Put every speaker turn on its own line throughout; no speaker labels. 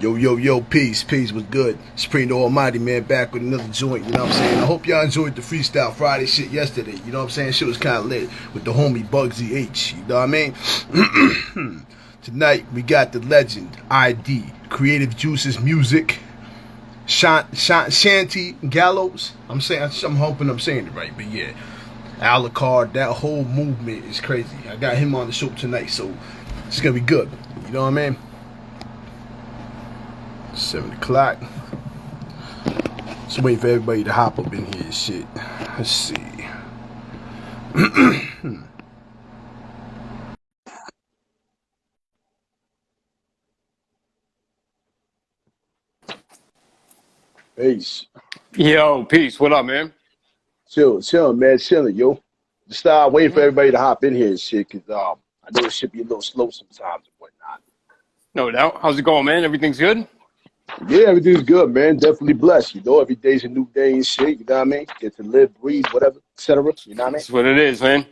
Yo, yo, yo, peace, peace was good. Supreme the Almighty, man, back with another joint, you know what I'm saying? I hope y'all enjoyed the Freestyle Friday shit yesterday, you know what I'm saying? Shit was kind of lit with the homie Bugsy H, you know what I mean? Tonight, we got the legend, ID, Creative Juices Music, Shanty, Gallos. I'm hoping I'm saying it right, but yeah. Alucard, that whole movement is crazy. I got him on the show tonight, so it's gonna be good, you know what I mean? 7 o'clock. Just waiting for everybody to hop up in here and shit. Let's see. Peace.
Yo, peace. What up, man?
Chill, man, chilling, yo. Just start waiting for everybody to hop in here and shit, cause I know it should be a little slow sometimes and whatnot.
No doubt. How's it going, man? Everything's good?
Yeah, everything's good, man. Definitely blessed, you know. Every day's a new day and shit, you know what I mean? Get to live, breathe, whatever, etc. You know what I mean?
That's what it is, man.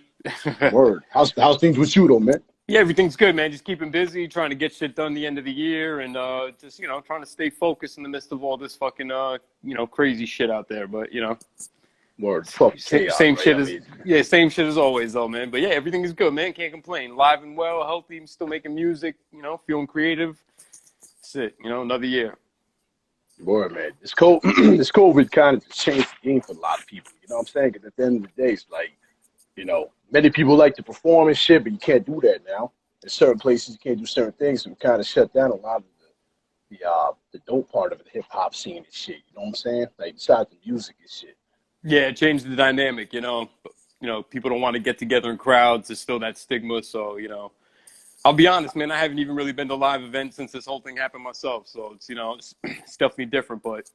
Word. How's things with you though, man?
Yeah, everything's good, man. Just keeping busy, trying to get shit done the end of the year, and just trying to stay focused in the midst of all this fucking crazy shit out there. But
Word. Fuck chaos,
same
right?
shit as same shit as always, though, man. But yeah, everything is good, man. Can't complain. Live and well, healthy, still making music. Feeling creative. That's it. Another year.
Word, man. This COVID kind of changed the game for a lot of people. You know what I'm saying? Because at the end of the day, it's like, many people like to perform and shit, but you can't do that now. In certain places, you can't do certain things, so we kind of shut down a lot of the dope part of the hip hop scene and shit. You know what I'm saying? Like besides the music and shit.
Yeah, it changed the dynamic. People don't want to get together in crowds. There's still that stigma. So I'll be honest, man. I haven't even really been to live events since this whole thing happened myself. So it's definitely different, but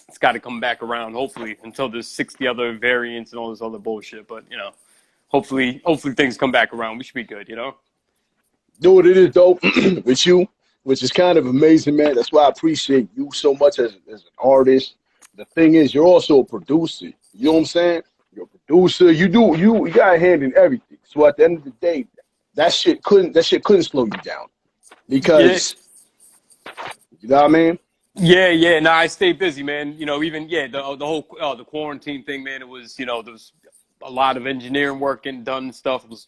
it's got to come back around. Hopefully, until there's 60 other variants and all this other bullshit. But hopefully things come back around. We should be good.
Do what it is, dope with you, which is kind of amazing, man. That's why I appreciate you so much as an artist. The thing is, you're also a producer. You know what I'm saying? You're a producer. You got a hand in everything. So at the end of the day, that shit couldn't slow you down because you know what I mean.
Yeah. No, I stay busy, man. Even the whole the quarantine thing, man. It was there was a lot of engineering work and done stuff. It was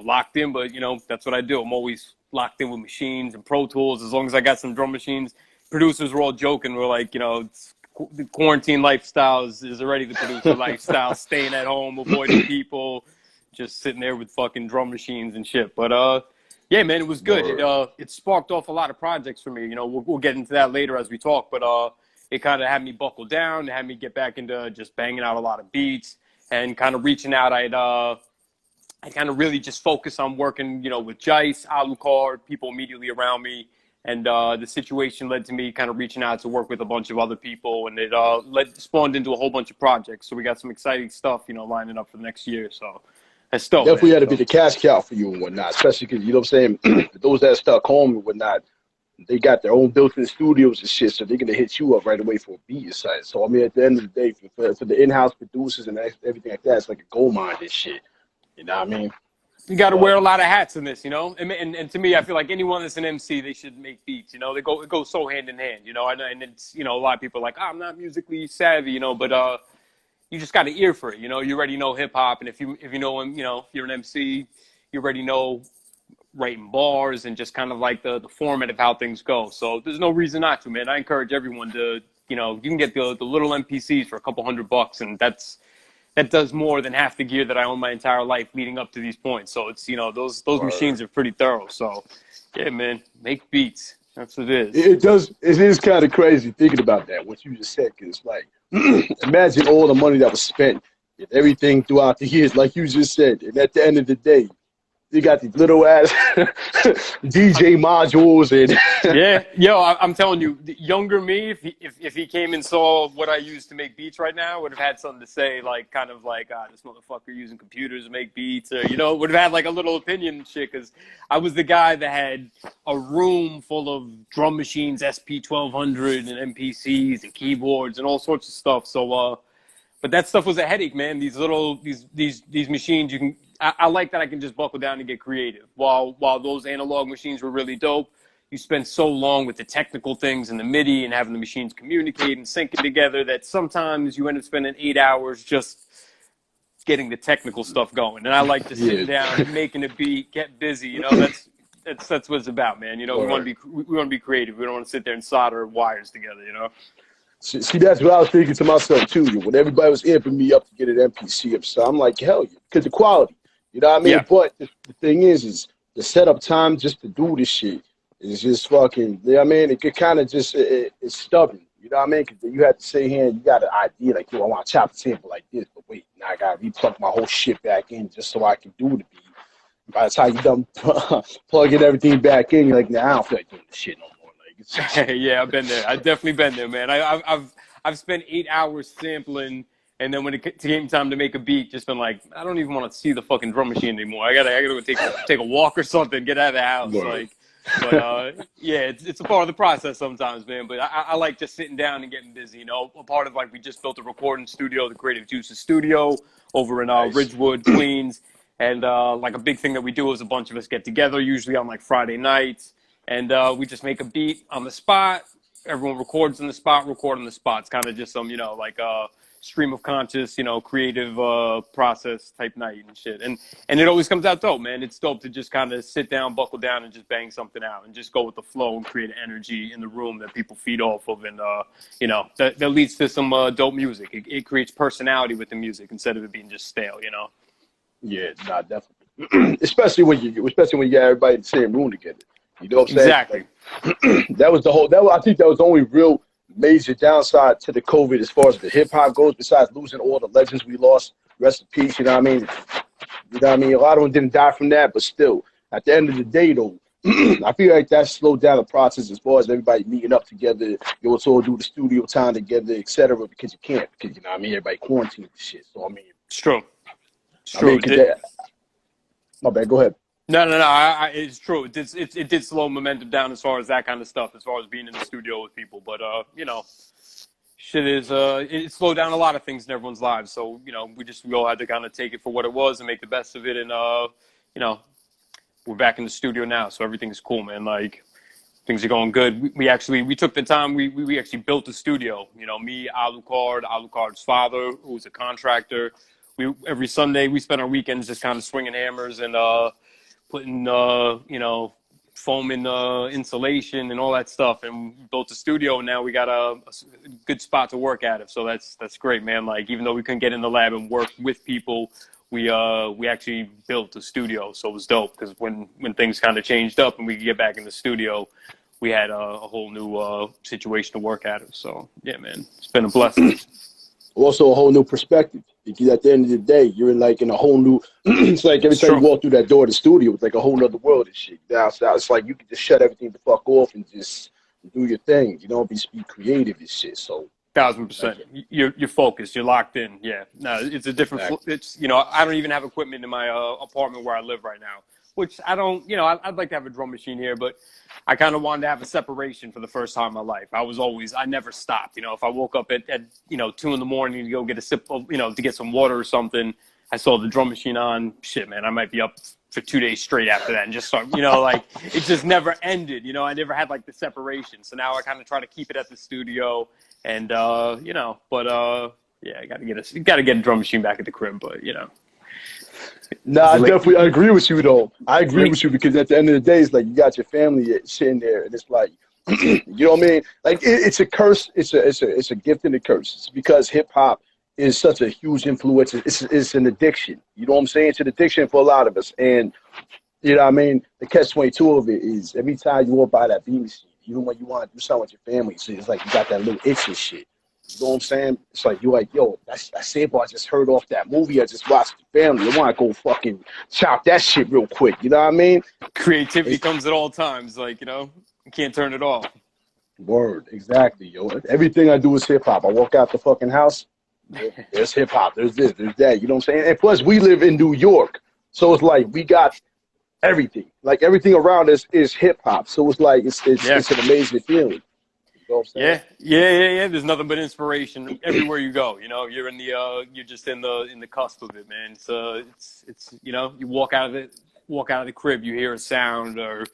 locked in, but that's what I do. I'm always locked in with machines and Pro Tools. As long as I got some drum machines, producers were all joking. We're like, the quarantine lifestyle is already the producer lifestyle. Staying at home, avoiding people, just sitting there with fucking drum machines and shit. But yeah, man, it was good. It sparked off a lot of projects for me. We'll get into that later as we talk. But it kind of had me buckle down. It had me get back into just banging out a lot of beats and kind of reaching out. I kind of really just focus on working, with Jice, Alucard, people immediately around me. And the situation led to me kind of reaching out to work with a bunch of other people, and it spawned into a whole bunch of projects. So we got some exciting stuff, lining up for the next year. So that's dope.
Definitely had to be the cash cow for you and whatnot, especially because, you know what I'm saying, those that are stuck home and whatnot, they got their own built-in studios and shit, so they're going to hit you up right away for a beat site. So, I mean, at the end of the day, for the in-house producers and everything like that, it's like a gold mine, this shit. You know what I mean?
You got to wear a lot of hats in this, and to me, I feel like anyone that's an MC, they should make beats, it goes so hand in hand, and it's, a lot of people are like, I'm not musically savvy, but you just got an ear for it, you already know hip hop, and if you know him, if you're an MC, you already know writing bars and just kind of like the format of how things go. So there's no reason not to, man. I encourage everyone to, you can get the little MPCs for a couple $100, and that does more than half the gear that I own my entire life leading up to these points. So it's, those machines are pretty thorough. So yeah, man, make beats. That's what it is.
It does. It is kind of crazy thinking about that, what you just said, because it's like, imagine all the money that was spent and everything throughout the years, like you just said. And at the end of the day, you got these little ass DJ modules and
yeah, yo, I'm telling you, the younger me, if he came and saw what I use to make beats right now, would have had something to say, like kind of like, this motherfucker using computers to make beats, or would have had like a little opinion and shit. Because I was the guy that had a room full of drum machines, SP1200 and MPCs and keyboards and all sorts of stuff. So, but that stuff was a headache, man. These machines, I like that I can just buckle down and get creative. While those analog machines were really dope, you spend so long with the technical things and the MIDI and having the machines communicate and syncing together that sometimes you end up spending 8 hours just getting the technical stuff going. And I like just
Yeah.
sitting down, making a beat, get busy. You know, that's what it's about, man. You know, we want to be creative. We don't want to sit there and solder wires together. You know.
See, that's what I was thinking to myself too. When everybody was amping me up to get an MPC up, so I'm like, hell yeah, because the quality. You know what I mean?
Yeah.
But the thing is the setup time just to do this shit is just fucking. You know what I mean? It could kind of just it's stubborn. You know what I mean? Because you have to sit here and you got an idea like, yo, I want to chop the sample like this, but wait, now I got to replug my whole shit back in just so I can do the beat. By the time you done plugging everything back in, you're like, nah, I don't feel like doing this shit no more. Like, it's just,
Yeah, I've been there. I've definitely been there, man. I've spent 8 hours sampling, and then when it came time to make a beat, just been like, I don't even want to see the fucking drum machine anymore. I gotta go take a walk or something, get out of the house.
Right.
Yeah, it's a part of the process sometimes, man. But I like just sitting down and getting busy. You know, a part of like we just built a recording studio, the Creative Juices Studio, over in
Nice.
Ridgewood, Queens. And like a big thing that we do is a bunch of us get together, usually on like Friday nights, and we just make a beat on the spot. Everyone records on the spot, record on the spot. It's kind of just some, you know, like stream of conscious, you know, creative process type night and shit. And it always comes out dope, man. It's dope to just kind of sit down, buckle down, and just bang something out and just go with the flow and create energy in the room that people feed off of. And, you know, that leads to some dope music. It creates personality with the music instead of it being just stale, you know?
Yeah, nah, definitely. especially when you got everybody in the same room together. You know what I'm saying?
Exactly.
Like, that was the whole. I think that was the only real major downside to the COVID as far as the hip hop goes. Besides losing all the legends we lost, rest in peace. You know what I mean? You know what I mean? A lot of them didn't die from that, but still, at the end of the day, though, I feel like that slowed down the process as far as everybody meeting up together. You also all do the studio time together, etc. Because you can't, because you know what I mean. Everybody quarantined and shit. So I mean,
It's true. It's
I
true.
mean, my bad. Go ahead.
No. It's true. It did slow momentum down as far as that kind of stuff, as far as being in the studio with people. But you know, shit is it slowed down a lot of things in everyone's lives. So you know, we all had to kind of take it for what it was and make the best of it. And you know, we're back in the studio now, so everything's cool, man. Like things are going good. We took the time. We actually built the studio. You know, me, Alucard's father, who's a contractor. Every Sunday we spend our weekends just kind of swinging hammers and putting you know, foam in insulation and all that stuff, and we built a studio, and now we got a good spot to work at it. So that's great, man. Like even though we couldn't get in the lab and work with people, we actually built a studio, so it was dope because when things kind of changed up and we could get back in the studio, we had a whole new situation to work at it. So yeah, man, it's been a blessing.
Also a whole new perspective. Because at the end of the day, you're in a whole new. It's like every time you walk through that door of the studio, it's like a whole other world and shit. Now it's like you can just shut everything the fuck off and just do your thing. You don't be creative and shit. So
1,000%. You're focused. You're locked in. Yeah. No, it's a different.
Exactly.
It's, you know, I don't even have equipment in my apartment where I live right now, which I don't. You know, I'd like to have a drum machine here, but I kind of wanted to have a separation for the first time in my life. I never stopped. You know, if I woke up at 2 a.m. to go get a sip of, you know, to get some water or something, I saw the drum machine on. Shit, man, I might be up for 2 days straight after that and just start, you know, like it just never ended. You know, I never had like the separation. So now I kind of try to keep it at the studio and, you know, but yeah, I got to get a drum machine back at the crib, but you know.
Nah, I agree with you though. I agree with you because at the end of the day, it's like you got your family sitting there, and it's like, you know what I mean? Like it's a curse. It's a gift and a curse. It's because hip hop is such a huge influence. It's an addiction. You know what I'm saying? It's an addiction for a lot of us, and you know what I mean. The catch-22 of it is every time you walk by that beat machine, even when you want to do something with your family, so it's like you got that little itch and shit. You know what I'm saying? It's like you're like, yo, that sample I just heard off that movie I just watched with the family. I want to go fucking chop that shit real quick. You know what I mean?
Creativity comes at all times. Like, you know, you can't turn it off.
Word, exactly, yo. Everything I do is hip hop. I walk out the fucking house, there's hip hop. There's this, there's that. You know what I'm saying? And plus, we live in New York, so it's like we got everything. Like everything around us is hip hop. So it's like it's an amazing feeling. You know what I'm saying?
Yeah. There's nothing but inspiration everywhere you go. You know, you're in the you're just in the cusp of it, man. It's you know, you walk out of the crib, you hear a sound, or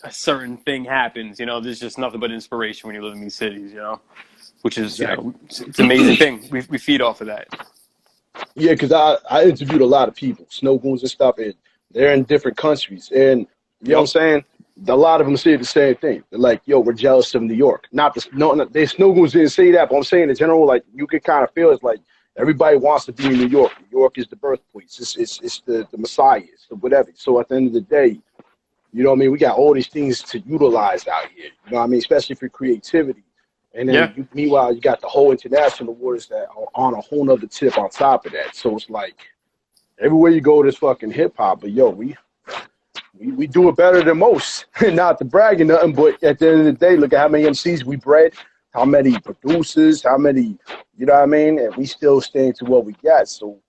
a certain thing happens. There's just nothing but inspiration when you live in these cities. Which is
Exactly.
it's an amazing thing. We feed off of that.
Yeah, because I interviewed a lot of people, snow goons and stuff, and they're in different countries. And you know what I'm
Yep.
saying? A lot of them say the same thing. They're like, yo, we're jealous of New York. Not the no, no they snow goons didn't say that, but I'm saying in general, like you can kind of feel it's like everybody wants to be in New York. New York is the birthplace. It's the Messiah. It's the whatever. So at the end of the day, you know what I mean? We got all these things to utilize out here. You know what I mean? Especially for creativity. And then
Yeah.
meanwhile, you got the whole international waters that are on a whole nother tip on top of that. So it's like everywhere you go, there's fucking hip hop. But yo, we do it better than most. Not to brag or nothing, but at the end of the day, look at how many MCs we bred, how many producers, how many, you know what I mean? And we still staying to what we got. So,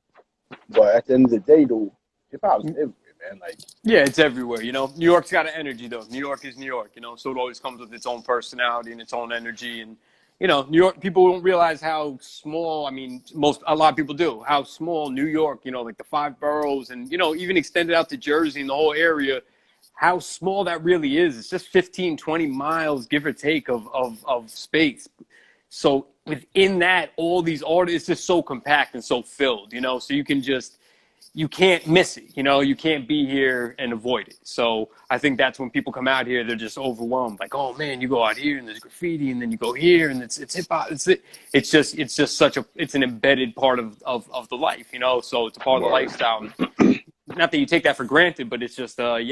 but at the end of the day, though, hip hop is everywhere, man. Like,
Yeah, it's everywhere. New York's got an energy though. New York is New York. So it always comes with its own personality and its own energy. And New York people don't realize how small. I mean, a lot of people do. How small New York. Like the five boroughs, and even extended out to Jersey and the whole area. How small that really is. It's just 15, 20 miles, give or take, of space. So within that, all these artists, it's just so compact and so filled. So you can't miss it. You can't be here and avoid it. So I think that's when people come out here, they're just overwhelmed. Like, oh man, you go out here and there's graffiti, and then you go here and it's hip hop. It's just it's an embedded part of the life. So it's a part of the lifestyle. Not that you take that for granted, but it's just, I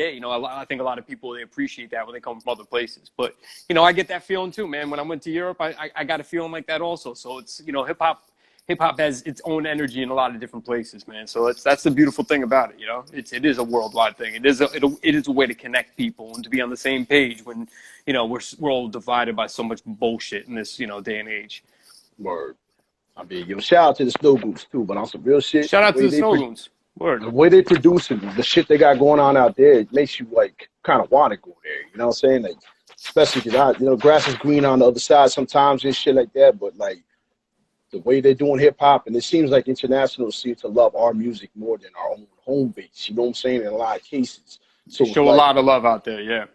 think a lot of people, they appreciate that when they come from other places. But, I get that feeling too, man. When I went to Europe, I got a feeling like that also. So it's, hip hop has its own energy in a lot of different places, man. So that's the beautiful thing about it. It is a worldwide thing. It is a way to connect people and to be on the same page when, we're all divided by so much bullshit in this, day and age.
word. I mean, yo, shout out to the Snow Goose too, but on some real shit.
Shout out to the Snow Goons. Word.
The way they produce it, the shit they got going on out there, it makes you like kind of want to go there. You know what I'm saying? Like, especially because grass is green on the other side sometimes and shit like that. But like the way they're doing hip hop, and it seems like internationals seem to love our music more than our own home base. You know what I'm saying? In a lot of cases, so
Show a lot of love out there. Yeah.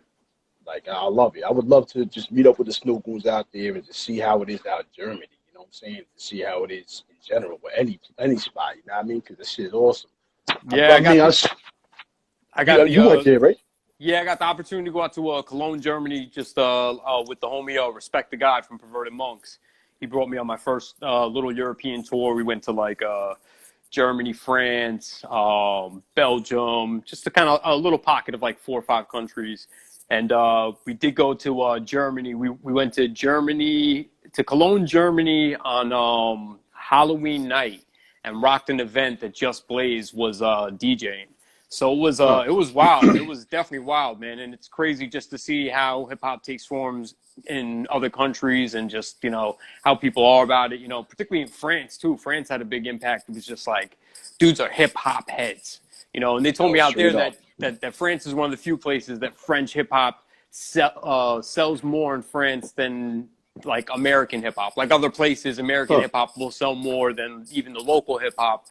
Like I love it. I would love to just meet up with the Snow Goons out there and to see how it is out in Germany. You know what I'm saying? To see how it is in general, or any spot. You know what I mean? Because this shit is awesome.
Yeah,
You went there, right?
Yeah, I got the opportunity to go out to Cologne, Germany, just with the homie Respect the God from Perverted Monks. He brought me on my first little European tour. We went to like Germany, France, Belgium, just a little pocket of like 4 or 5 countries. And we did go to Germany. We went to Cologne, Germany on Halloween night, and rocked an event that Just Blaze was DJing. So it was wild. It was definitely wild, man. And it's crazy just to see how hip hop takes forms in other countries, and just, how people are about it, particularly in France too. France had a big impact. It was just like, dudes are hip hop heads, and they told me out there that France is one of the few places that French hip hop sells more in France than like American hip hop. Like other places, American hip hop will sell more than even the local hip hop.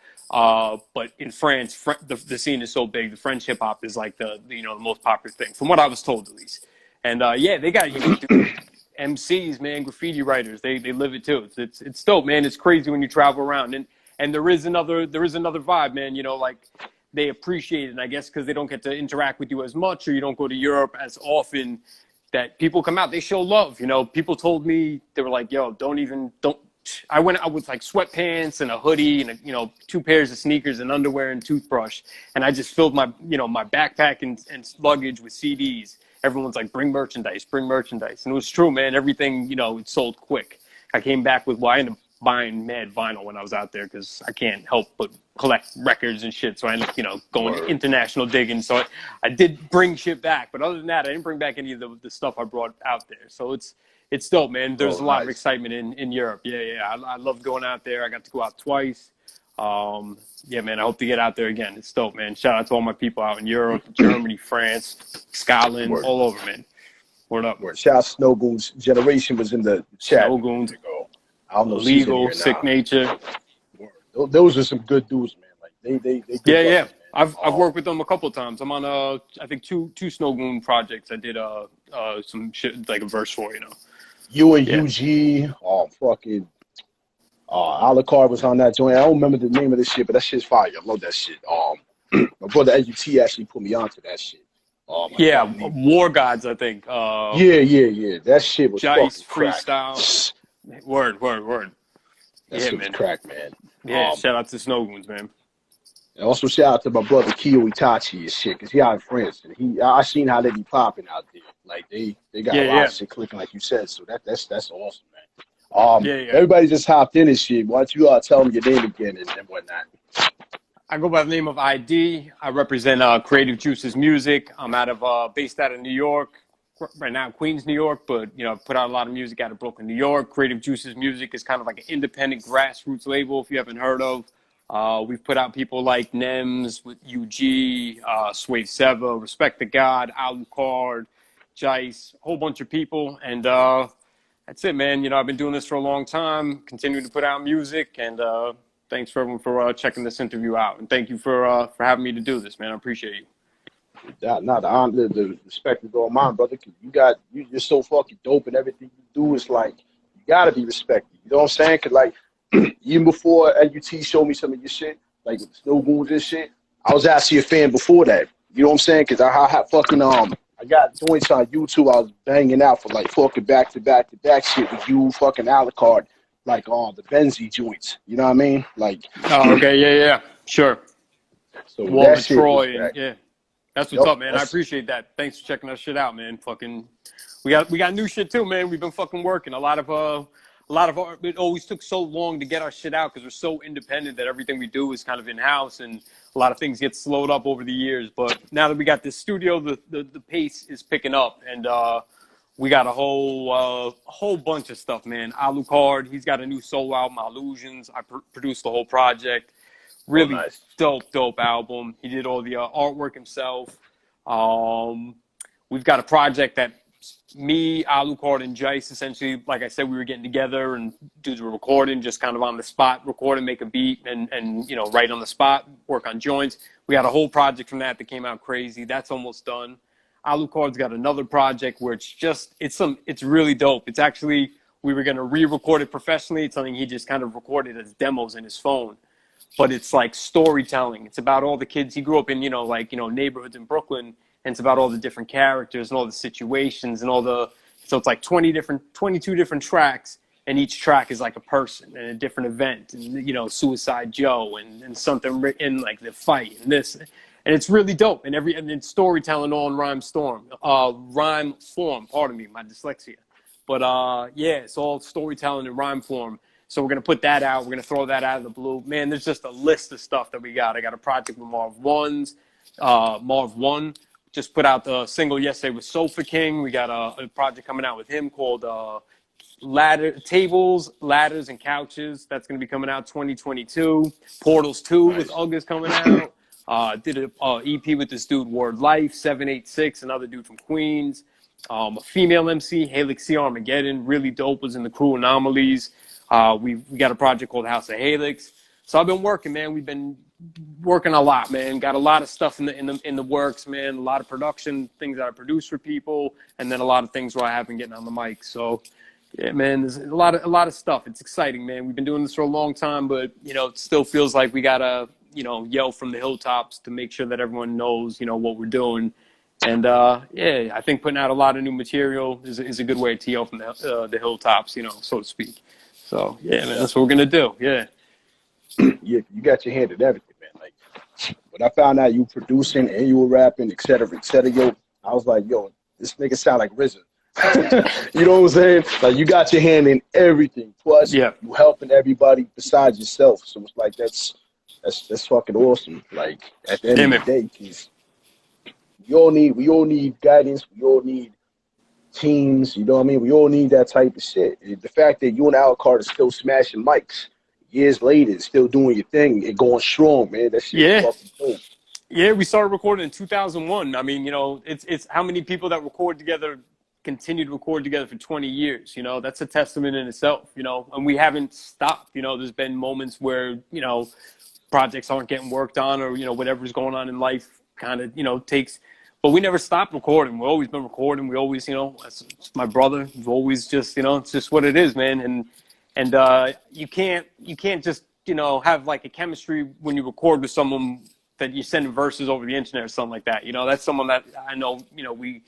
But in France, the scene is so big. The French hip hop is like the most popular thing, from what I was told at least. And they got MCs, man, graffiti writers. They live it too. It's dope, man. It's crazy when you travel around, and there is another vibe, man. Like they appreciate it, and I guess because they don't get to interact with you as much, or you don't go to Europe as often, that people come out, they show love. People told me, they were like, yo, don't. I went out with like sweatpants and a hoodie and 2 pairs of sneakers and underwear and toothbrush, and I just filled my my backpack and luggage with CDs. Everyone's like, bring merchandise, and it was true, man. Everything it sold quick. I came back with, I ended up buying mad vinyl when I was out there, because I can't help but collect records and shit. So I ended up going international digging. So I did bring shit back, but other than that, I didn't bring back any of the stuff I brought out there. So it's dope, man. There's a lot of excitement in Europe. Yeah. I love going out there. I got to go out twice. Yeah, man, I hope to get out there again. It's dope, man. Shout out to all my people out in Europe, Germany, France, Scotland, all over, man. Word up.
Shout out to Snow Goons. Generation was in the chat.
Snow Goons.
I don't know.
Legal, Sick Nature.
Those are some good dudes, man. Like they
yeah. I've worked with them a couple of times. I'm on I think two Snow Goon projects. I did some shit like a verse for, you know.
You and
Yeah.
UG, fucking, Alucard was on that joint. I don't remember the name of this shit, but that shit's fire. I love that shit. My brother AUT actually put me onto that shit. I
Yeah,
can't believe.
War Gods, I think.
Yeah. That shit was
Jice
fucking crack.
freestyle. Word.
That
Yeah,
shit was
man.
crack, man.
Yeah, shout out to Snow Goons, man.
And also shout out to my brother Kyo Itachi and shit, cause he out in France and I seen how they be popping out there. Like they got a lot
Yeah.
of shit clicking, like you said. So that's awesome, man.
Yeah.
Everybody just hopped in and shit. Why don't you tell them your name again and whatnot?
I go by the name of ID. I represent Creative Juices Music. I'm based out of New York. Right now, Queens, New York, but you know, put out a lot of music out of Brooklyn, New York. Creative Juices Music is kind of like an independent grassroots label. If you haven't heard of, we've put out people like Nems with UG, Sway Seva, Respect the God, Alucard, Jice, a whole bunch of people, and that's it, man. You know, I've been doing this for a long time. Continue to put out music, and thanks for everyone for checking this interview out, and thank you for having me to do this, man. I appreciate you.
Not the honor, the respect is all mine, brother. Cause you're so fucking dope, and everything you do is like you gotta be respected. You know what I'm saying? Cause like even before LUT showed me some of your shit, like with the Snow Goons and shit, I was actually a fan before that. You know what I'm saying? Cause I fucking I got joints on YouTube. I was banging out for like fucking back to back shit with you, fucking Alucard, like the Benzie joints. You know what I mean? Like,
Oh, okay, yeah, sure.
so
Wall
that
of
shit was
Troy, and
back.
yeah, that's what's
Yup,
up, man. I
that's
appreciate that. Thanks for checking our shit out, man. Fucking, we got new shit too, man. We've been fucking working. It always took so long to get our shit out because we're so independent that everything we do is kind of in house, and a lot of things get slowed up over the years. But now that we got this studio, the pace is picking up, and we got a whole bunch of stuff, man. Alucard, he's got a new solo album, Illusions. I produced the whole project.
oh
Really
nice.
dope album. He did all the artwork himself. We've got a project that me, Alucard, and Jice, essentially, like I said, we were getting together and do the recording, just kind of on the spot, record and make a beat, and you know, right on the spot, work on joints. We had a whole project from that came out crazy. That's almost done. Alucard's got another project where it's really dope. It's actually, we were going to re-record it professionally. It's something he just kind of recorded as demos in his phone, but it's like storytelling. It's about all the kids. He grew up in, neighborhoods in Brooklyn, and it's about all the different characters and all the situations and so it's like 22 different tracks, and each track is like a person and a different event, and, you know, Suicide Joe and something in like the fight and this. And it's really dope. And it's storytelling all in rhyme form, pardon me, my dyslexia. But yeah, it's all storytelling in rhyme form. So we're going to put that out. We're going to throw that out of the blue. Man, there's just a list of stuff that we got. I got a project with Marv One. Just put out the single yesterday with Sofa King. We got a project coming out with him called Tables, Ladders, and Couches. That's going to be coming out 2022. Portals 2 with
Nice.
Ugg is coming out. Did an EP with this dude, Word Life, 786, another dude from Queens. A female MC, Halix Armageddon, really dope, was in the crew Anomalies. We got a project called House of Halix. So I've been working, man. We've been working a lot, man. Got a lot of stuff in the works, man. A lot of production things that I produce for people, and then a lot of things where I have been getting on the mic. So yeah, man, there's a lot of stuff. It's exciting, man. We've been doing this for a long time, but you know, it still feels like we gotta, you know, yell from the hilltops to make sure that everyone knows, you know, what we're doing. And yeah, I think putting out a lot of new material is a good way to yell from the hilltops, you know, so to speak. So yeah, man, that's what we're gonna do. Yeah.
Yeah, you got your hand in everything, man. Like when I found out you producing and you were rapping, et cetera, yo, I was like, yo, this nigga sound like RZA. You know what I'm saying? Like you got your hand in everything. Plus,
Yeah.
you helping everybody besides yourself. So it's like that's fucking awesome. Like at the end of the day, because we all need guidance. We all need teams. You know what I mean? We all need that type of shit. And the fact that you and Alucard are still smashing mics years later, still doing your thing and going strong, man. That shit is
Yeah.
fucking dope.
Yeah, we started recording in 2001. I mean, you know, it's how many people that record together continue to record together for 20 years, you know, that's a testament in itself, you know, and we haven't stopped, you know, there's been moments where, you know, projects aren't getting worked on, or whatever's going on in life kind of takes. But we never stopped recording. We've always been recording. We always, it's my brother. We've always just, it's just what it is, man. And you can't just, have like a chemistry when you record with someone that you send verses over the internet or something like that. That's someone that I know, we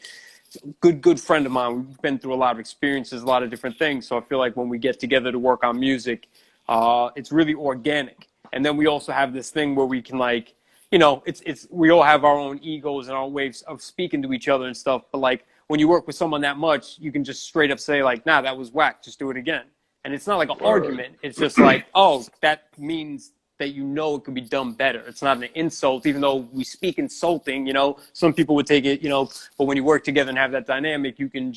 good friend of mine. We've been through a lot of experiences, a lot of different things. So I feel like when we get together to work on music, it's really organic. And then we also have this thing where we can like, it's we all have our own egos and our ways of speaking to each other and stuff. But like when you work with someone that much, you can just straight up say like, nah, that was whack. Just do it again. And it's not like an argument. It's just like, oh, that means that it could be done better. It's not an insult, even though we speak insulting. Some people would take it. But when you work together and have that dynamic, you can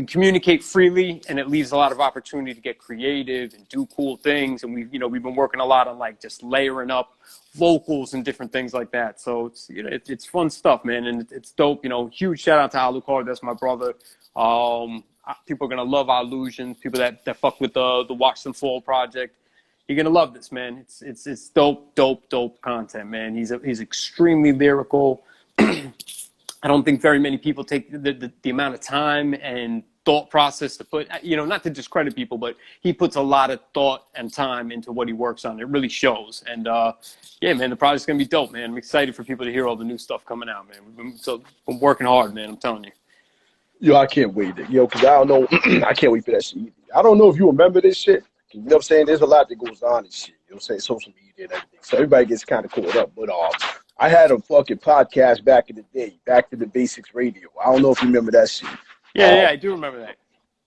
communicate freely, and it leaves a lot of opportunity to get creative and do cool things. And we've been working a lot on like just layering up vocals and different things like that. So it's fun stuff, man, and it's dope. Huge shout out to Alucard. That's my brother. People are gonna love our illusions. People that fuck with the Watch Them Fall project. You're gonna love this, man. It's dope content, man. He's extremely lyrical. I don't think very many people take the amount of time and thought process to put, not to discredit people, but he puts a lot of thought and time into what he works on. It really shows. And yeah, man, the project's gonna be dope, man. I'm excited for people to hear all the new stuff coming out, man. We've been working hard, man. I'm telling you.
Yo, I can't wait. Because I don't know. I can't wait for that shit either. I don't know if you remember this shit. You know what I'm saying? There's a lot that goes on and shit. You know what I'm saying? Social media and everything. So everybody gets kind of caught up. But I had a fucking podcast back in the day, Back to the Basics Radio. I don't know if you remember that shit.
Yeah, I do remember that.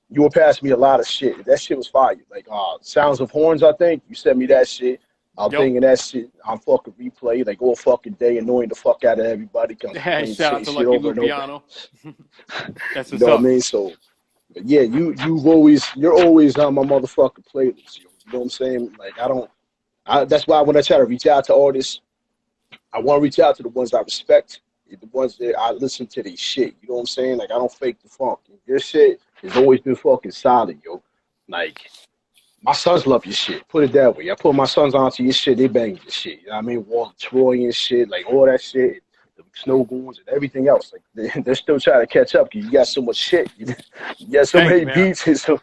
You were passing me a lot of shit. That shit was fire. Like Sounds of Horns, I think. You sent me that shit. I'm thinking that shit on fucking replay, like all fucking day, annoying the fuck out of everybody.
Shout out to Lucky Luciano. That's what's
you know
up.
What I mean? So, but yeah, you're always on my motherfucking playlist. You know what I'm saying? Like that's why when I try to reach out to artists, I want to reach out to the ones I respect, the ones that I listen to their shit. You know what I'm saying? Like I don't fake the funk. Their shit has always been fucking solid, yo. Like. My sons love your shit. Put it that way. I put my sons onto your shit. They bang your shit. You know what I mean? Walt Troy and shit, like all that shit, the Snow Goons and everything else. Like they're still trying to catch up because you got so much shit. You got so many beats and so.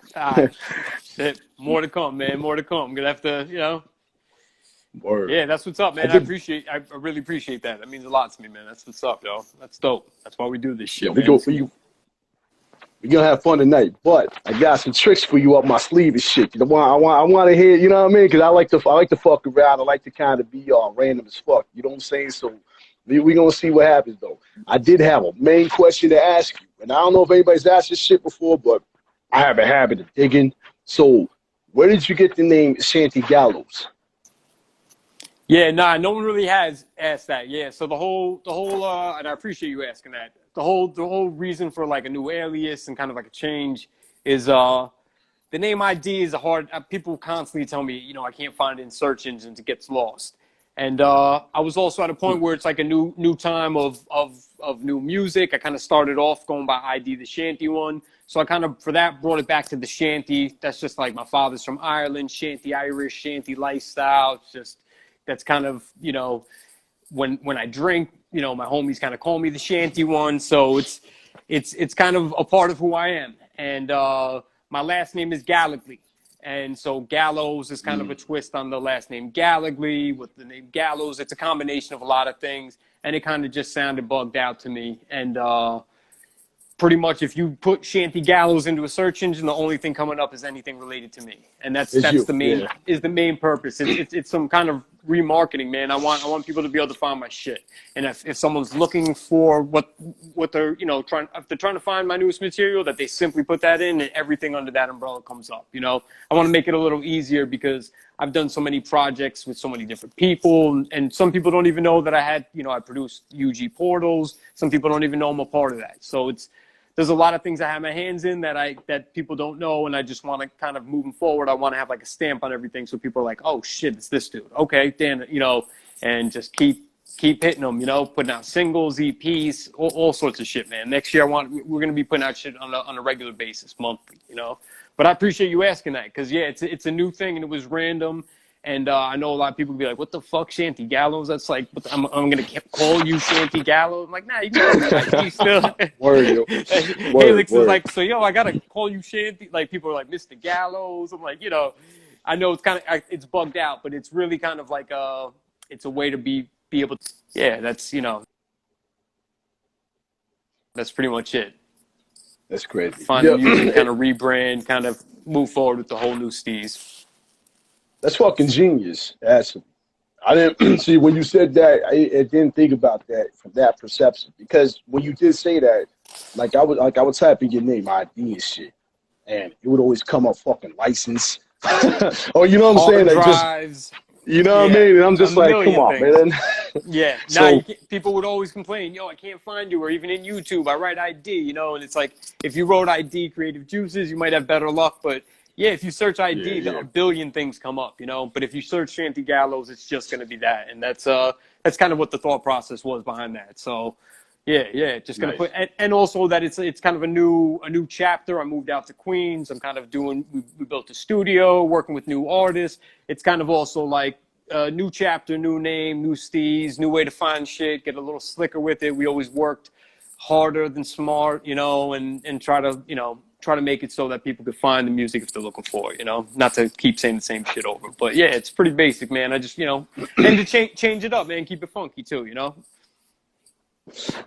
Shit. More to come, man. More to come. I'm gonna have to,
Word.
Yeah, that's what's up, man. I really appreciate that. That means a lot to me, man. That's what's up, yo. That's dope. That's why we do this shit.
Yeah, we're gonna have fun tonight, but I got some tricks for you up my sleeve and shit. I want to hear, you know what I mean? Because I like to fuck around. I like to kind of be random as fuck. You know what I'm saying? So we're gonna see what happens though. I did have a main question to ask you, and I don't know if anybody's asked this shit before, but I have a habit of digging. So where did you get the name Shanty Gallos?
Yeah, no one really has asked that. Yeah, so the whole, and I appreciate you asking that. The whole reason for like a new alias and kind of like a change is the name ID is a hard. People constantly tell me, I can't find it in search engines. It gets lost. And I was also at a point where it's like a new time of new music. I kind of started off going by ID, the Shanty one. So I kind of, for that, brought it back to the Shanty. That's just like my father's from Ireland, Shanty Irish, Shanty lifestyle. It's just, that's kind of, when I drink, my homies kind of call me the Shanty one. So it's kind of a part of who I am. And my last name is Gallagly. And so Gallos is kind of a twist on the last name Gallagly with the name Gallows. It's a combination of a lot of things. And it kind of just sounded bugged out to me. And pretty much if you put Shanty Gallows into a search engine, the only thing coming up is anything related to me. And that's the main purpose. It's some kind of remarketing, man. I want people to be able to find my shit. And if someone's looking for what they're, if they're trying to find my newest material, that they simply put that in and everything under that umbrella comes up. I want to make it a little easier because I've done so many projects with so many different people, and some people don't even know that I produced UG Portals. Some people don't even know I'm a part of that. So there's a lot of things I have my hands in that people don't know, and I just want to kind of moving forward. I want to have like a stamp on everything, so people are like, "Oh shit, it's this dude." Okay, Dan, and just keep hitting them. Putting out singles, EPs, all sorts of shit, man. Next year, we're gonna be putting out shit on a regular basis, monthly. But I appreciate you asking that because yeah, it's a new thing and it was random, And I know a lot of people be like, "What the fuck, Shanty Gallos?" That's like, I'm gonna call you Shanty Gallos. I'm like, nah, you can call me IG still.
Word, yo. Word,
Halix is
word.
like, so yo, I gotta call you Shanty. Like people are like, Mr. Gallos. I'm like, I know it's kind of it's bugged out, but it's really kind of like it's a way to be able to. Yeah, that's pretty much it.
That's crazy.
Find the
Yeah.
music, kind of rebrand, kind of move forward with the whole new steez.
That's fucking genius, actually. I didn't see when you said that. I didn't think about that from that perception because when you did say that, I would type in your name, ID and shit, and it would always come up fucking license, or you know what I'm saying?
Hard
Like just
drives,
you know what I
yeah,
mean? And I'm
a
just like, come
million
on,
things.
man.
Yeah, now
So
people would always complain, yo, I can't find you, or even in YouTube, I write ID, and it's like if you wrote ID Creative Juices, you might have better luck, but yeah, if you search
yeah,
ID,
yeah,
a billion things come up, but if you search Shanty Gallows, it's just going to be that, and that's kind of what the thought process was behind that. So yeah, just gonna
nice.
put and also that it's kind of a new chapter. I moved out to Queens. I'm kind of doing we built a studio, working with new artists. It's kind of also like a new chapter, new name, new steez, new way to find shit, get a little slicker with it. We always worked harder than smart, and try to make it so that people could find the music if they're looking for it, not to keep saying the same shit over. But yeah, it's pretty basic, man. I just, and to change it up, man, keep it funky too.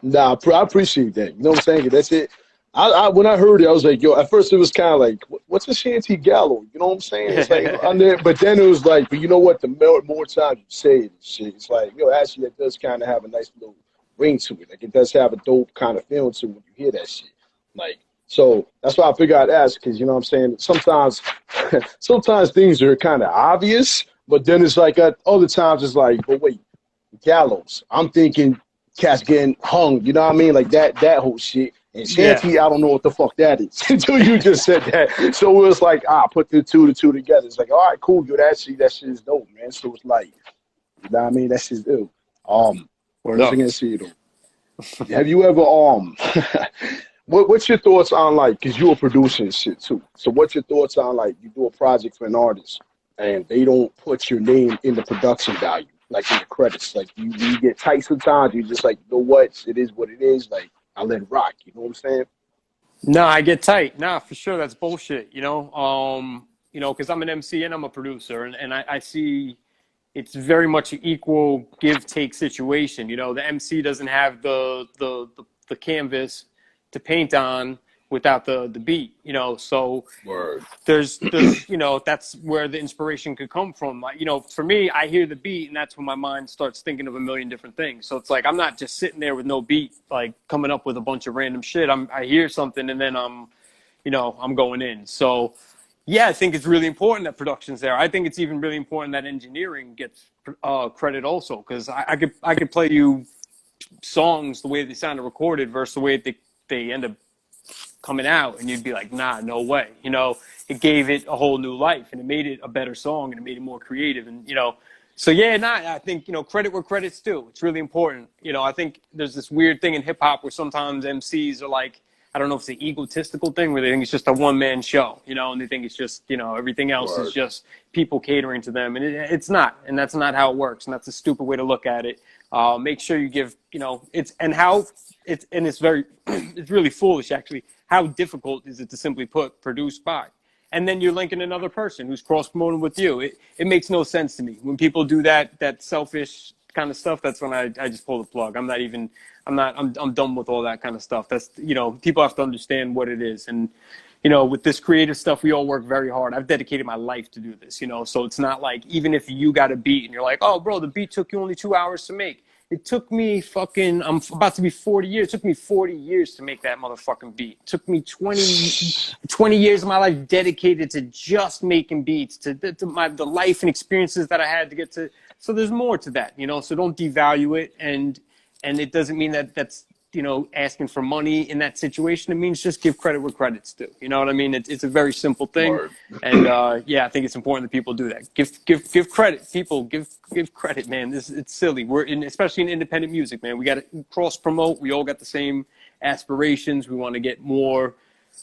Nah, I appreciate that. You know what I'm saying? That's it. When I heard it, I was like, yo. At first, it was kind of like, what's a shanty gallo? You know what I'm saying? It's like, but then it was like, but you know what? The more times you say it, and shit, it's like, yo, actually, that does kind of have a nice little ring to it. Like, it does have a dope kind of feel to it when you hear that shit. Like, so that's why I figured I'd ask because you know what I'm saying. Sometimes, sometimes things are kind of obvious, but then it's like at other times it's like, but wait, gallows. I'm thinking cats getting hung. You know what I mean? Like that whole shit. And
Yeah.
Shanty, I don't know what the fuck that is until you just said that. So it was like, put the two together. It's like, all right, cool, yo, that shit is dope, man. So it's like, you know what I mean? That shit's dope.
Word
What was I
up.
gonna say though? Have you ever what's your thoughts on like? Cause you're producing shit too. So what's your thoughts on like? You do a project for an artist and they don't put your name in the production value, like in the credits. Like you get tight sometimes. You just like, you know what? It is what it is. Like I let it rock. You know what I'm saying?
No, I get tight. Nah, for sure. That's bullshit, because I'm an MC and I'm a producer, and I see it's very much an equal give take situation. The MC doesn't have the canvas to paint on without the beat. So
Word.
there's that's where the inspiration could come from. Like, for me, I hear the beat and that's when my mind starts thinking of a million different things. So it's like I'm not just sitting there with no beat, like coming up with a bunch of random shit. I hear something and then I'm going in. So yeah, I think it's really important that production's there. I think it's even really important that engineering gets credit also, because I could play you songs the way they sounded recorded versus the way they end up coming out, and you'd be like, nah, no way. It gave it a whole new life, and it made it a better song, and it made it more creative, and so yeah, nah, I think credit where credit's due. It's really important. I think there's this weird thing in hip hop where sometimes MCs are like, I don't know if it's an egotistical thing where they think it's just a one man show, and they think it's just everything else is
Word.
just people catering to them, and it's not, and that's not how it works, and that's a stupid way to look at it. Make sure you give it's and how it's very it's really foolish actually. How difficult is it to simply put produced by? And then you're linking another person who's cross promoting with you. It makes no sense to me. When people do that selfish kind of stuff, that's when I just pull the plug. I'm done with all that kind of stuff. That's, people have to understand what it is. And, with this creative stuff, we all work very hard. I've dedicated my life to do this, so it's not like, even if you got a beat and you're like, oh bro, the beat took you only 2 hours to make. It took me I'm about to be 40 years. It took me 40 years to make that motherfucking beat. It took me 20 years of my life dedicated to just making beats, to the life and experiences that I had to get to. So there's more to that, so don't devalue it. And it doesn't mean that that's, asking for money in that situation. It means just give credit where credit's due. You know what I mean? It's a very simple thing.
Word.
And yeah, I think it's important that people do that. Give credit, people. Give credit, man. It's silly. Especially in independent music, man. We got to cross promote. We all got the same aspirations. We want to get more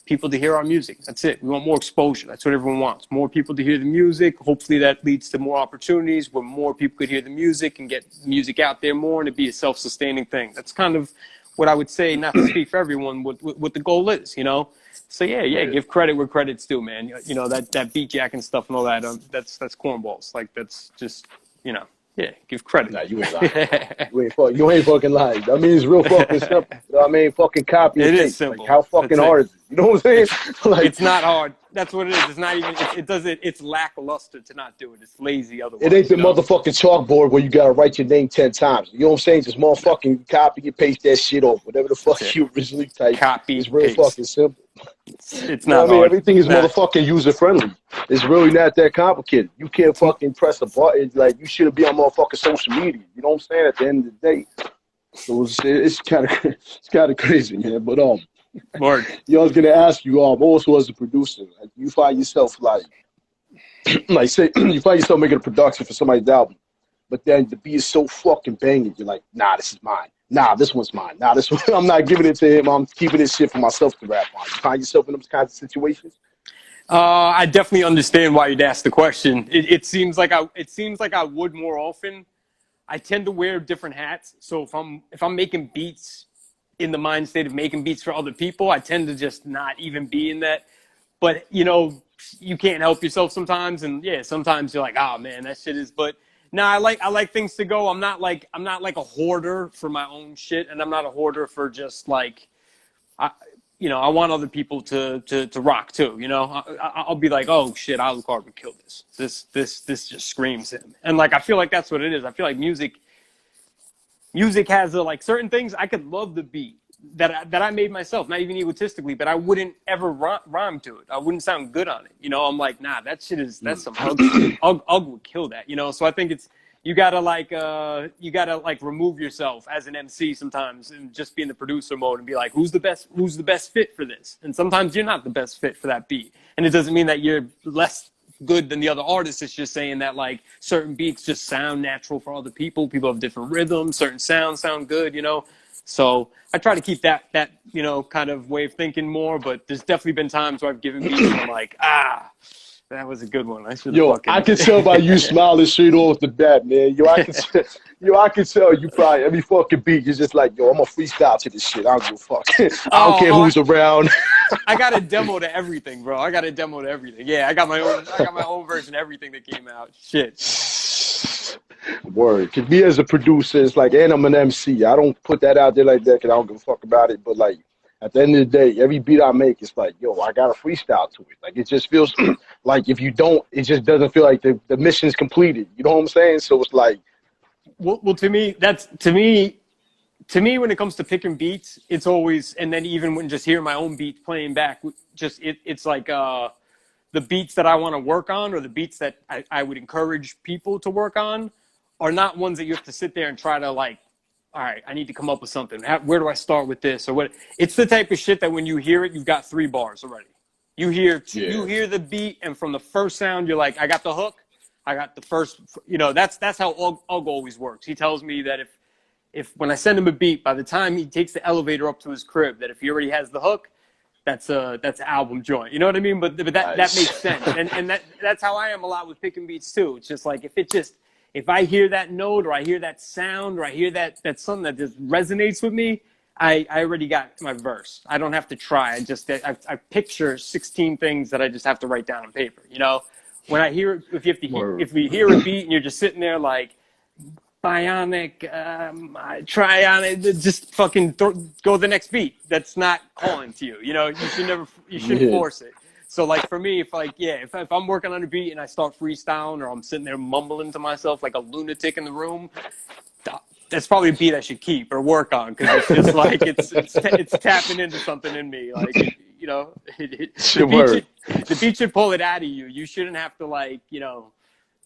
people to hear our music. That's it. We want more exposure. That's what everyone wants. More people to hear the music. Hopefully that leads to more opportunities where more people could hear the music and get music out there more and it be a self-sustaining thing. That's kind of what I would say, not to speak for everyone, what the goal is, you know? So yeah, give credit where credit's due, man. You know, that beat jack and stuff and all that, that's cornballs. Like, that's just, you know, yeah, give credit.
Nah, you ain't lying. You ain't fucking lying. I mean, it's real fucking simple. You know what I mean? Fucking copy and
It is
paste.
simple.
Like, how fucking hard is it? You know what I'm saying? Like,
It's not hard. That's what it is. It's not even, it's lackluster to not do it. It's lazy otherwise.
it ain't the
you know?
motherfucking chalkboard where you gotta write your name 10 times. You know what I'm saying? Just motherfucking copy and paste that shit off. Whatever the fuck you originally typed.
Copy,
It's real
paste.
fucking simple.
It's
You know
not
what I mean?
hard.
Everything is
Nah.
motherfucking user friendly. It's really not that complicated. You can't fucking press a button. Like, you shouldn't be on motherfucking social media. You know what I'm saying? At the end of the day. So it's kind of crazy, man. But
Word.
I was gonna ask you also as a producer, like, you find yourself like say you find yourself making a production for somebody's album, but then the beat is so fucking banging, you're like, nah, this is mine. Nah, this one's mine. Nah, this one I'm not giving it to him. I'm keeping this shit for myself to rap on. You find yourself in those kinds of situations?
I definitely understand why you'd ask the question. It seems like I would more often. I tend to wear different hats. So if I'm making beats in the mind state of making beats for other people, I tend to just not even be in that. But you know, you can't help yourself sometimes, and yeah, sometimes you're like, oh man, that shit is. But no, I like things to go. I'm not like a hoarder for my own shit, and I'm not a hoarder for just like, I want other people to rock too. You know, I'll be like, oh shit, Alucard would kill this. This just screams him, and like I feel like that's what it is. I feel like music has like certain things I could love the beat that I made myself, not even egotistically, but I wouldn't ever rhyme to it. I wouldn't sound good on it. You know, I'm like, nah, that's some Ugg shit. Ugg would kill that. You know, so I think you gotta remove yourself as an MC sometimes and just be in the producer mode and be like, who's the best fit for this? And sometimes you're not the best fit for that beat, and it doesn't mean that you're less good than the other artists. It's just saying that like certain beats just sound natural for other people. People have different rhythms. Certain sounds sound good. You know. So I try to keep that you know, kind of way of thinking more, but there's definitely been times where I've given beats and I'm like, that was a good one. I
can tell by you smiling straight off the bat, man. I can tell you probably every fucking beat you're just like, yo, I'm gonna freestyle to this shit. I don't give a fuck. I don't care who's around.
I got a demo to everything, bro. I got a demo to everything. Yeah, I got my own version of everything that came out. Shit.
Word. Cause me as a producer, it's like, and I'm an MC. I don't put that out there like that because I don't give a fuck about it. But like, at the end of the day, every beat I make, it's like, yo, I got a freestyle to it. Like, it just feels like if you don't, it just doesn't feel like the mission's completed. You know what I'm saying? So it's like,
well, to me, when it comes to picking beats, it's always, and then even when just hearing my own beats playing back, just it's like the beats that I want to work on or the beats that I would encourage people to work on are not ones that you have to sit there and try to like, all right, I need to come up with something. Where do I start with this or what? It's the type of shit that when you hear it, you've got 3 bars already. You hear the beat, and from the first sound, you're like, I got the hook. I got the first, you know, that's how Ugg always works. He tells me that if when I send him a beat, by the time he takes the elevator up to his crib, that if he already has the hook, that's an album joint. You know what I mean? But that makes sense. And that's how I am a lot with picking beats too. It's just like if I hear that note or I hear that sound or I hear that's something that just resonates with me, I already got my verse. I don't have to try. I picture 16 things that I just have to write down on paper. You know, when I hear if we hear a beat and you're just sitting there like bionic, try on it, just fucking go to the next beat. That's not calling to you. You know, you shouldn't force it. So like for me, if I'm working on a beat and I start freestyling or I'm sitting there mumbling to myself like a lunatic in the room, that's probably a beat I should keep or work on because it's just like it's tapping into something in me. Like, you know, the beat should pull it out of you. You shouldn't have to like, you know,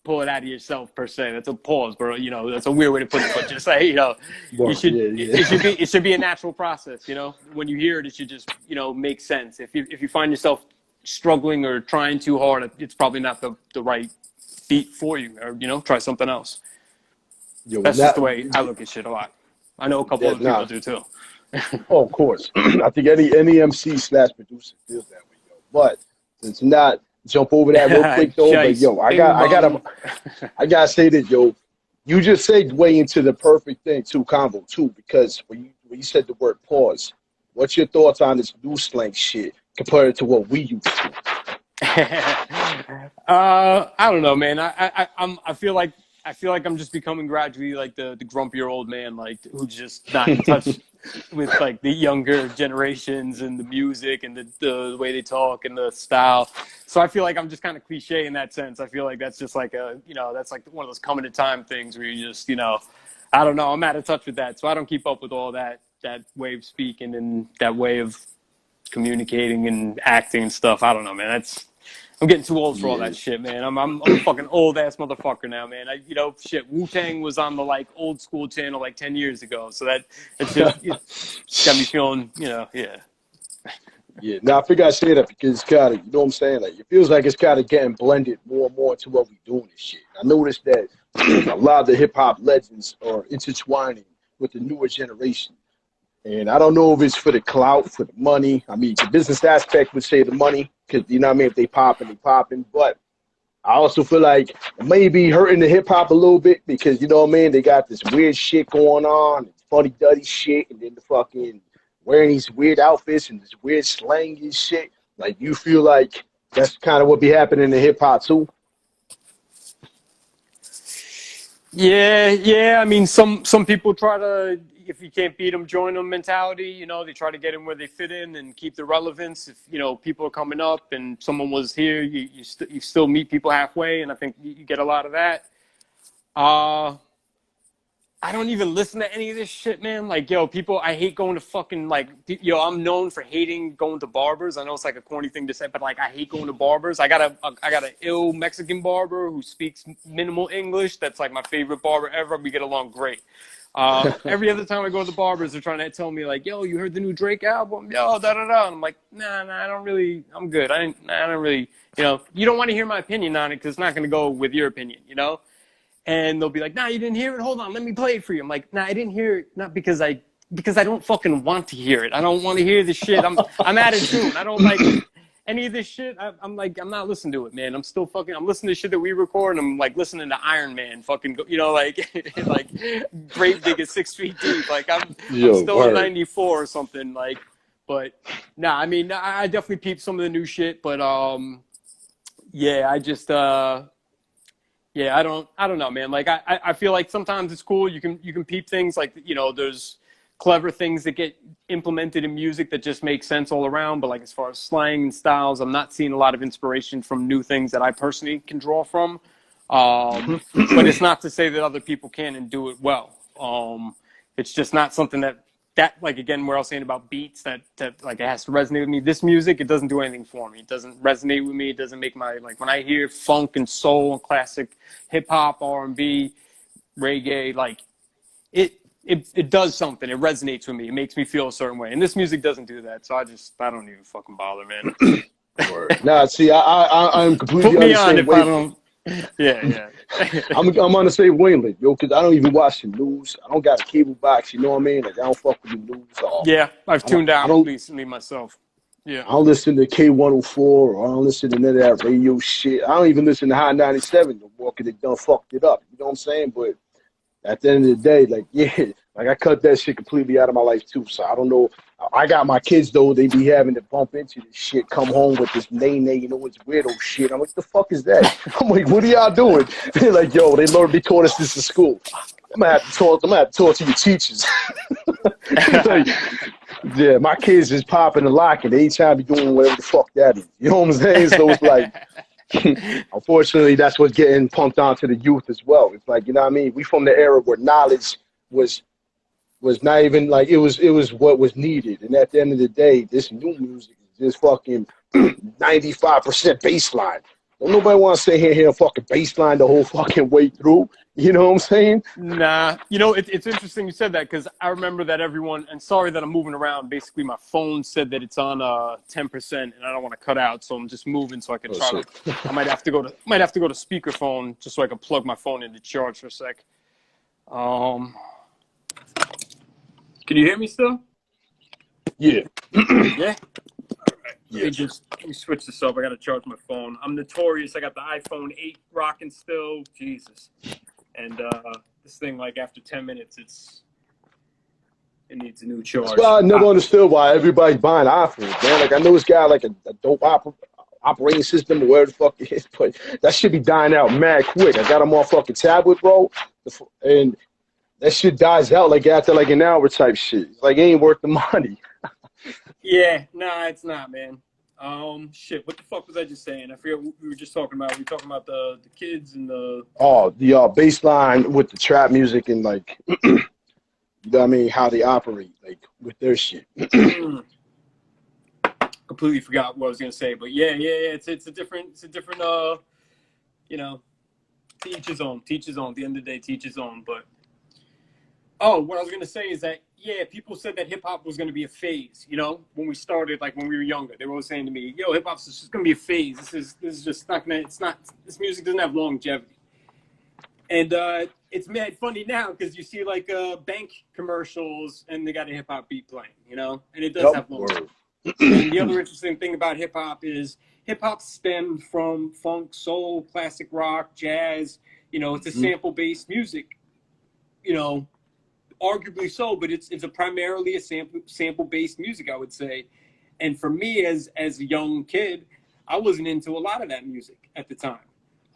pull it out of yourself per se. That's a pause, bro. You know, that's a weird way to put it, but just say, you know, it should be a natural process. You know, when you hear it, it should just, you know, make sense. If you find yourself struggling or trying too hard, it's probably not the right beat for you, or, you know, try something else. That's just the way I look at shit a lot. I know a couple other people do too.
Oh, of course. I think any MC slash producer feels that way, yo. But since not jump over that real quick though. But
Chase,
yo,
bing bong.
I gotta say that, yo. You just segued way into the perfect thing too, combo too, because when you said the word pause, what's your thoughts on this new slang shit compared to what we used to?
I don't know, man. I feel like I'm just becoming gradually like the grumpier old man, like who's just not in touch with like the younger generations and the music and the way they talk and the style. So I feel like I'm just kind of cliche in that sense. I feel like that's just like that's like one of those coming to time things where you just I don't know. I'm out of touch with that, so I don't keep up with all that way of speaking and that way of communicating and acting and stuff. I don't know, man. I'm getting too old for all
Yeah.
that shit, man. I'm a fucking old ass motherfucker now, man. Shit. Wu Tang was on the like old school channel like 10 years ago, so it's got me feeling, yeah.
Yeah, now I figure I say that because it's kind of, you know what I'm saying? Like, it feels like it's kind of getting blended more and more into what we doing this shit. I noticed that a lot of the hip hop legends are intertwining with the newer generation. And I don't know if it's for the clout, for the money. I mean, the business aspect would say the money, because, you know what I mean? If they popping, they popping. But I also feel like it may be hurting the hip hop a little bit because, you know what I mean? They got this weird shit going on, funny duddy shit, and then the fucking wearing these weird outfits and this weird slang and shit. Like, you feel like that's kind of what be happening in hip hop too?
Yeah. I mean, some people try to, if you can't beat them, join them mentality. They try to get in where they fit in and keep the relevance. If people are coming up and someone was here, you still meet people halfway, and I think you get a lot of that. Uh, I don't even listen to any of this shit, man. Like, people, I hate going to fucking, like, I'm known for hating going to barbers. I know it's like a corny thing to say, but like, I hate going to barbers. I got an ill Mexican barber who speaks minimal English. That's like my favorite barber ever. We get along great. Every other time I go to the barbers, they're trying to tell me like, yo, you heard the new Drake album? Yo, da da da. And I'm like, nah, I don't really, I'm good. I don't really, you don't want to hear my opinion on it because it's not going to go with your opinion. And they'll be like, nah, you didn't hear it? Hold on, let me play it for you. I'm like, nah, I didn't hear it, not because I don't fucking want to hear it. I don't want to hear this shit. I'm out of tune. I don't like any of this shit. I'm like, I'm not listening to it, man. I'm listening to shit that we record, and I'm like listening to Iron Man, fucking, like, like Grave Digger 6 feet deep. Like, I'm
Yo,
still in
word.
'94 or something, like, but nah, I mean, I definitely peeped some of the new shit, but yeah, yeah, I don't know, man. Like, I feel like sometimes it's cool. You can peep things like, there's clever things that get implemented in music that just make sense all around. But like, as far as slang and styles, I'm not seeing a lot of inspiration from new things that I personally can draw from. But it's not to say that other people can and do it well. It's just not something that like, again, where I was saying about beats that like, it has to resonate with me. This music, it doesn't do anything for me. It doesn't resonate with me. It doesn't make my, like, when I hear funk and soul and classic hip hop, R&B, reggae, like, it does something. It resonates with me. It makes me feel a certain way. And this music doesn't do that. So I don't even fucking bother, man.
Word. Nah, see, I'm completely
Put
on
me
the
on
same
if I
wavelength.
don't. Yeah.
I'm on the same wavelength, yo, because I don't even watch the news. I don't got a cable box, you know what I mean? Like, I don't fuck with the news.
Yeah, I've tuned
I
out
don't
recently myself. Yeah.
I don't listen to K104 or I don't listen to none of that radio shit. I don't even listen to Hot 97 no more because they done fucked it up. You know what I'm saying? But at the end of the day, like, yeah, like I cut that shit completely out of my life too. So I don't know. I got my kids though, they be having to bump into this shit, come home with this nay, it's weirdo shit. I'm like, the fuck is that? I'm like, what are y'all doing? They're like, yo, they taught us this in school. I'm gonna have to talk to your teachers. Like, yeah, my kids is popping and locking. They ain't trying to be doing whatever the fuck that is. You know what I'm saying? So it's like, unfortunately, that's what's getting pumped onto the youth as well. It's like, you know what I mean? We from the era where knowledge was not even like it was what was needed. And at the end of the day, this new music is just fucking 95% baseline. Don't nobody want to sit here and fucking baseline the whole fucking way through. You know what I'm saying?
Nah, it's interesting you said that because I remember that everyone, and sorry that I'm moving around. Basically, my phone said that it's on 10%, and I don't want to cut out, so I'm just moving so I can
Oh
try to.
shit.
I might have to go to speakerphone just so I can plug my phone into charge for a sec. Um, can you hear me still?
Yeah.
Yeah.
Yeah.
Let me switch this up. I got to charge my phone. I'm notorious. I got the iPhone 8 rocking still. Jesus. And this thing, like after 10 minutes, it needs a new
That's
charge.
why I never understood why everybody's buying iPhones, man. Like I know it's got like a dope operating system or whatever the fuck it is, but that should be dying out mad quick. I got a motherfucking tablet, bro, and that shit dies out like after like an hour type shit. It's like it ain't worth the money.
Yeah, nah, it's not, man. Shit, what the fuck was I just saying? I forget what we were just talking about. We were talking about the kids and the.
Oh, the bass line with the trap music and like, you know what I mean, how they operate, like with their shit.
Completely forgot what I was gonna say, but yeah. It's a different you know, to each his own. Teach his own. At the end of the day, teach his own. But what I was gonna say is that people said that hip hop was gonna be a phase. You know, when we started, like when we were younger, they were always saying to me, "Yo, hip hop's just gonna be a phase. This is just not gonna. It's not. This music doesn't have longevity." And it's mad funny now because you see like bank commercials and they got a hip hop beat playing. You know, and it does have longevity. And the other interesting thing about hip hop is hip hop stemmed from funk, soul, classic rock, jazz. You know, it's a sample based music. You know, arguably so, but it's a primarily a sample based music, I would say. And for me, as a young kid, I wasn't into a lot of that music at the time.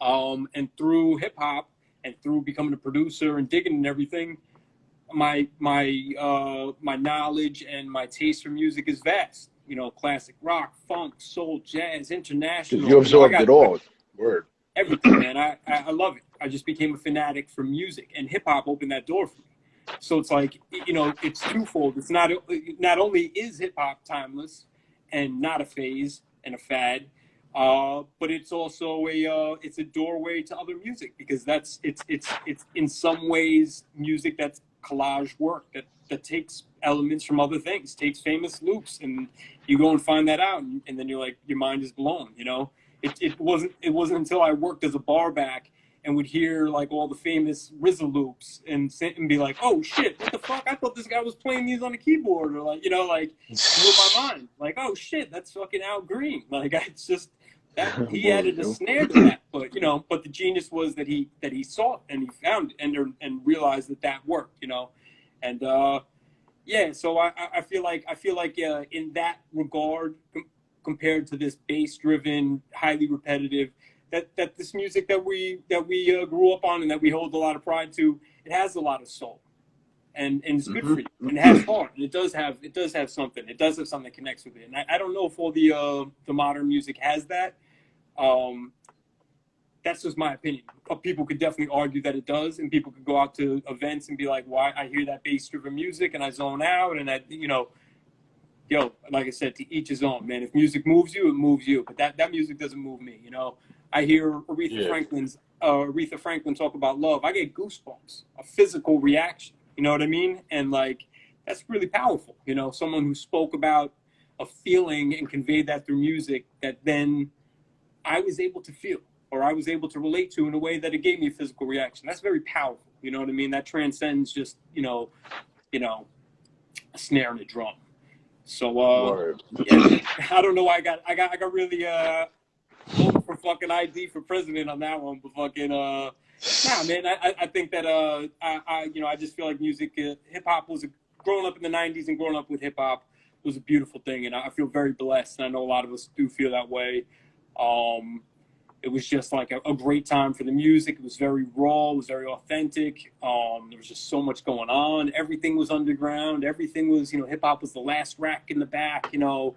And through hip hop and through becoming a producer and digging and everything, my knowledge and my taste for music is vast. You know, classic rock, funk, soul, jazz, international.
You absorbed it all. Word.
Everything, man. I love it. I just became a fanatic for music, and hip hop opened that door for me. So it's like, you know, it's twofold. It's not only is hip hop timeless and not a phase and a fad, but it's also it's a doorway to other music because it's in some ways music that's collage work that takes elements from other things, takes famous loops, and you go and find that out, and then you're like, your mind is blown. You know, it wasn't until I worked as a bar back and would hear like all the famous RZA loops and be like, oh shit, what the fuck? I thought this guy was playing these on a keyboard, or like, you know, like blew my mind. Like, oh shit, that's fucking Al Green. Like, it's just that he added a snare to that, but you know, but the genius was that he saw it and he found it and realized that worked, you know, and yeah. So I feel like in that regard, compared to this bass-driven, highly repetitive. That this music that we grew up on and that we hold a lot of pride to, it has a lot of soul, and it's good for you. And it has heart. And it does have something. It does have something that connects with it. And I don't know if all the modern music has that. That's just my opinion. People could definitely argue that it does, and people could go out to events and be like, "Why I hear that bass-driven music and I zone out," and that, you know. Yo, like I said, to each his own, man. If music moves you, it moves you. But that music doesn't move me, you know. I hear Aretha Franklin talk about love. I get goosebumps, a physical reaction. You know what I mean? And like, that's really powerful. You know, someone who spoke about a feeling and conveyed that through music that then I was able to feel or I was able to relate to in a way that it gave me a physical reaction. That's very powerful. You know what I mean? That transcends just, you know, a snare and a drum. So yeah, I don't know why I got really voting for fucking ID for president on that one, but fucking nah, man. I think that I just feel like music, hip hop was growing up in the '90s and growing up with hip hop was a beautiful thing, and I feel very blessed. And I know a lot of us do feel that way. It was just like a great time for the music. It was very raw. It was very authentic. There was just so much going on. Everything was underground. Everything was, you know, hip hop was the last rack in the back, you know,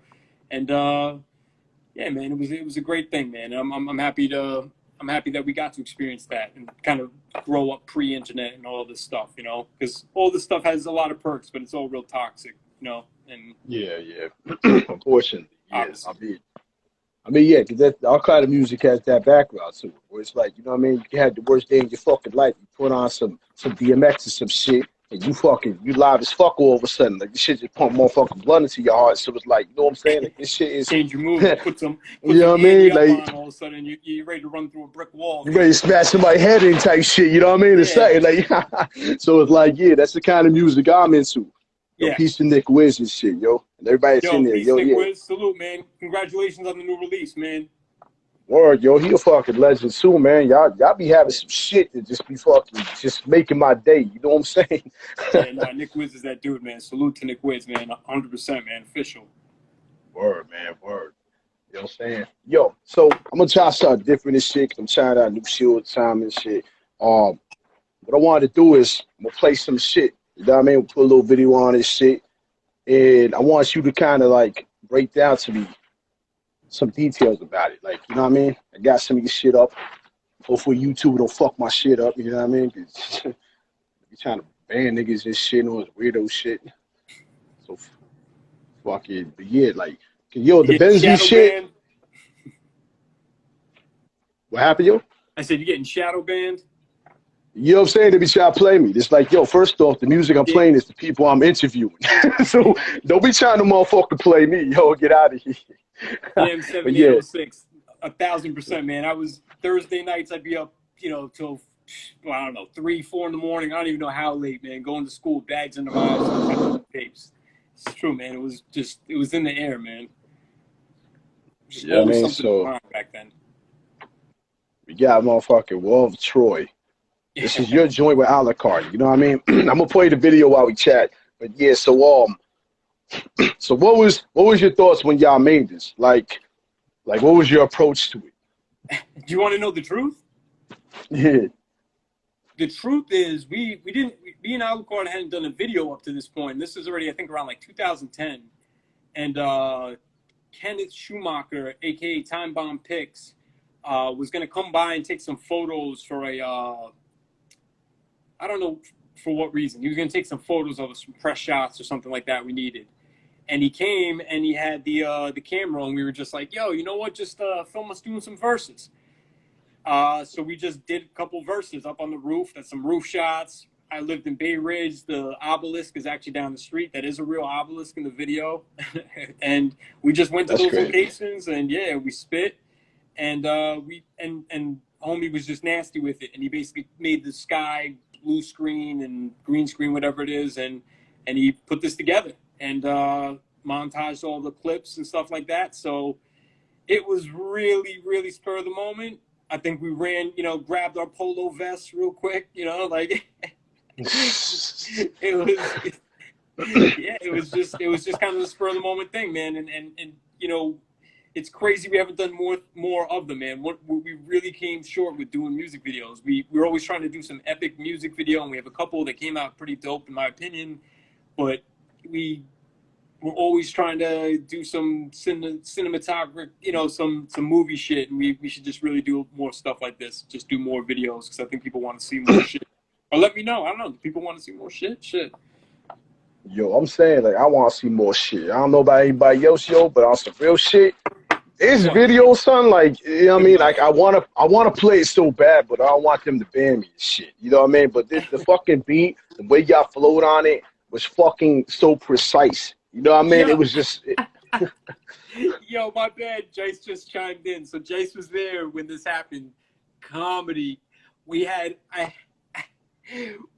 and yeah, man, it was a great thing, man. I'm happy that we got to experience that and kind of grow up pre-internet and all this stuff, you know, because all this stuff has a lot of perks, but it's all real toxic, you know. And
yeah, unfortunately, yeah. I mean, yeah, because all kind of music has that background to it, where it's like, you know what I mean? You had the worst day in your fucking life. You put on some DMX or some shit, and you live as fuck all of a sudden. Like, this shit just pump more fucking blood into your heart. So it's like, you know what I'm saying? Like, this shit is...
change your mood, put some
you know what I mean? Like,
on, all of a sudden, you're ready to run through a brick wall.
You're ready to smash somebody's head in type shit, you know what I mean?
Yeah.
It's like, so it's like, yeah, that's the kind of music I'm into. Yo,
Yeah.
peace to Nick Wiz and shit, yo. And everybody that's
Yo,
in there,
peace,
yo,
Nick
yeah.
Wiz. Salute, man. Congratulations on the new release, man.
Word, yo, he a fucking legend too, man. Y'all be having some shit that just be fucking just making my day. You know what I'm saying?
Yeah, nah, Nick Wiz is that dude, man. Salute to Nick Wiz, man. 100%, man. Official.
Word, man, word. You know what I'm saying? Yo, so I'm gonna try something different and shit, 'cause I'm trying out new shit all the time and shit. What I wanted to do is I'm gonna play some shit. You know what I mean? We'll put a little video on this shit. And I want you to kind of like break down to me some details about it. Like, you know what I mean? I got some of your shit up. Hopefully YouTube don't fuck my shit up, you know what I mean? 'Cause you trying to ban niggas and shit and all this weirdo shit. So fucking, but yeah, like, yo,
You
the
getting
Benzie
shadow
shit,
banned?
what happened, yo?
I said, you getting shadow banned?
You know what I'm saying? They be trying to play me. It's like, yo, first off, the music I'm
Yeah.
playing is the people I'm interviewing. So don't be trying to motherfucker play me. Yo, get out of here.
Damn
But yeah,
7806. 1,000%, man. I was Thursday nights, I'd be up, till, well, I don't know, 3, 4 in the morning. I don't even know how late, man. Going to school, bags under my eyes, tapes. It's true, man. It was in the air, man. Just
yeah,
always
man.
something
So
on back then.
we got motherfucking Wall of Troy. This is
Yeah.
your joint with a la carte. You know what I mean? I'm gonna play the video while we chat. But yeah, so what was your thoughts when y'all made this? Like what was your approach to
Do you want to know the truth?
it?
The truth is, me and Alucard hadn't done a video up to this point. This is already, I think, around like 2010. And Kenneth Schumacher, aka Time Bomb Pics, was gonna come by and take some photos for a I don't know for what reason. He was gonna take some photos of us, some press shots or something like that we needed. And he came and he had the camera, and we were just like, yo, you know what? Just film us doing some verses. So we just did a couple verses up on the roof. That's some roof shots. I lived in Bay Ridge. The obelisk is actually down the street. That is a real obelisk in the video. And we just went to
That's
those
crazy.
locations, and yeah, we spit. And and homie was just nasty with it. And he basically made the sky blue screen and green screen, whatever it is, and he put this together and montaged all the clips and stuff like that. So it was really, really spur of the moment. I think we ran, grabbed our polo vests real quick, like it was, yeah, it was just kind of the spur of the moment thing, man. And it's crazy we haven't done more of them, man. What we really came short with doing music videos. We're always trying to do some epic music video, and we have a couple that came out pretty dope in my opinion, but we're always trying to do some cinematographic, some movie shit, and we should just really do more stuff like this. Just do more videos because I think people want to see more shit. Or let me know. I don't know. Do people want to see more shit? Shit.
Yo, I'm saying like I want to see more shit. I don't know about anybody else, yo, but on some real shit, this
What?
video, son, like you know what I mean? Like
Right.
I wanna play it so bad, but I don't want them to ban me and shit. You know what I mean? But the fucking beat, the way y'all flowed on it was fucking so precise. You know what I mean?
Yo,
It was just
yo, my bad. Jace just chimed in. So Jace was there when this happened. Comedy. We had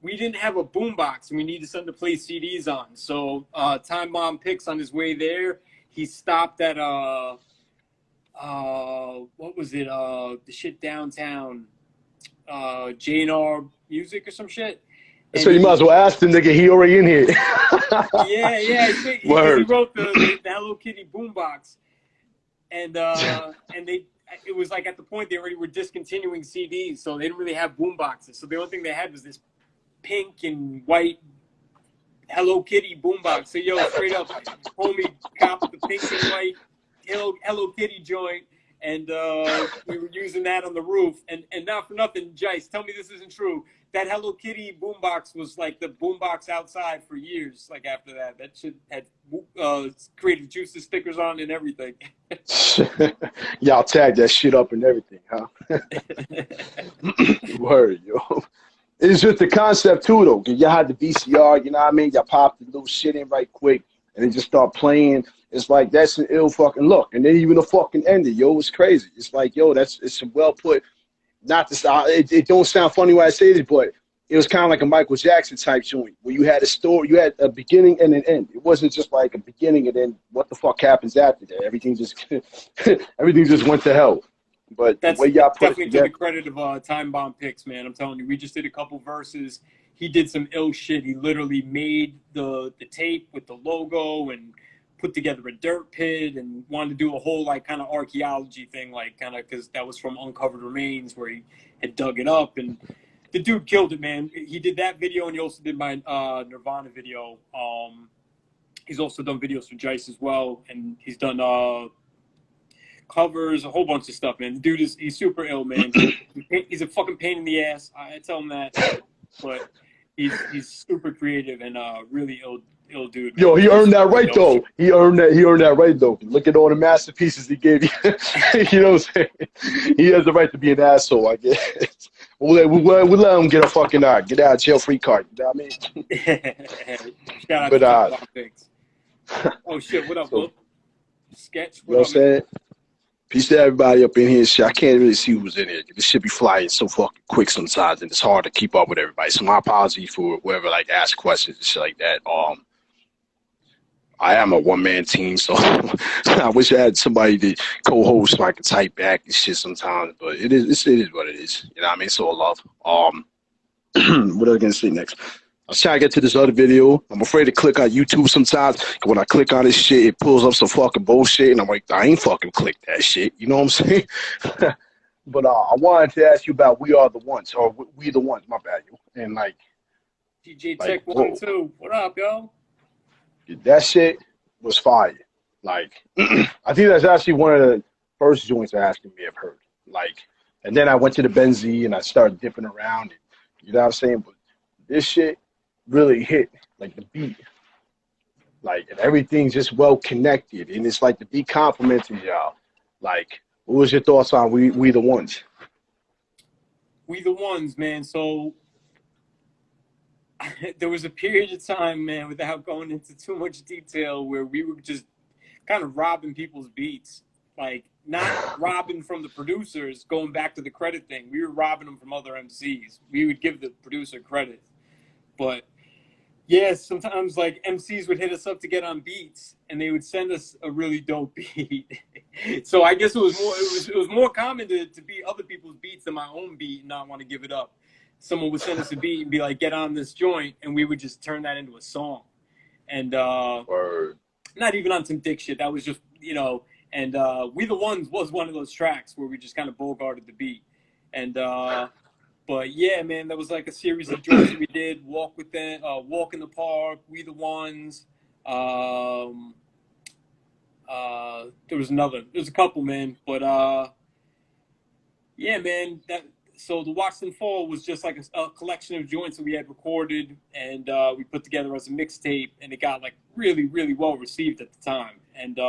we didn't have a boombox, and we needed something to play CDs on. So Time Bomb Picks on his way there, he stopped at what was it? The shit downtown, J&R Music or some shit. And
so you might as well ask the nigga, he already in here.
yeah, I think because he
Word.
wrote the Hello Kitty boombox, and it was like at the point they already were discontinuing CDs, so they didn't really have boomboxes. So the only thing they had was this pink and white Hello Kitty boombox. So yo, straight up, homie copped the pink and white Hello Kitty joint, and we were using that on the roof. And not for nothing, Jace, tell me this isn't true. That Hello Kitty boombox was like the boombox outside for years. Like after that shit had Creative Juices stickers on and everything.
Y'all tagged that shit up and everything, huh? Word, yo. It's just the concept too, though. 'Cause y'all had the VCR, you know what I mean? Y'all popped the little shit in right quick, and it just start playing. It's like that's an ill fucking look, and then even the fucking ending, yo, it's crazy. It's like, yo, it's some well put. Not to it don't sound funny when I say this, but it was kind of like a Michael Jackson type joint where you had a story, you had a beginning and an end. It wasn't just like a beginning and then what the fuck happens after that. Everything just everything just went to hell. But the
That's
way y'all put it
definitely to the
together,
credit of Time Bomb Picks, man. I'm telling you, we just did a couple verses. He did some ill shit. He literally made the tape with the logo and put together a dirt pit and wanted to do a whole like kind of archaeology thing, like kind of because that was from Uncovered Remains where he had dug it up, and the dude killed it, man. He did that video, and he also did my Nirvana video. He's also done videos for Jice as well, and he's done covers, a whole bunch of stuff, man. The dude he's super ill, man. He's a fucking pain in the ass. I tell him that, but he's super creative and really ill dude, man.
yo, he earned that right
Ill
though. He earned that right though. Look at all the masterpieces he gave you. You know what I'm saying? He has the right to be an asshole, I guess. We'll let him get a fucking get out of jail free card. You know what I mean?
shit. Shout out
But
to Time Bomb Picks. Oh shit, what up,
so,
Will? Sketch,
you know
what
what I'm
up, man?
saying? Peace to everybody up in here. Shit, I can't really see who's in here. This shit be flying so fucking quick sometimes, and it's hard to keep up with everybody. So my apologies for whoever like asks questions and shit like that. I am a one-man team, so I wish I had somebody to co-host so I could type back and shit sometimes. But it is what it is. You know what I mean? So love. What are I gonna say next? I was trying to get to this other video. I'm afraid to click on YouTube sometimes. 'Cause when I click on this shit, it pulls up some fucking bullshit, and I'm like, I ain't fucking click that shit. You know what I'm saying? But I wanted to ask you about We Are the Ones, or We the Ones. My bad, you. And
DJ
like,
Tech
whoa,
1-2. What up, yo?
that shit was fire. Like, I think that's actually one of the first joints I actually may have heard. Like, and then I went to the Benzie and I started dipping around. And, you know what I'm saying? But this shit really hit, like the beat. Like, and everything's just well connected. And it's like the beat complimenting y'all. Like, what was your thoughts on We the Ones?
We the Ones, man. So there was a period of time, man, without going into too much detail, where we were just kind of robbing people's beats. Like, not robbing from the producers, going back to the credit thing. We were robbing them from other MCs. We would give the producer credit. But, yeah, sometimes, like, MCs would hit us up to get on beats, and they would send us a really dope beat. So I guess it was more common to beat other people's beats than my own beat and not want to give it up. Someone would send us a beat and be like, get on this joint, and we would just turn that into a song. And
Word.
not even on some dick shit. That was just, and We the Ones was one of those tracks where we just kind of bogarted the beat. And but yeah, man, that was like a series of joints that we did. Walk with them, Walk in the Park, We the Ones. There's a couple, man. But yeah, man, so the Watch Them Fall was just like a collection of joints that we had recorded and we put together as a mixtape, and it got like really, really well received at the time. And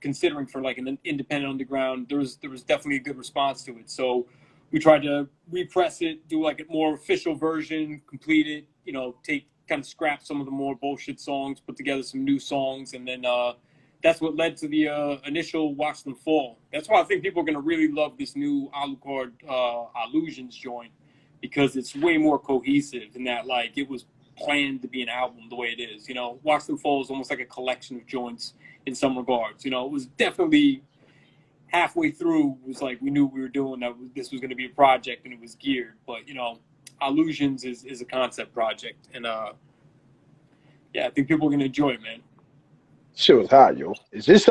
considering for like an independent underground, there was definitely a good response to it. So we tried to repress it, do like a more official version, complete it, kind of scrap some of the more bullshit songs, put together some new songs, and then that's what led to the initial Watch Them Fall. That's why I think people are going to really love this new Alucard Illusions joint, because it's way more cohesive in that, like, it was planned to be an album the way it is. Watch Them Fall is almost like a collection of joints in some regards. It was definitely halfway through, was like we knew we were doing that. This was going to be a project and it was geared. But, Illusions is a concept project. And, yeah, I think people are going to enjoy it, man.
Shit was hot, yo. Is this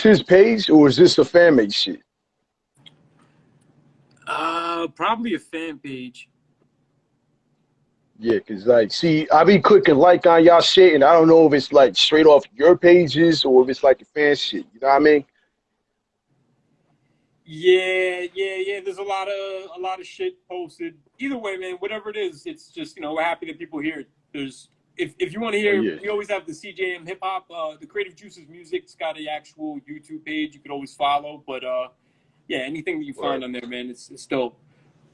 his page or is this a fan made shit?
Probably a fan page.
Yeah, cause like, see, I be clicking like on y'all shit, and I don't know if it's like straight off your pages or if it's like a fan shit. You know what I mean?
Yeah. There's a lot of shit posted. Either way, man, whatever it is, it's just we're happy that people hear it. If you want to
Oh
hear,
yeah,
we always have the CJM Hip Hop, the Creative Juices Music's got an actual YouTube page you could always follow. But yeah, anything that you find
word.
on there, man, it's dope.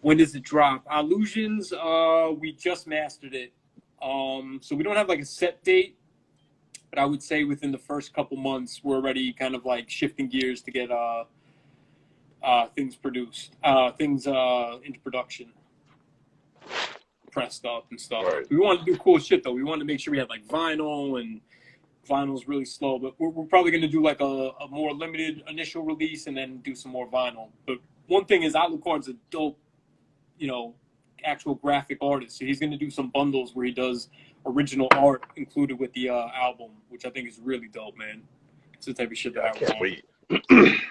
When does it drop? Illusions, we just mastered it. So we don't have like a set date, but I would say within the first couple months, we're already kind of like shifting gears to get things produced, things into production. pressed up and stuff.
Right.
We wanted to do cool shit though. We wanted to make sure we had like vinyl, and vinyl's really slow. But we're probably gonna do like a more limited initial release and then do some more vinyl. But one thing is, Alucard's a dope, you know, actual graphic artist. So he's gonna do some bundles where he does original art included with the album, which I think is really dope, man. It's the type of shit that I
can't
want.
wait.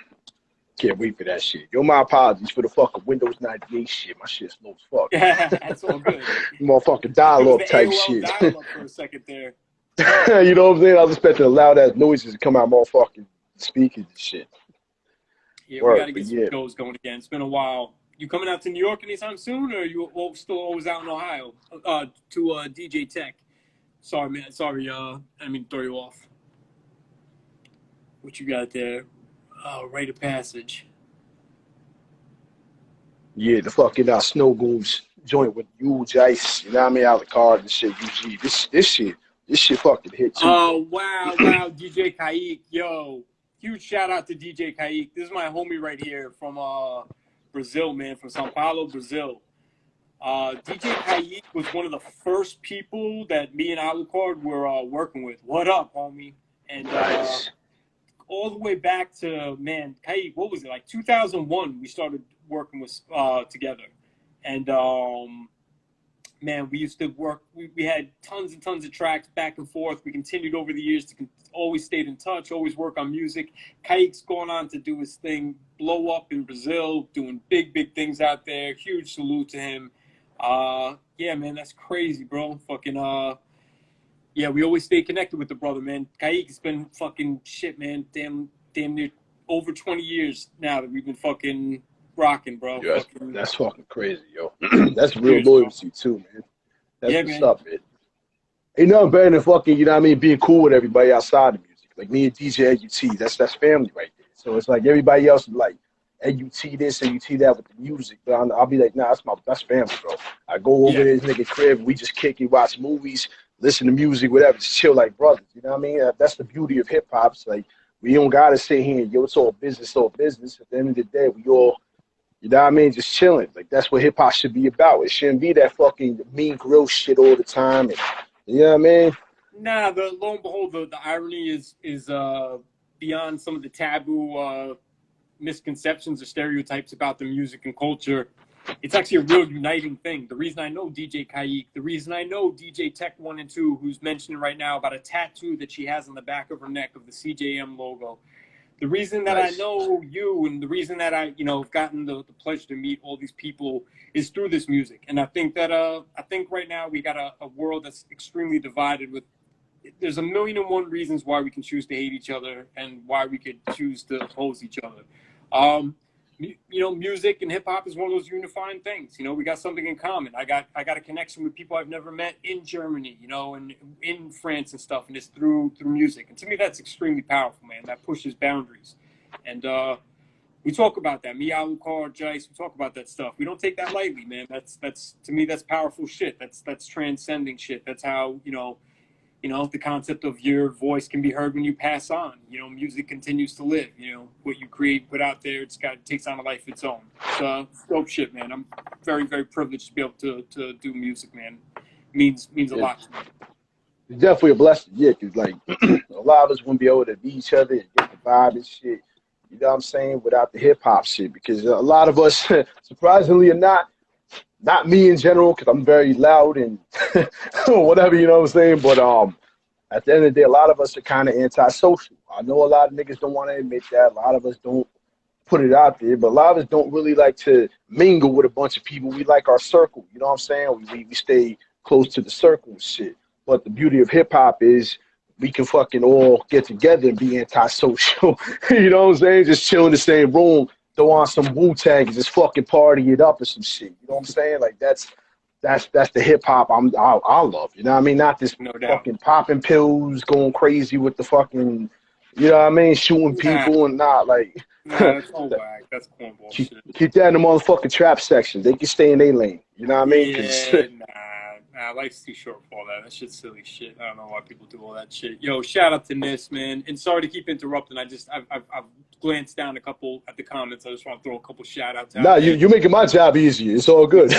Can't wait for that shit. Yo, my apologies for the fucking Windows 98 shit. My shit's slow as fuck.
Yeah, that's all good.
Motherfucking dial-up type
AOL
shit.
dial-up for a second there.
You know what I'm saying? I was expecting loud ass noises to come out motherfucking speakers and shit.
Yeah,
Word,
we gotta get some
yeah.
shows going again. It's been a while. You coming out to New York anytime soon, or are you still always out in Ohio to DJ Tech? Sorry, man. Sorry, I didn't mean to throw you off. What you got there? Rite of passage.
Yeah, the fucking Snow Goons joint with huge ice. You know what I mean? Alucard and shit. UG. This shit fucking hit too.
Oh, wow, DJ Kaik. Yo, huge shout out to DJ Kaik. This is my homie right here from Brazil, man, from Sao Paulo, Brazil. DJ Kaik was one of the first people that me and Alucard were working with. What up, homie? And
Nice.
all the way back to, man, Kaik, what was it, like 2001 we started working with together. And man, we used to work, we had tons and tons of tracks back and forth. We continued over the years to always stayed in touch, always work on music. Kaik's gone on to do his thing, blow up in Brazil, doing big things out there. Huge salute to him. Yeah, man, that's crazy, bro. Fucking yeah, we always stay connected with the brother, man. Kaik, it's been fucking shit, man. Damn near over 20 years now that we've been fucking rocking, bro.
Yeah,
fucking,
that's fucking crazy, yo. That's real loyalty too, man. That's
yeah,
what's
man.
up, man. Ain't nothing better than fucking, you know what I mean, being cool with everybody outside of music. Like me and DJ AUT, that's family right there. So it's like everybody else is like AUT this, AUT that with the music. But I'll be like, nah, that's family, bro. I go over to his nigga crib, we just kick it, watch movies, listen to music, whatever, just chill like brothers. You know what I mean? That's the beauty of hip hop. It's like we don't gotta sit here and yo, it's all business, all business. At the end of the day, we all, you know what I mean, just chilling. Like that's what hip hop should be about. It shouldn't be that fucking mean grill shit all the time. And, you know what I mean?
Nah, lo and behold, the irony is beyond some of the taboo misconceptions or stereotypes about the music and culture. It's actually a real uniting thing. The reason I know DJ Kaik, the reason I know DJ Tech 1 and 2, who's mentioning right now about a tattoo that she has on the back of her neck of the CJM logo. The reason that I know you, and the reason that I, have gotten the pleasure to meet all these people is through this music. And I think that right now we got a world that's extremely divided with. There's a million and one reasons why we can choose to hate each other and why we could choose to oppose each other. Music and hip hop is one of those unifying things. We got something in common. I got a connection with people I've never met in Germany, and in France and stuff, and it's through music. And to me, that's extremely powerful, man. That pushes boundaries. And we talk about that. Me, Alucard, Jice, we talk about that stuff. We don't take that lightly, man. That's to me, that's powerful shit. That's transcending shit. That's how, the concept of your voice can be heard when you pass on. Music continues to live. What you create, put out there, it takes on a life of its own. It's dope shit, man. I'm very, very privileged to be able to do music, man. Means a lot to me.
It's definitely a blessing, yeah, because like a lot of us wouldn't be able to be each other and get the vibe and shit. You know what I'm saying? Without the hip hop shit, because a lot of us, surprisingly or not me in general, because I'm very loud and whatever, you know what I'm saying? But at the end of the day, a lot of us are kind of antisocial. I know a lot of niggas don't want to admit that. A lot of us don't put it out there, but a lot of us don't really like to mingle with a bunch of people. We like our circle, you know what I'm saying? We stay close to the circle and shit. But the beauty of hip hop is we can fucking all get together and be antisocial. You know what I'm saying? Just chill in the same room, throw on some Wu-Tang and just fucking party it up or some shit. You know what I'm saying? Like that's the hip hop I love. You know what I mean? Not this fucking popping pills, going crazy with the fucking, you know what I mean, shooting people and not like.
Nah, that's all whack. That's cornball shit.
Keep that in the motherfucking trap section. They can stay in their lane. You know what I mean?
Yeah, nah, life's too short for all that. That shit's silly shit. I don't know why people do all that shit. Yo, shout out to Nis, man. And sorry to keep interrupting. I've glanced down a couple at the comments. I just want to throw a couple shout outs out.
Nah, you're making my job easier. It's all good.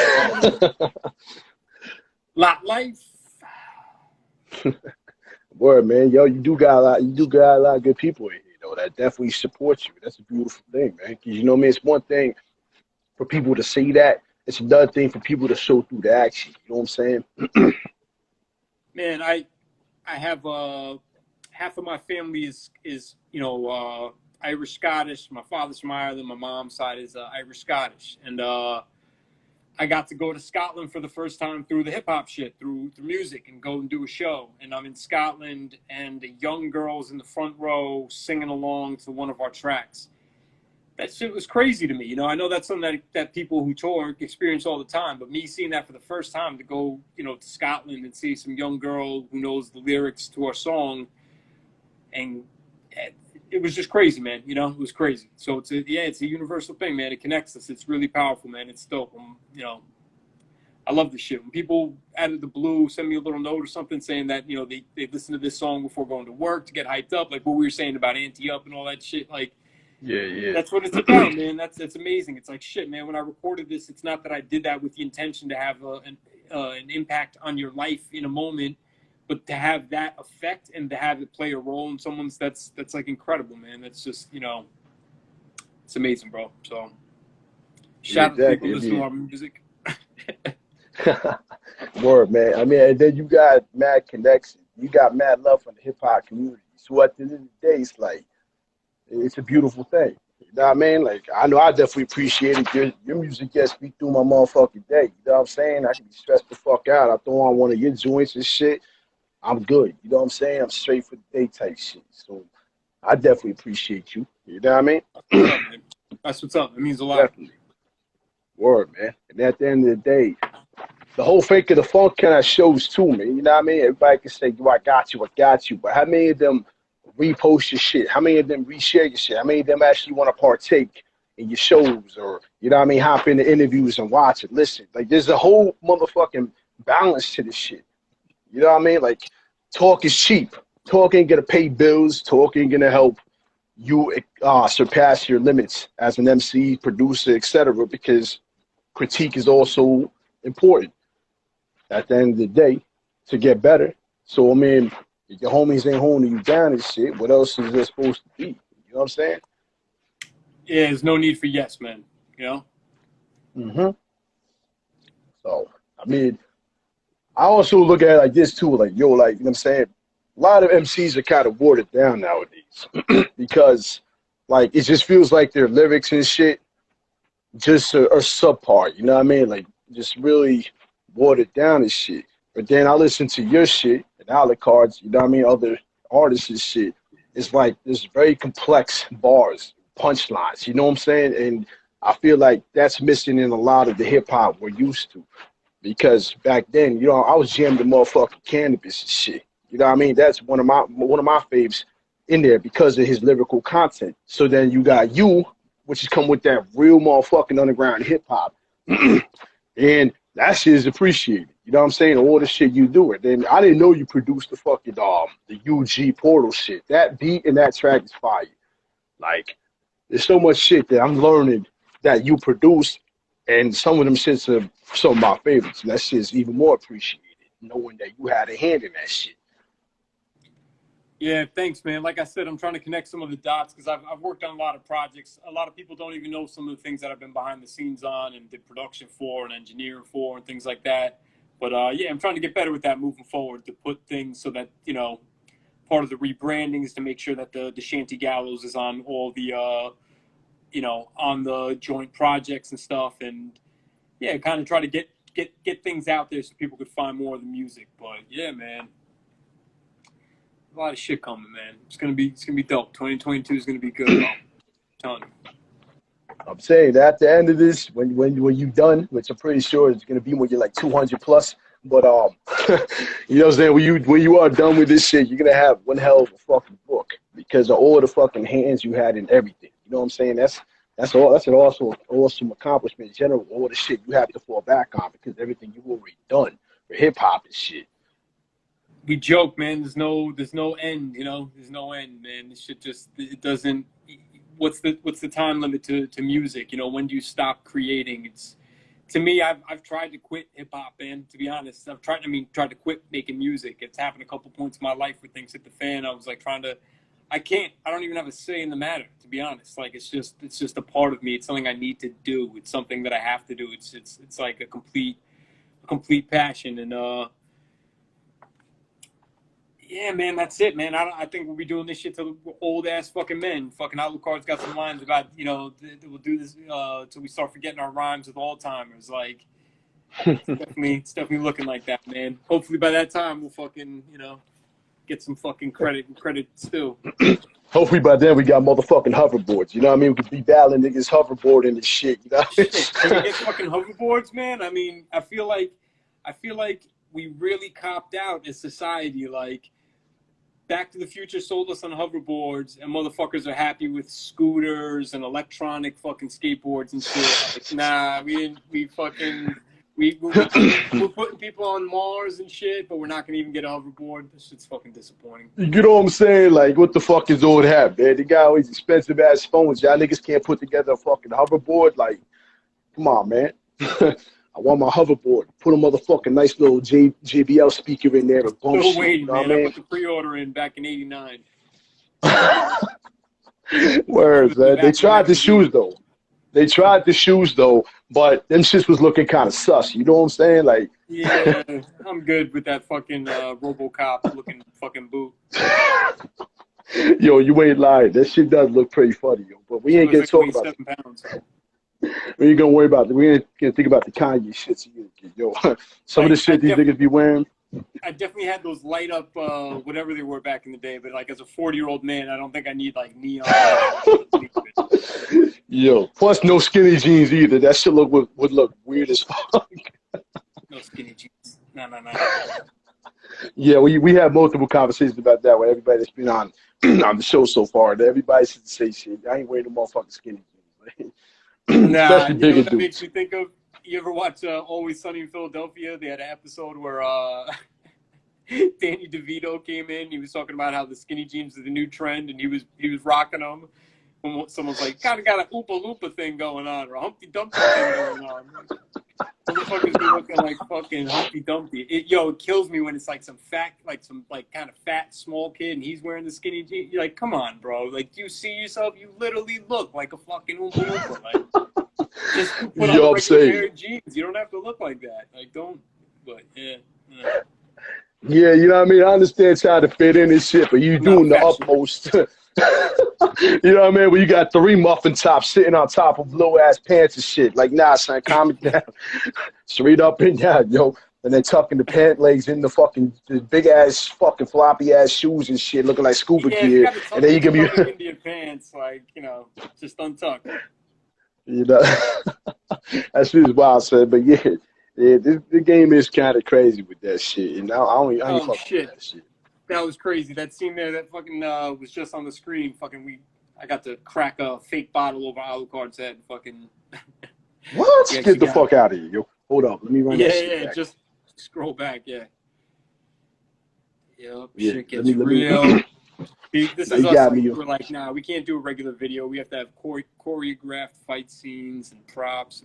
Lot life.
Word, man. Yo, you do got a lot of good people in here, that definitely support you. That's a beautiful thing, man. Because you know what I mean? It's one thing for people to say that. It's another thing for people to show through the action. You know what I'm saying?
Man, I have half of my family is Irish Scottish. My father's from Ireland. My mom's side is Irish Scottish, and I got to go to Scotland for the first time through the hip hop shit, through music, and go and do a show. And I'm in Scotland, and the young girls in the front row singing along to one of our tracks. That shit was crazy to me. I know that's something that people who tour experience all the time, but me seeing that for the first time, to go, to Scotland and see some young girl who knows the lyrics to our song, and it was just crazy, man. It was crazy. So it's a universal thing, man. It connects us. It's really powerful, man. It's dope. I love this shit. When people out of the blue send me a little note or something saying that, they listen to this song before going to work to get hyped up, like what we were saying about Anti Up and all that shit, like,
Yeah, yeah.
that's what it's about, man. That's amazing. It's like, shit, man. When I recorded this, it's not that I did that with the intention to have an impact on your life in a moment, but to have that effect and to have it play a role in someone's, that's like incredible, man. That's just, it's amazing, bro. So
Yeah,
shout out to people
exactly. I
listening to
mean,
our music.
word, man. I mean, and then you got mad connection. You got mad love from the hip hop community. So at the end of the day, it's like it's a beautiful thing. You know what I mean? Like I know I definitely appreciate it. Your music gets me through my motherfucking day. You know what I'm saying? I can be stressed the fuck out. I throw on one of your joints and shit. I'm good. You know what I'm saying? I'm straight for the day type shit. So I definitely appreciate you. You know what I mean?
What's up, man? That's what's up. It means a lot.
Definitely. Word, man. And at the end of the day, the whole fake of the funk kind of shows too, man. You know what I mean? Everybody can say, "Yo, I got you, I got you," but how many of them repost your shit? How many of them reshare your shit? How many of them actually want to partake in your shows, or you know what I mean? Hop into interviews and watch it, listen. Like there's a whole motherfucking balance to this shit. You know what I mean? Like talk is cheap. Talk ain't gonna pay bills. Talk ain't gonna help you surpass your limits as an MC, producer, etc. Because critique is also important at the end of the day to get better. So I mean, if your homies ain't holding you down and shit, what else is there supposed to be? You know what I'm saying?
Yeah, there's no need for yes, man. You know?
hmm So I mean, I also look at it like this too, like yo, like you know what I'm saying. A lot of MCs are kind of watered down nowadays because like it just feels like their lyrics and shit just are subpar. You know what I mean? Like just really watered down and shit. But then I listen to your shit and Alec Cards, you know what I mean, other artists and shit. It's like there's very complex bars, punchlines, you know what I'm saying? And I feel like that's missing in a lot of the hip hop we're used to. Because back then, I was jamming the motherfucking cannabis and shit. You know what I mean? That's one of my faves in there because of his lyrical content. So then you got you, which has come with that real motherfucking underground hip hop. And that shit is appreciated. You know what I'm saying? All the shit you do it. Then I didn't know you produced the fucking the UG Portal shit. That beat and that track is fire. Like there's so much shit that I'm learning that you produce, and some of them shits are some of my favorites. And that shit's even more appreciated, knowing that you had a hand in that shit.
Yeah, thanks, man. Like I said, I'm trying to connect some of the dots because I've worked on a lot of projects. A lot of people don't even know some of the things that I've been behind the scenes on and did production for and engineering for and things like that. But yeah, I'm trying to get better with that moving forward to put things so that, part of the rebranding is to make sure that the Shanty Gallos is on all the, on the joint projects and stuff. And yeah, kind of try to get things out there so people could find more of the music. But yeah, man. A lot of shit coming, man. It's gonna be dope. 2022 is gonna be good, bro. I'm telling you.
I'm saying that at the end of this, when you done, which I'm pretty sure it's gonna be when you're like 200 plus. But you know what I'm saying? When you are done with this shit, you're gonna have one hell of a fucking book because of all the fucking hands you had in everything. You know what I'm saying? That's all. That's an awesome accomplishment in general. All the shit you have to fall back on because everything you already done for hip hop and shit.
We joke, man. There's no end. There's no end, man. This shit just it doesn't. What's the time limit to music? When do you stop creating? to me, I've tried to quit hip hop, man. To be honest, tried to quit making music. It's happened a couple points in my life where things hit the fan. I was like I don't even have a say in the matter. To be honest, like it's just a part of me. It's something I need to do. It's something that I have to do. It's like a complete passion. And yeah, man, that's it, man. I think we'll be doing this shit till old ass fucking men. Fucking Alucard's got some lines about, we'll do this till we start forgetting our rhymes with Alzheimer's. Like, it's definitely looking like that, man. Hopefully by that time we'll fucking, get some fucking credit still.
Hopefully by then we got motherfucking hoverboards. You know what I mean? We could be battling niggas hoverboarding and shit. You know?
Shit. Can we get fucking hoverboards, man? I mean, I feel like we really copped out as society. Like, Back to the Future sold us on hoverboards, and motherfuckers are happy with scooters and electronic fucking skateboards and shit. Like, nah, we're putting people on Mars and shit, but we're not gonna even get a hoverboard. This shit's fucking disappointing.
You know what I'm saying? Like, what the fuck is all that, man? They got all these expensive ass phones. Y'all niggas can't put together a fucking hoverboard. Like, come on, man. I want my hoverboard. Put a motherfucking nice little JBL speaker in there and bump shit.
Waiting,
you know
man.
what I mean?
I put the pre-order in back in '89.
Words, man. They tried the shoes though. But them shits was looking kind of sus. You know what I'm saying? Like,
yeah, I'm good with that fucking RoboCop looking fucking boot.
Yo, you ain't lying. That shit does look pretty funny, yo. But we ain't gonna talk about it.
7 pounds.
We ain't gonna worry about it. We ain't gonna think about the Kanye shit. So yo, some of the shit these niggas be wearing.
I definitely had those light up, whatever they were back in the day. But like as a 40-year-old man, I don't think I need like neon.
Yo, plus no skinny jeans either. That shit would look weird as fuck.
No skinny jeans. No.
Yeah, we have multiple conversations about that with everybody that's been on the show so far. Everybody should say shit. I ain't wearing no motherfucking skinny jeans.
Nah, you know what that
dudes.
makes me think of? You ever watch Always Sunny in Philadelphia? They had an episode where Danny DeVito came in. He was talking about how the skinny jeans are the new trend, and he was rocking them. When someone's like, kind of got a Oompa Loompa thing going on, or a Humpty Dumpty thing going on. Motherfuckers be looking like fucking Humpty Dumpty. It kills me when it's like some kind of fat, small kid, and he's wearing the skinny jeans. You're like, come on, bro. Like, do you see yourself? You literally look like a fucking Oompa Loompa. Like, just put on a regular pair of jeans. You don't have to look like that. Like, don't. But yeah.
Yeah, you know what I mean? I understand trying to fit in and shit, but you doing the utmost. You know what I mean? When you got 3 muffin tops sitting on top of low ass pants and shit. Like, nah, son, calm it down. Straight up and down, yo. And then tucking the pant legs in the big ass fucking floppy ass shoes and shit, looking like scuba gear. And then you can be
Indian pants, like, just untucked.
You know, that shit is wild, son. But yeah, the game is kind of crazy with that shit. And I ain't fucking with that shit.
That was crazy. That scene there, that fucking was just on the screen. I got to crack a fake bottle over Alucard's head. Fucking.
What? Get the fuck out of here, yo. Hold up. Let me run that shit back.
Just scroll back, yeah. Yep,
yeah,
shit gets real. This is us. We're like, nah, we can't do a regular video. We have to have choreographed fight scenes and props.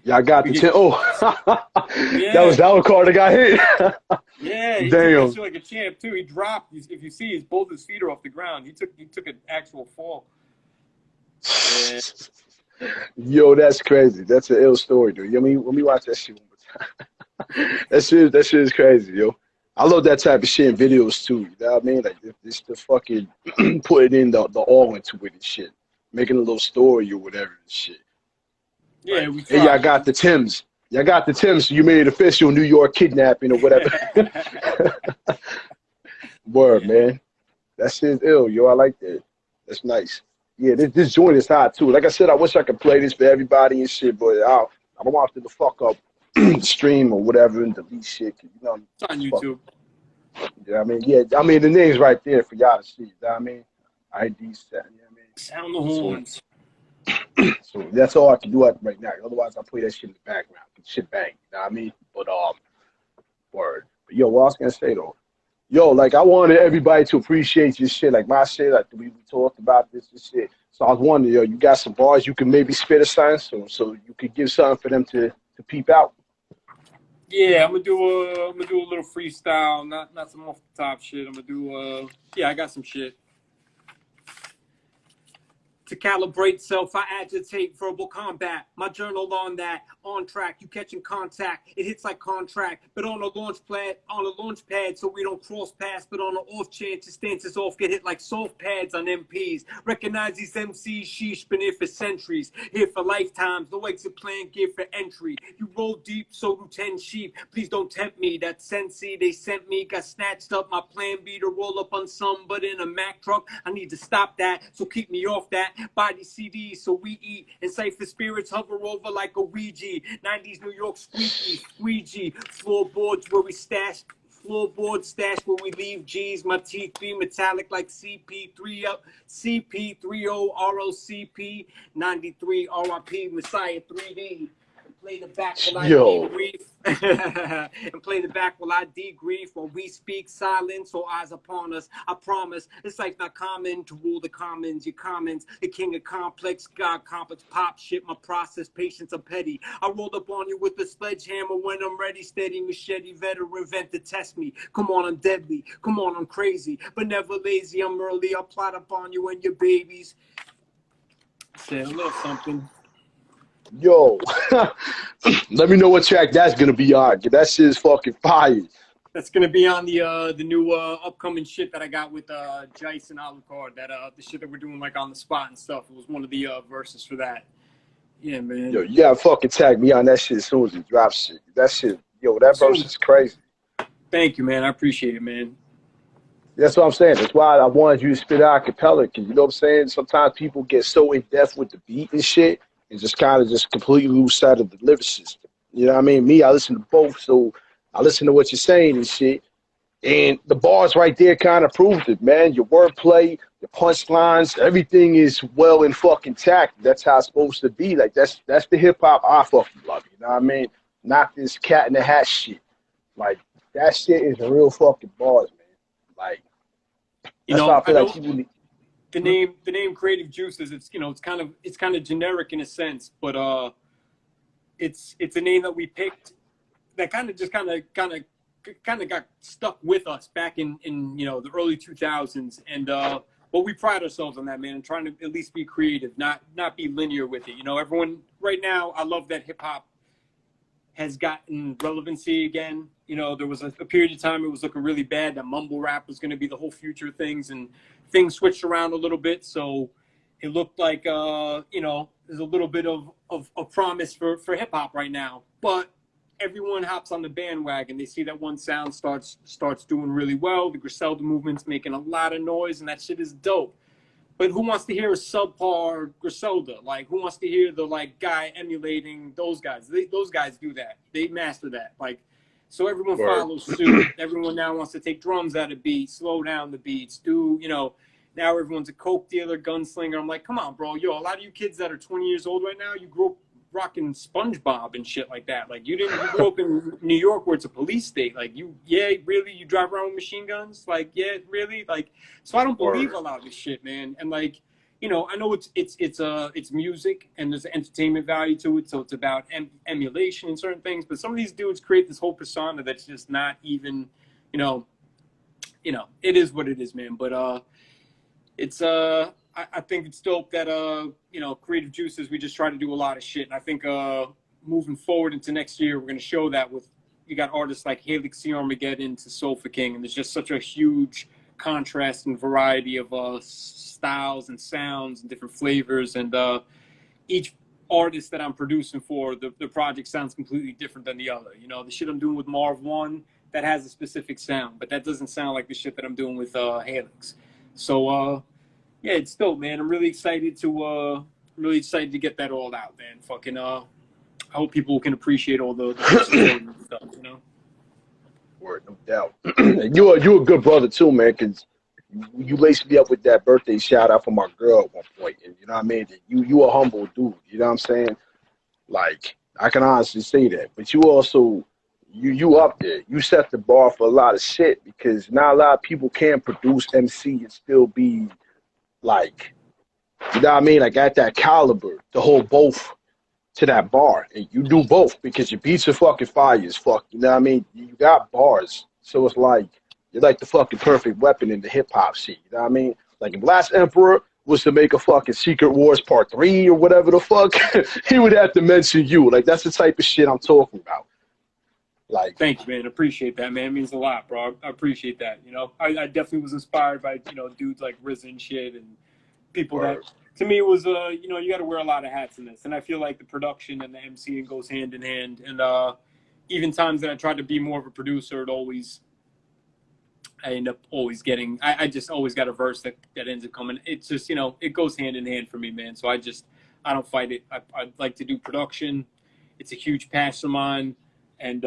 Yeah, I got the yeah. That was Alucard that got hit.
Yeah, he
damn.
took like a champ too. He dropped. If you see, both his feet are off the ground. He took an actual fall. Yeah.
Yo, that's crazy. That's an ill story, dude. Let me watch that shit one more time. That shit is crazy, yo. I love that type of shit in videos too. You know what I mean? Like it's the fucking putting in the all into it and shit, making a little story or whatever and shit.
Yeah,
we tried. Hey, y'all got the Timbs. Y'all got the Timbs, so you made it official New York kidnapping or whatever. Word, man. That shit's ill, yo. I like that. That's nice. Yeah, this joint is hot, too. Like I said, I wish I could play this for everybody and shit, but I don't want them to fuck up the stream or whatever and delete shit.
It's on YouTube.
Yeah, I mean, the name's right there for y'all to see. You know what I mean? ID set. You know what I mean?
Sound the horns.
So that's all I can do right now. Otherwise, I'll play that shit in the background. Shit bang. You know what I mean? But, word. But, yo, what I was going to say, though? Yo, like, I wanted everybody to appreciate your shit. Like, my shit, like, we talked about this and shit. So I was wondering, yo, you got some bars you can maybe spit or something? So you could give something for them to peep out?
Yeah, I'm gonna do a little freestyle, not some off the top shit. I'm gonna do yeah, I got some shit. To calibrate self, I agitate verbal combat. My journal on that, on track. You catching contact, it hits like contract. But on a launch pad, so we don't cross paths. But on an off chance, your stances off, get hit like soft pads on MPs. Recognize these MCs, sheesh, been here for centuries. Here for lifetimes, no exit plan, gear for entry. You roll deep, so do 10 sheep. Please don't tempt me. That Sensi they sent me got snatched up. My plan B to roll up on some, but in a Mack truck. I need to stop that, so keep me off that. Body CDs, so we eat. And cipher spirits hover over like a Ouija. 90s New York squeegee. Floorboards where we stash. Floorboard stash where we leave G's. My teeth be metallic like CP30 ROCP 93 RIP Messiah 3D. Play the back while I
Yo.
debrief. And play the back while I debrief. When we speak silence or eyes upon us, I promise it's like not common to rule the commons. Your comments, the king of complex, God complex, pop shit. My process, patience, I'm petty. I rolled up on you with a sledgehammer when I'm ready. Steady machete, veteran, vent to test me. Come on, I'm deadly. Come on, I'm crazy, but never lazy. I'm early. I'll plot up on you and your babies. Say a little something.
Yo, let me know what track that's gonna be on. That shit is fucking fire.
That's gonna be on the new upcoming shit that I got with Jice and Alucard. That the shit that we're doing like on the spot and stuff. It was one of the verses for that. Yeah, man.
Yo, you gotta fucking tag me on that shit as soon as you drop shit. That shit, yo, that verse is crazy.
Thank you, man. I appreciate it, man.
That's what I'm saying. That's why I wanted you to spit out a cappella, because you know what I'm saying? Sometimes people get so in depth with the beat and shit and just kind of just completely lose sight of the lyric system. You know what I mean? Me, I listen to both, so I listen to what you're saying and shit. And the bars right there kind of proved it, man. Your wordplay, your punchlines, everything is well in fucking tact. That's how it's supposed to be. Like that's the hip hop I fucking love. You know what I mean? Not this cat in the hat shit. Like that shit is real fucking bars, man. Like
You
that's
know,
why I
I
feel like
know
people need.
the name Creative Juices. It's it's kind of generic in a sense, but it's a name that we picked that kind of got stuck with us back in the early 2000s, and but we pride ourselves on that, man, and trying to at least be creative, not be linear with it. You know, everyone right now, I love that hip hop has gotten relevancy again. You know, there was a period of time it was looking really bad that mumble rap was going to be the whole future of things, and things switched around a little bit, so it looked like there's a little bit of promise for hip hop right now, but everyone hops on the bandwagon. They see that one sound starts doing really well. The Griselda movement's making a lot of noise, and that shit is dope. But who wants to hear a subpar Griselda? Like, who wants to hear the guy emulating those guys? Those guys do that. They master that. Like, so everyone follows suit. Everyone now wants to take drums out of beats, slow down the beats, now everyone's a coke dealer, gunslinger. I'm like, come on, bro. Yo, a lot of you kids that are 20 years old right now, you grew up rocking SpongeBob and shit like that. Like, you grew up in New York where it's a police state. Like, really? You drive around with machine guns? Like, yeah, really? Like, so I don't believe a lot of this shit, man. And I know it's music and there's entertainment value to it. So it's about emulation and certain things. But some of these dudes create this whole persona that's just not even, it is what it is, man. But, it's I think it's dope that Creative Juices, we just try to do a lot of shit, and I think moving forward into next year we're going to show that with you got artists like Helix Armageddon to Soulful King, and there's just such a huge contrast and variety of styles and sounds and different flavors, and each artist that I'm producing for the project sounds completely different than the other. The shit I'm doing with Marv One, that has a specific sound, but that doesn't sound like the shit that I'm doing with Helix. So yeah, it's dope, man. I'm really excited to get that all out, man. Fucking I hope people can appreciate all the stuff,
Word, no doubt. You're a good brother too, man, because you laced me up with that birthday shout out for my girl at one point, and you know what I mean. You a humble dude, you know what I'm saying? Like I can honestly say that, but you also you up there. You set the bar for a lot of shit because not a lot of people can produce MC and still be like, you know what I mean? Like at that caliber to hold both to that bar. And you do both because your beats are fucking fire as fuck. You know what I mean? You got bars. So it's like you're like the fucking perfect weapon in the hip hop shit. You know what I mean? Like if Last Emperor was to make a fucking Secret Wars Part 3 or whatever the fuck, he would have to mention you. Like that's the type of shit I'm talking about. Like
Thank you, man. Appreciate that, man. It means a lot, bro. I appreciate that. You know, I definitely was inspired by, you know, dudes like Riz and shit and people that,
word.
to me, it was, you know, you got to wear a lot of hats in this. And I feel like the production and the MCing goes hand in hand. And even times that I tried to be more of a producer, I end up always getting, I just always got a verse that ends up coming. It's just, you know, it goes hand in hand for me, man. So I don't fight it. I like to do production. It's a huge passion of mine. And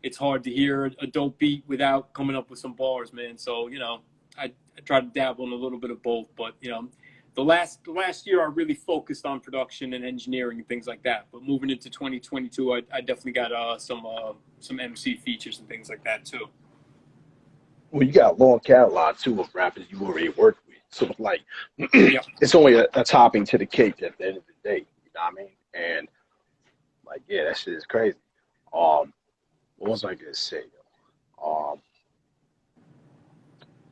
it's hard to hear a dope beat without coming up with some bars, man. So, you know, I try to dabble in a little bit of both. But, you know, the last year I really focused on production and engineering and things like that. But moving into 2022, I definitely got some MC features and things like that, too.
Well, you got a long catalog too of rappers you already worked with. So it's like
Yeah.
it's only a topping to the cake at the end of the day. You know what I mean? And like, yeah, that shit is crazy. What was I gonna say?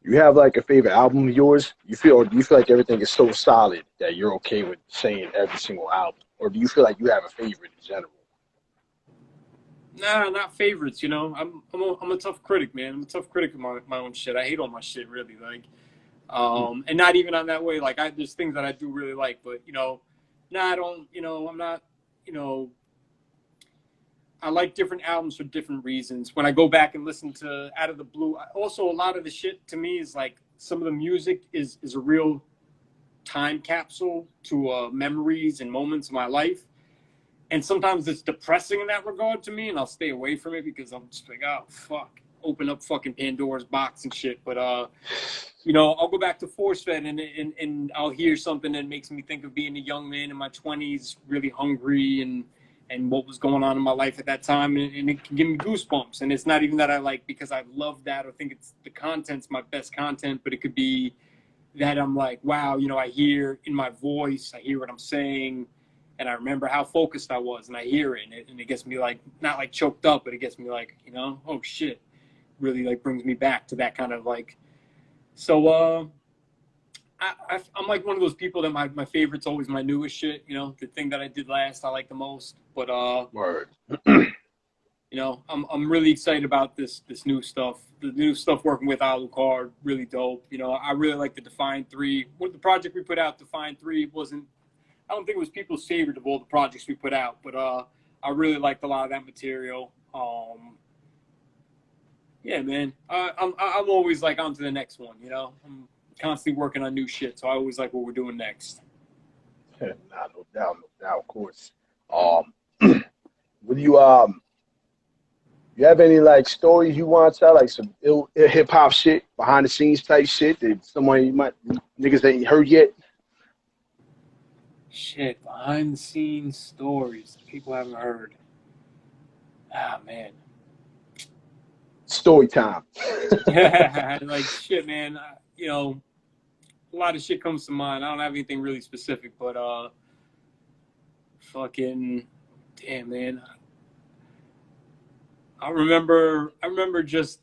You have like a favorite album of yours? Or do you feel like everything is so solid that you're okay with saying every single album? Or do you feel like you have a favorite in general?
Nah, not favorites. You know, I'm a tough critic, man. I'm a tough critic of my own shit. I hate all my shit, really. Like, and not even on that way. Like, there's things that I do really like, but you know, nah, I don't. You know, I'm not. You know, I like different albums for different reasons. When I go back and listen to Out of the Blue, also a lot of the shit to me is like some of the music is a real time capsule to memories and moments of my life. And sometimes it's depressing in that regard to me, and I'll stay away from it because I'm just like, oh, fuck, open up fucking Pandora's box and shit. But, you know, I'll go back to Force Fed and I'll hear something that makes me think of being a young man in my 20s, really hungry and what was going on in my life at that time. And it can give me goosebumps. And it's not even that I like because I love that or think it's the content's my best content, but it could be that I'm like, wow, you know, I hear in my voice, I hear what I'm saying. And I remember how focused I was, and I hear it, and it gets me like not like choked up, but it gets me like, you know, oh shit, really like brings me back to that kind of like. So I'm like one of those people that my favorite's always my newest shit, you know, the thing that I did last I like the most. But
Word.
you know, I'm really excited about this new stuff. The new stuff working with Alucard, really dope. You know, I really like the Define 3. What the project we put out, Define 3, wasn't. I don't think it was people's favorite of all the projects we put out, but I really liked a lot of that material. Yeah, man, I'm always like on to the next one. You know, I'm constantly working on new shit, so I always like what we're doing next.
Nah, no doubt, of course. Would you have any like stories you want to tell, like some ill hip hop shit, behind the scenes type shit that someone you might niggas that ain't heard yet?
Shit, behind the scenes stories that people haven't heard. Ah, man.
Story time.
Like shit, man. You know, a lot of shit comes to mind. I don't have anything really specific, but fucking damn, man. I remember just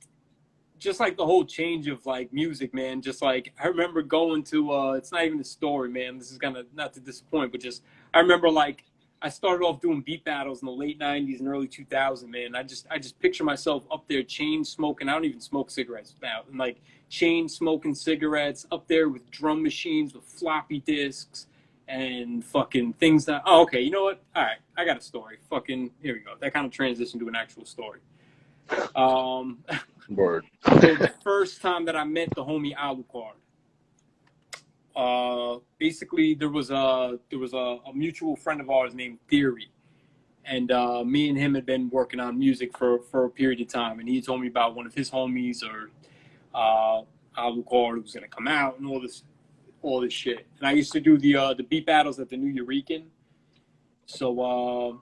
like the whole change of like music, man. Just like I remember going to it's not even a story, man. This is gonna not to disappoint, but just I remember like I started off doing beat battles in the late 90s and early 2000s, man. I just picture myself up there chain smoking. I don't even smoke cigarettes now. And like chain smoking cigarettes up there with drum machines with floppy disks and fucking things that oh okay, you know what? All right, I got a story. Fucking here we go. That kind of transitioned to an actual story.
Word.
So the first time that I met the homie Alucard, basically there was a mutual friend of ours named Theory, and me and him had been working on music for a period of time, and he told me about one of his homies or Alucard who was gonna come out and all this shit. And I used to do the beat battles at the New Eurekan, so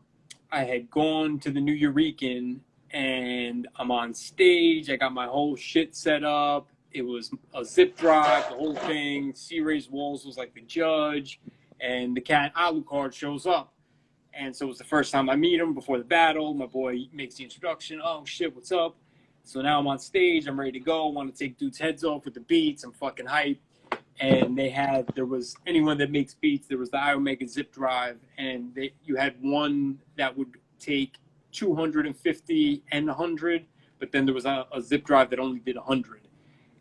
I had gone to the New Eurekan. And I'm on stage. I got my whole shit set up. It was a zip drive, the whole thing. C. Ray's Walls was like the judge. And the cat Alucard shows up.
And so it was the first time I meet him before the battle. My boy makes the introduction. Oh, shit, what's up? So now I'm on stage. I'm ready to go. I want to take dudes' heads off with the beats. I'm fucking hyped. And there was anyone that makes beats, there was the iOmega zip drive. And you had one that would take 250 and 100. But then there was a zip drive that only did 100.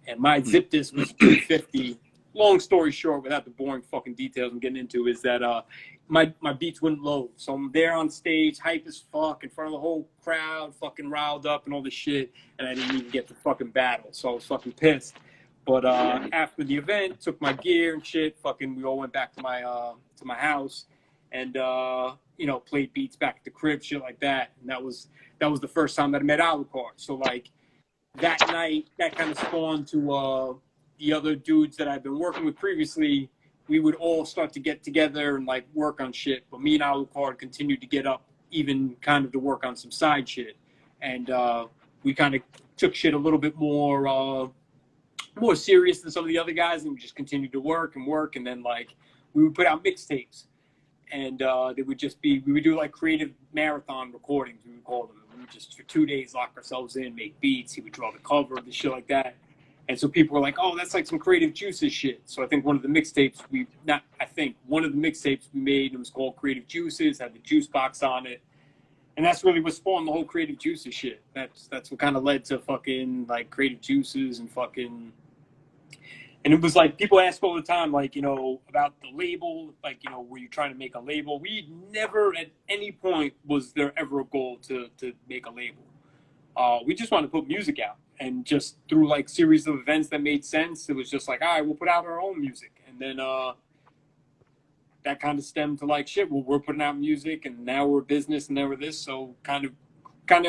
And my zip disk was 250. Long story short, without the boring fucking details I'm getting into, is that my beats wouldn't load. So I'm there on stage, hype as fuck, in front of the whole crowd, fucking riled up and all this shit, and I didn't even get to fucking battle. So I was fucking pissed. But after the event, took my gear and shit, fucking we all went back to my house and you know, played beats back at the crib, shit like that. And that was the first time that I met Alucard. So like that night, that kind of spawned to the other dudes that I've been working with previously. We would all start to get together and like work on shit. But me and Alucard continued to get up, even kind of to work on some side shit. And we kind of took shit a little bit more serious than some of the other guys, and we just continued to work. And then like we would put out mixtapes, and they would just be, we would do like creative marathon recordings, we would call them. We would just for 2 days lock ourselves in, make beats. He would draw the cover, the shit like that. And so people were like, oh, that's like some Creative Juices shit. So I think one of the mixtapes we made, it was called Creative Juices, had the juice box on it. And that's really what spawned the whole Creative Juices shit. That's what kind of led to fucking like Creative Juices and fucking. And it was like, people ask all the time, like, you know, about the label, like, you know, were you trying to make a label? We never at any point was there ever a goal to make a label. We just wanted to put music out. And just through like series of events that made sense, it was just like, all right, we'll put out our own music. And then that kind of stemmed to like, shit, well, we're putting out music and now we're a business and now we're this. So kind of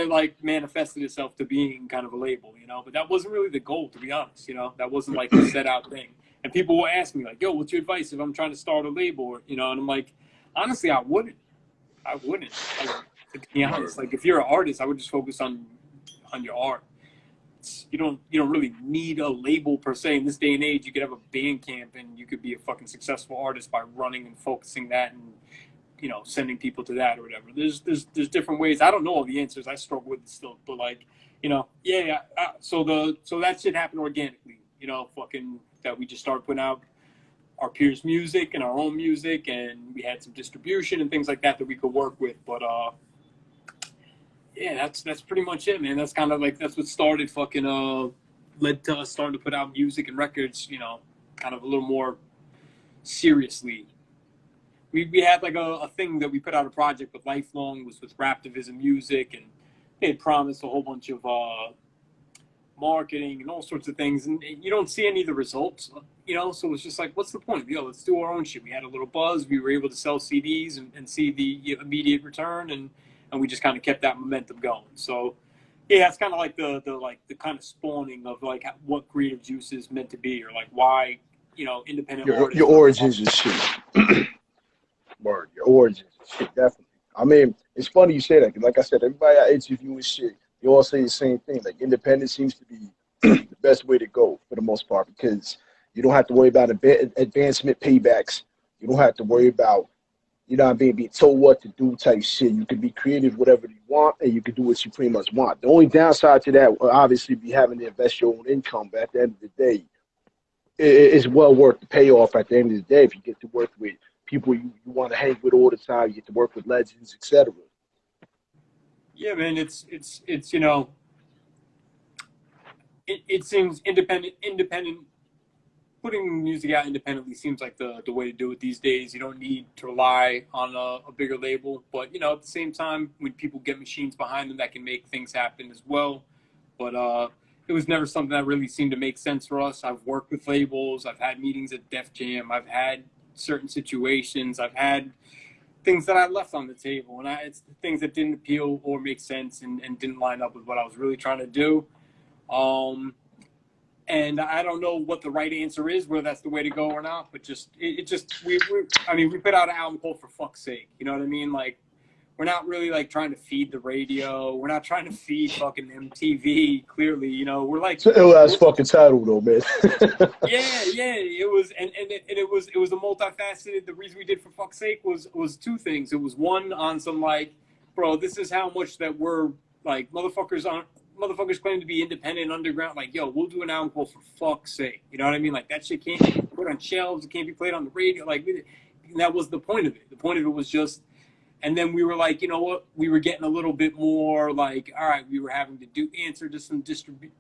like manifested itself to being kind of a label, you know. But that wasn't really the goal, to be honest, you know. That wasn't like a set out thing. And people will ask me like, yo, what's your advice if I'm trying to start a label? Or, you know, and I'm like, honestly, I wouldn't. Like, to be honest, like if you're an artist, I would just focus on your art. You don't really need a label per se. In this day and age, you could have a Bandcamp and you could be a fucking successful artist by running and focusing that and, you know, sending people to that or whatever. There's different ways. I don't know all the answers. I struggle with it still, but like, you know, yeah. So that shit happened organically, you know, fucking that we just started putting out our peers' music and our own music, and we had some distribution and things like that we could work with. But yeah, that's pretty much it, man. That's kind of like, that's what started fucking led to us starting to put out music and records, you know, kind of a little more seriously. We had like a thing that we put out a project with Lifelong, was with Raptivism Music, and they had promised a whole bunch of marketing and all sorts of things, and you don't see any of the results, you know. So it's just like, what's the point? Yo, let's do our own shit. We had a little buzz. We were able to sell CDs and see the immediate return, and we just kind of kept that momentum going. So yeah, it's kind of like the kind of spawning of like what Creative Juice is meant to be, or like why, you know, independent artists.
Your origins and shit. Word, your origins and shit, definitely. I mean, it's funny you say that, because like I said, everybody I interview and shit, they all say the same thing. Like, independence seems to be the best way to go for the most part, because you don't have to worry about advancement paybacks. You don't have to worry about, you know what I mean, being told what to do type shit. You can be creative whatever you want, and you can do what you pretty much want. The only downside to that will obviously be having to invest your own income, but at the end of the day, it's well worth the payoff at the end of the day if you get to work with people you want to hang with all the time. You get to work with legends, etc.
Yeah, man, it's you know, it seems independent putting music out independently seems like the way to do it these days. You don't need to rely on a bigger label, but you know, at the same time, when people get machines behind them, that can make things happen as well. But it was never something that really seemed to make sense for us. I've worked with labels. I've had meetings at Def Jam. I've had certain situations. I've had things that I left on the table, and it's things that didn't appeal or make sense and didn't line up with what I was really trying to do. And I don't know what the right answer is, whether that's the way to go or not, but just we put out an album called For Fuck's Sake. You know what I mean? Like, we're not really like trying to feed the radio. We're not trying to feed fucking MTV. Clearly, you know, we're like,
It's an ill ass fucking title though, man.
yeah. It was, and it was a multifaceted. The reason we did For Fuck's Sake was two things. It was one on some like, bro, this is how much that we're like motherfuckers claim to be independent underground. Like, yo, we'll do an album called For Fuck's Sake. You know what I mean? Like that shit can't be put on shelves. It can't be played on the radio. Like, and that was the point of it. The point of it was just. And then we were like, you know what? We were getting a little bit more like, all right, we were having to answer to some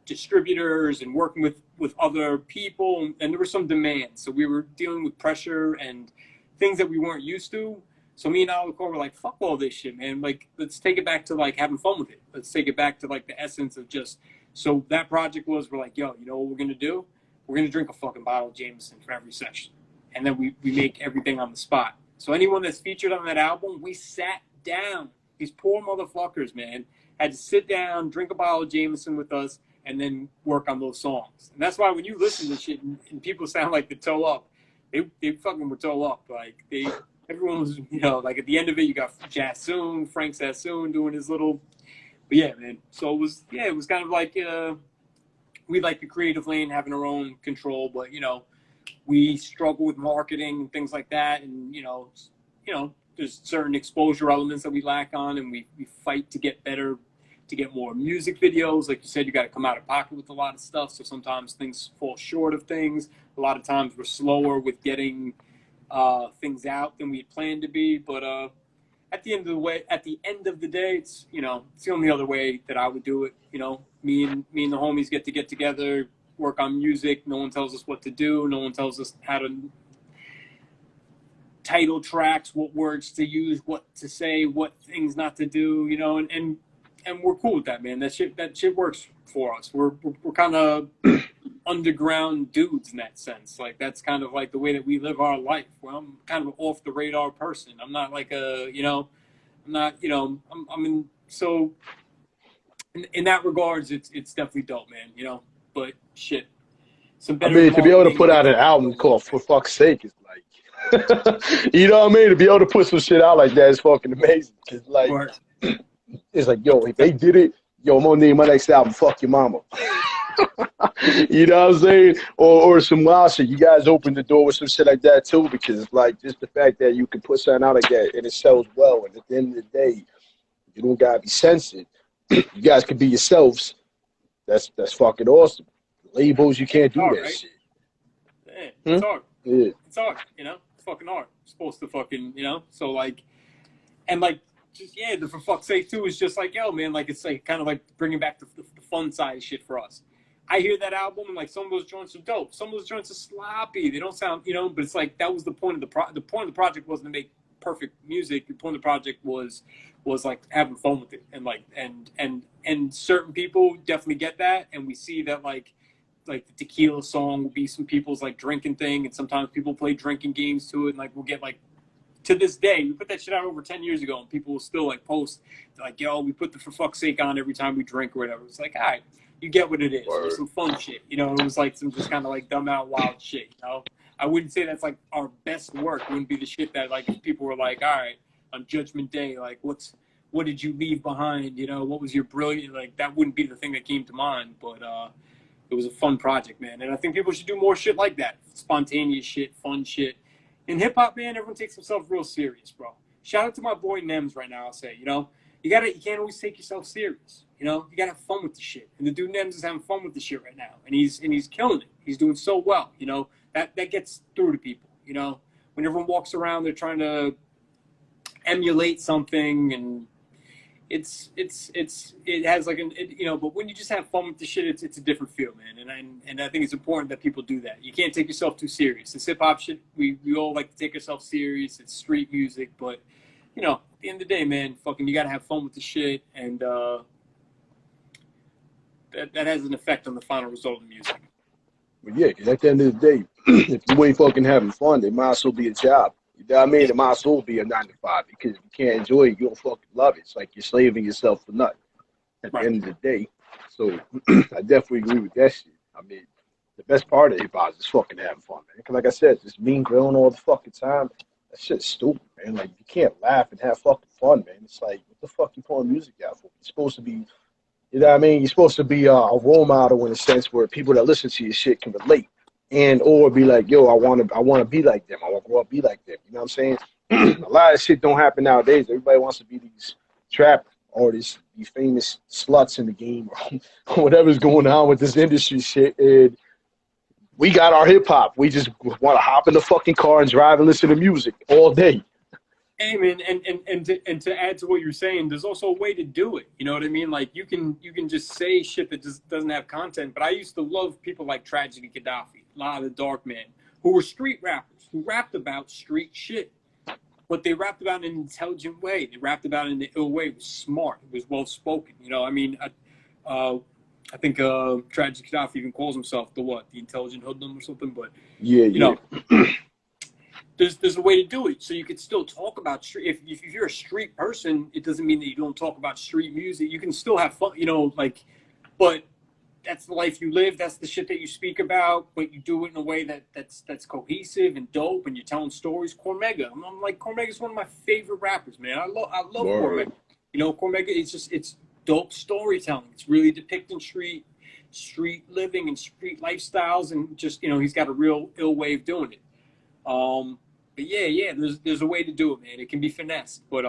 distributors and working with other people. And there was some demand. So we were dealing with pressure and things that we weren't used to. So me and Alacor were like, fuck all this shit, man. Like, let's take it back to like having fun with it. Let's take it back to like the essence of just, so that project was, we're like, yo, you know what we're going to do? We're going to drink a fucking bottle of Jameson for every session. And then we make everything on the spot. So anyone that's featured on that album, we sat down. These poor motherfuckers, man, had to sit down, drink a bottle of Jameson with us, and then work on those songs. And that's why when you listen to shit and people sound like the toe up, they fucking were toe up. Like everyone was, you know, like at the end of it, you got Frank Sassoon doing his little, but yeah, man. So it was kind of like we like the creative lane, having our own control, but you know. We struggle with marketing and things like that, and you know, there's certain exposure elements that we lack on, and we fight to get better, to get more music videos. Like you said, you got to come out of pocket with a lot of stuff, so sometimes things fall short of things. A lot of times we're slower with getting things out than we had planned to be. But at the end of the day, it's it's the only other way that I would do it. You know, me and the homies get together. Work on music. No one tells us what to do. No one tells us how to title tracks, what words to use, what to say, what things not to do. You know, and we're cool with that, man. That shit works for us. We're kind of underground dudes in that sense. Like that's kind of like the way that we live our life. Well, I'm kind of an off the radar person. I'm not like I'm in. So in that regards, it's definitely dope, man. You know. But shit, some better.
I mean, to be able to put out an album called For Fuck's Sake is like, you know what I mean? To be able to put some shit out like that is fucking amazing. Cause like, it's like, yo, if they did it, yo, I'm gonna name my next album "Fuck Your Mama." You know what I'm saying? Or some wild shit. You guys opened the door with some shit like that too, because it's like just the fact that you can put something out like that and it sells well, and at the end of the day, you don't gotta be censored. You guys can be yourselves. That's fucking awesome. Labels, you can't do
art,
that
right?
shit.
Yeah, it's art.
Yeah.
It's art, It's fucking art. It's supposed to fucking, So like, and like, just the For Fuck's Sake too is just like, yo, man, like it's like kind of like bringing back the fun side shit for us. I hear that album and like some of those joints are dope. Some of those joints are sloppy. They don't sound, but it's like that was the point of the point of the project wasn't to make perfect music. The point of the project was like having fun with it, and like and certain people definitely get that, and we see that like the tequila song will be some people's like drinking thing, and sometimes people play drinking games to it, and like we'll get like to this day we put that shit out over 10 years ago, and people will still like post like, yo, we put the For Fuck's Sake on every time we drink or whatever. It's like, all right, you get what it is. There's some fun shit, it was like some just kind of like dumb out wild shit, I wouldn't say that's like our best work. It wouldn't be the shit that like if people were like, all right, on Judgment Day, like what did you leave behind? What was your brilliant, like that wouldn't be the thing that came to mind. But it was a fun project, man. And I think people should do more shit like that. Spontaneous shit, fun shit. In hip hop, man, everyone takes themselves real serious, bro. Shout out to my boy Nems right now, I'll say, you can't always take yourself serious. You gotta have fun with the shit. And the dude Nems is having fun with the shit right now. And he's killing it. He's doing so well, That gets through to people, when everyone walks around, they're trying to emulate something, and it has like but when you just have fun with the shit, it's a different feel, man. And I think it's important that people do that. You can't take yourself too serious. It's hip hop shit. We all like to take ourselves serious. It's street music, but at the end of the day, man, fucking you gotta have fun with the shit, and that has an effect on the final result of the music.
But yeah, because at the end of the day, if you ain't fucking having fun, it might as well be a job. You know what I mean? It might as well be a 9 to 5, because if you can't enjoy it, you don't fucking love it. It's like you're slaving yourself for nothing at the end of the day. So I definitely agree with that shit. I mean, the best part of hip hop is fucking having fun, man. Because like I said, just mean grilling all the fucking time. that shit's stupid, man. Like, you can't laugh and have fucking fun, man. It's like, what the fuck you putting music out for? You're supposed to be, you know what I mean? You're supposed to be a role model in a sense where people that listen to your shit can relate and or be like, yo, I want to be like them. I want to grow up be like them. You know what I'm saying? A lot of shit don't happen nowadays. Everybody wants to be these trap artists, these famous sluts in the game, or whatever's going on with this industry shit. And we got our hip hop. We just want to hop in the fucking car and drive and listen to music all day.
Hey man, and to add to what you're saying, there's also a way to do it. You know what I mean? Like you can just say shit that just doesn't have content. But I used to love people like Tragedy Gaddafi, a lot of the Dark Man, who were street rappers, who rapped about street shit. But they rapped about it in an intelligent way. They rapped about it in an ill way. It was smart. It was well spoken. You know, I mean, I think Tragedy Gaddafi even calls himself the intelligent hoodlum or something. But you know. There's a way to do it, so you could still talk about street. If you're a street person, it doesn't mean that you don't talk about street music. You can still have fun, you know, like, but that's the life you live. That's the shit that you speak about, but you do it in a way that's cohesive and dope, and you're telling stories. Cormega, I'm like, Cormega's one of my favorite rappers, man. I love Cormega. You know, Cormega, it's dope storytelling. It's really depicting street living and street lifestyles, and just, you know, he's got a real ill way of doing it. But yeah, there's a way to do it, man. It can be finessed, but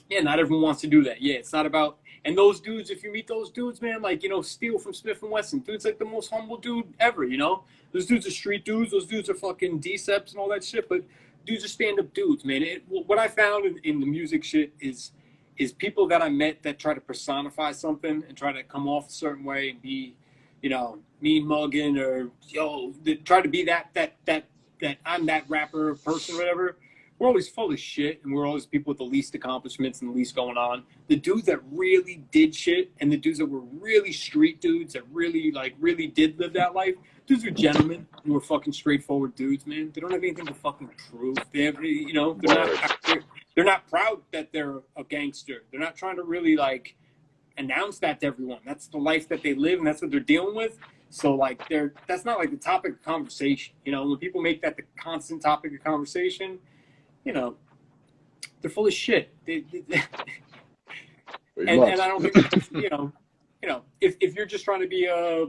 yeah, not everyone wants to do that. Yeah, it's not about. And those dudes, if you meet those dudes, man, like, you know, Steele from Smith & Wesson, dude's like the most humble dude ever, you know? Those dudes are street dudes. Those dudes are fucking D-Seps and all that shit, but dudes are stand-up dudes, man. What I found in the music shit is people that I met that try to personify something and try to come off a certain way and be, you know, mean mugging or, yo, try to be that I'm that rapper person or whatever. We're always full of shit, and we're always people with the least accomplishments and the least going on. The dudes that really did shit, and the dudes that were really street dudes that really did live that life, dudes are gentlemen and were fucking straightforward dudes, man. They don't have anything to fucking prove. They have, you know, they're not proud that they're a gangster. They're not trying to really like announce that to everyone. That's the life that they live, and that's what they're dealing with. So like that's not like the topic of conversation. You know, when people make that the constant topic of conversation, you know, they're full of shit. And I don't think that's, you know, if you're just trying to be a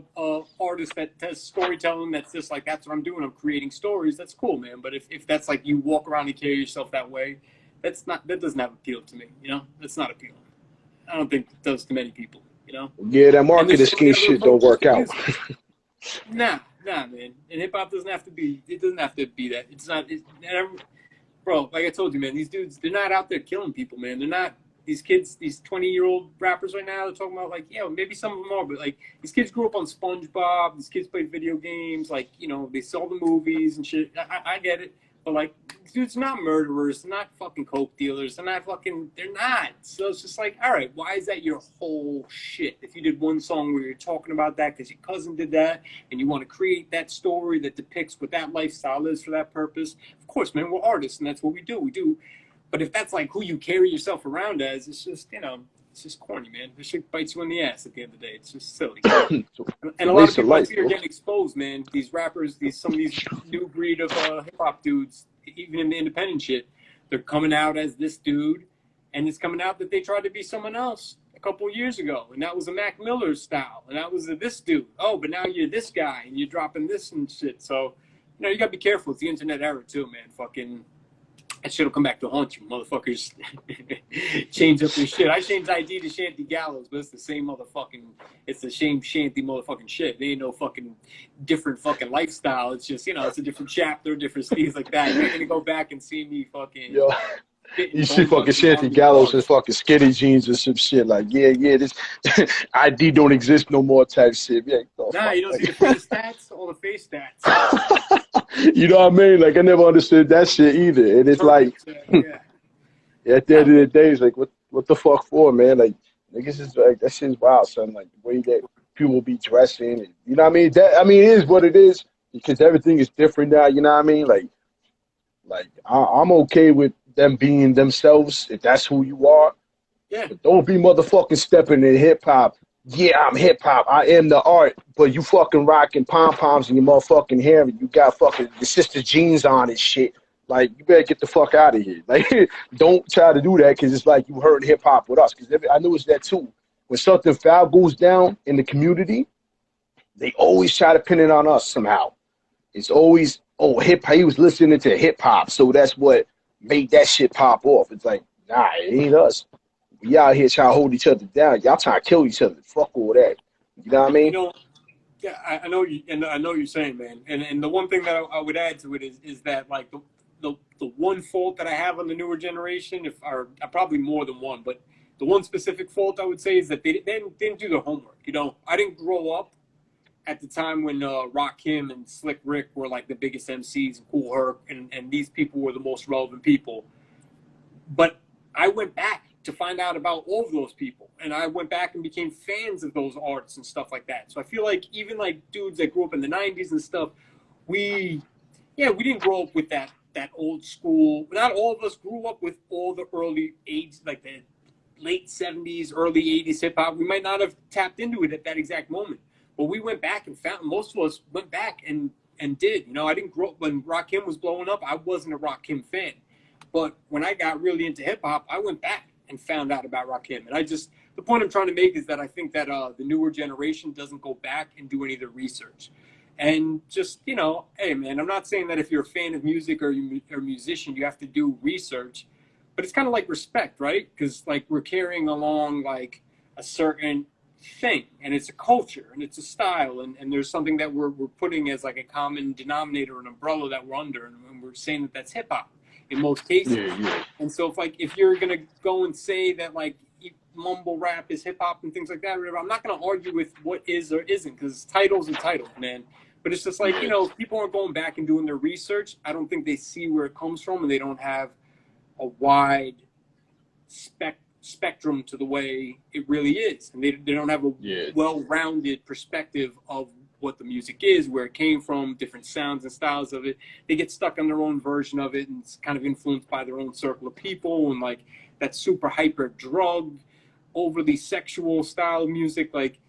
artist that has storytelling, that's just like, that's what I'm doing, I'm creating stories, that's cool, man. But if that's like you walk around and carry yourself that way, that doesn't have appeal to me. You know, that's not appealing. I don't think it does to many people. You know? Yeah,
that marketing scheme shit don't work out.
Nah, man. And hip hop doesn't have to be. It doesn't have to be that. It's not. Bro, like I told you, man. These dudes, they're not out there killing people, man. They're not. These kids, these 20-year-old rappers right now, they're talking about like, yeah, maybe some of them are, but like these kids grew up on SpongeBob. These kids played video games. Like, you know, they saw the movies and shit. I get it. But like, dudes are not murderers. They're not fucking coke dealers. They're not. So it's just like, all right, why is that your whole shit? If you did one song where you're talking about that because your cousin did that and you want to create that story that depicts what that lifestyle is for that purpose, of course, man, we're artists and that's what we do. But if that's like who you carry yourself around as, it's just, you know, it's just corny, man. This shit bites you in the ass at the end of the day. It's just silly. And a lot of people I see are getting exposed, man. These rappers, some of these new breed of hip-hop dudes, even in the independent shit, they're coming out as this dude, and it's coming out that they tried to be someone else a couple of years ago, and that was a Mac Miller style, and that was this dude. Oh, but now you're this guy, and you're dropping this and shit. So, you know, you gotta be careful. It's the internet era, too, man. Fucking... that shit will come back to haunt you, motherfuckers. Change up your shit. I changed ID to Shanty Gallos, but it's the same motherfucking, it's the same Shanty motherfucking shit. There ain't no fucking different fucking lifestyle. It's just, you know, it's a different chapter, different things like that. You're gonna go back and see me fucking. Yo.
You see fucking Shanty Gallos and fucking skinny jeans and some shit like, yeah, this ID don't exist no more type shit. Yeah,
nah, you don't see the face stats? All the face stats.
You know what I mean? Like, I never understood that shit either. And it's like, at the end of the day, it's like, what the fuck for, man? Like, niggas is like, that shit's wild, son. Like, the way that people be dressing, and you know what I mean? It is what it is because everything is different now. You know what I mean? Like I'm okay with them being themselves if that's who you are.
Yeah.
But don't be motherfucking stepping in hip hop. Yeah, I'm hip hop. I am the art. But you fucking rocking pom poms in your motherfucking hair, and you got fucking your sister jeans on and shit. Like, you better get the fuck out of here. Like, don't try to do that because it's like you hurt hip hop with us. Because I noticed that too. When something foul goes down in the community, they always try to pin it on us somehow. It's always, oh, he was listening to hip hop, so that's what made that shit pop off. It's like, nah, it ain't us. We out here trying to hold each other down. Y'all trying to kill each other. Fuck all that. You know what I mean?
You know, yeah, I know you, and I know what you're saying, man. And the one thing that I would add to it is that like the one fault that I have on the newer generation, or probably more than one, but the one specific fault I would say is that they didn't do their homework. You know, I didn't grow up at the time when Rakim and Slick Rick were like the biggest MCs, and Kool Herc, and these people were the most relevant people. But I went back to find out about all of those people, and I went back and became fans of those artists and stuff like that. So I feel like even like dudes that grew up in the '90s and stuff, we didn't grow up with that old school. Not all of us grew up with all the early age, like the late '70s, early '80s hip hop. We might not have tapped into it at that exact moment, but we went back and found. Most of us went back and did. You know, I didn't grow up when Rakim was blowing up. I wasn't a Rakim fan, but when I got really into hip hop, I went back and found out about Rakim. And the point I'm trying to make is that I think that the newer generation doesn't go back and do any of the research. And just, you know, hey, man, I'm not saying that if you're a fan of music or you're a musician, you have to do research, but it's kind of like respect, right? Because, like, we're carrying along, like, a certain thing, and it's a culture, and it's a style, and there's something that we're putting as, like, a common denominator, an umbrella that we're under, and we're saying that that's hip-hop in most cases.
Yeah.
And so if you're going to go and say that, like, mumble rap is hip-hop and things like that, I'm not going to argue with what is or isn't, because titles are titles, man. But it's just like, you know, if people aren't going back and doing their research, I don't think they see where it comes from, and they don't have a wide spectrum to the way it really is. And they don't have a well-rounded perspective of what the music is, where it came from, different sounds and styles of it. They get stuck on their own version of it, and it's kind of influenced by their own circle of people, and like that super hyper drug, overly sexual style of music. Like,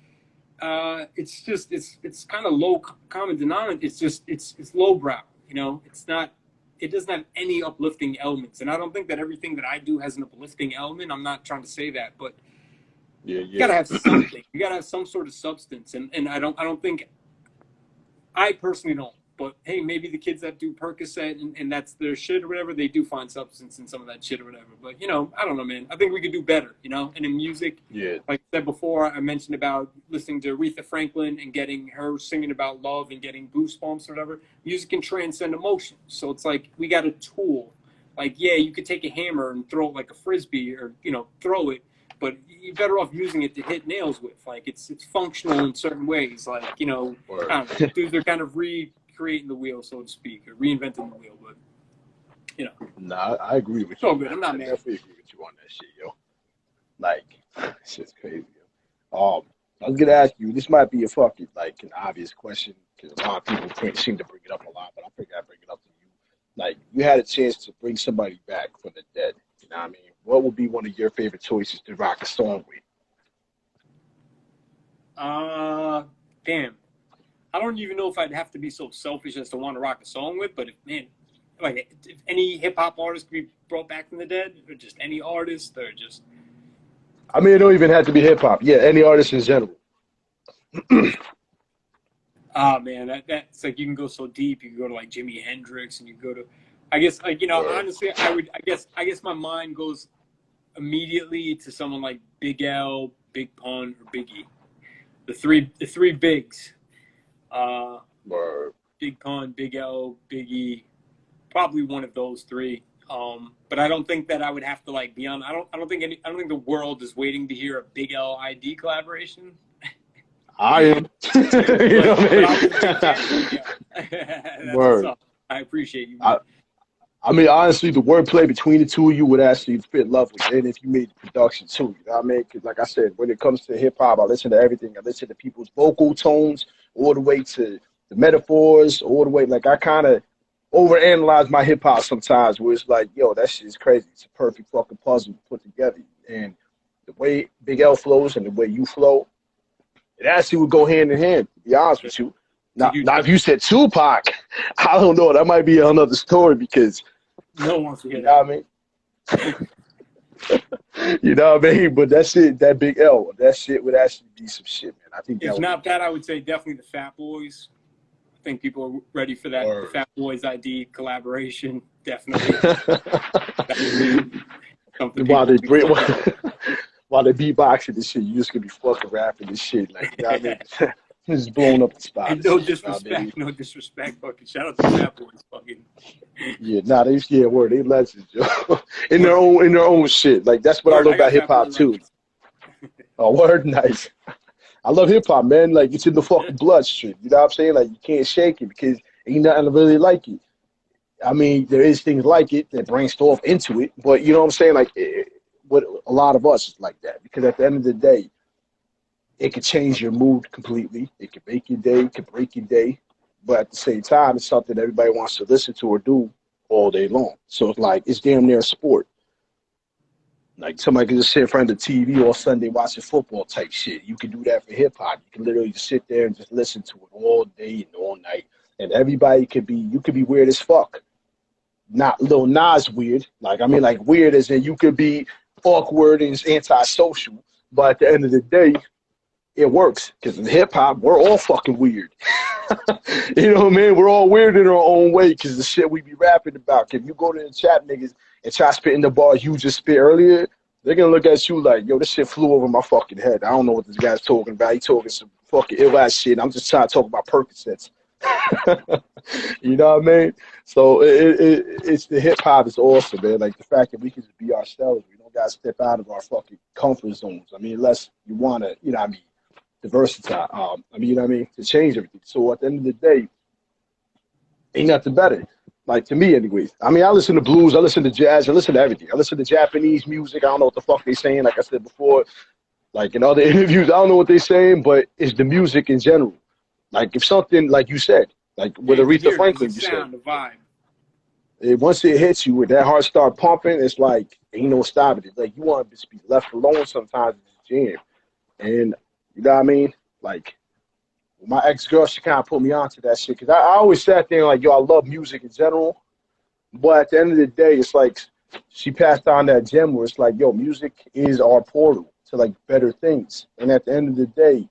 it's kind of low common denominator. It's lowbrow, you know. It doesn't have any uplifting elements, and I don't think that everything that I do has an uplifting element. I'm not trying to say that, but you gotta have something. You gotta have some sort of substance, and I don't think, I personally don't. But hey, maybe the kids that do Percocet and that's their shit or whatever, they do find substance in some of that shit or whatever. But, you know, I don't know, man. I think we could do better, you know? And in music, like I said before, I mentioned about listening to Aretha Franklin and getting her singing about love and getting goosebumps or whatever. Music can transcend emotion. So it's like we got a tool. Like, yeah, you could take a hammer and throw it like a Frisbee or, you know, throw it. But you're better off using it to hit nails with. Like, it's functional in certain ways. Like, you know, I don't know, dudes are kind of recreating the wheel, so to speak, or reinventing the wheel. But, you know.
Nah, I agree with you.
So good. I'm not mad.
I definitely agree with you on that shit, yo. Like, shit's crazy, yo. I was gonna ask you, this might be a fucking, like, an obvious question, because a lot of people seem to bring it up a lot, but I figured I'd bring it up to you. Like, you had a chance to bring somebody back from the dead, you know what I mean? What would be one of your favorite choices to rock a song with?
Damn. I don't even know if I'd have to be so selfish as to want to rock a song with, but if any hip hop artist could be brought back from the dead, or just any artist, or just.
I mean, it don't even have to be hip hop. Yeah, any artist in general.
Man, that's like, you can go so deep. You can go to like Jimi Hendrix, and you go to, I guess, like, you know, honestly, I guess my mind goes immediately to someone like Big L, Big Pun, or Biggie. The three bigs. Big Pun, Big L, Biggie, probably one of those three. But I don't think that I would have to like be on. I don't think the world is waiting to hear a Big L ID collaboration.
I am. You know what I mean? Word.
I appreciate you.
I mean, honestly, the wordplay between the two of you would actually fit lovely, and if you made the production too, you know what I mean? Because, like I said, when it comes to hip hop, I listen to everything. I listen to people's vocal tones, all the way to the metaphors, all the way. Like, I kind of overanalyze my hip hop sometimes, where it's like, yo, that shit is crazy. It's a perfect fucking puzzle put together, and the way Big L flows and the way you flow, it actually would go hand in hand. To be honest with you. Now, if you said Tupac, I don't know. That might be another story because
No one wants to hear
You know
that.
what I mean? You know what I mean? But that shit, that big L, that shit would actually be some shit, man. I think that
If
would be
not that, I would say definitely the Fat Boys. I think people are ready for that. The
word.
Fat Boys ID collaboration, definitely. That would be something
while
people
they
would be
bring,
fucking.
while they beatboxing and shit, you just gonna be fucking rapping and shit, like you know what I mean? Just blowing up the spot
And
and
no
shit. You know what I mean?
disrespect, no disrespect. Fucking shout out to the Fat Boys. Fucking
Yeah, nah, they yeah, word, they legends, yo.
word.
In their own shit. Like that's what I
Word.
love
I got
about hip
Fat Boy
hop too.
records.
Oh, word, nice. I love hip hop, man. Like it's in the
Yeah.
fucking bloodstream. You know what I'm saying? Like you can't shake it because ain't nothing really like it. I mean, there is things like it that bring stuff into it, but you know what I'm saying? Like, what a lot of us is like that because at the end of the day, it could change your mood completely. It could make your day, it could break your day, but at the same time, it's something everybody wants to listen to or do all day long. So it's like it's damn near a sport. Like somebody can just sit in front of the TV all Sunday watching football type shit. You can do that for hip hop. You can literally just sit there and just listen to it all day and all night. And everybody could be, you could be weird as fuck. Not Lil Nas weird. Like I mean, like weird as in you could be awkward and antisocial, but at the end of the day, it works because in hip hop, we're all fucking weird. You know what I mean? We're all weird in our own way because the shit we be rapping about. If you go to the chat niggas and try spitting the bars you just spit earlier, they're gonna look at you like, yo, this shit flew over my fucking head. I don't know what this guy's talking about. He talking some fucking ill ass shit. I'm just trying to talk about Percocets. You know what I mean? So it's the hip hop is awesome, man. Like the fact that we can just be ourselves. We don't gotta step out of our fucking comfort zones. I mean, unless you wanna, you know what I mean, diversify. I mean, you know what I mean, to change everything. So at the end of the day, ain't nothing better. Like to me, anyways. I mean, I listen to blues, I listen to jazz, I listen to everything. I listen to Japanese music. I don't know what the fuck they saying. Like I said before, like in other interviews, I don't know what they saying, but it's the music in general. Like if something, like you said, like
Yeah,
with
you can
Aretha
hear it. There's a
Franklin, you said,
sound, a vibe.
once it hits you, with that heart start pumping, it's like ain't no stopping it. Like you want to just be left alone sometimes in the jam, and you know what I mean. Like my ex girl, she kind of put me onto that shit because I always sat there like, yo, I love music in general, but at the end of the day, it's like she passed on that gem where it's like, yo, music is our portal to like better things, and at the end of the day,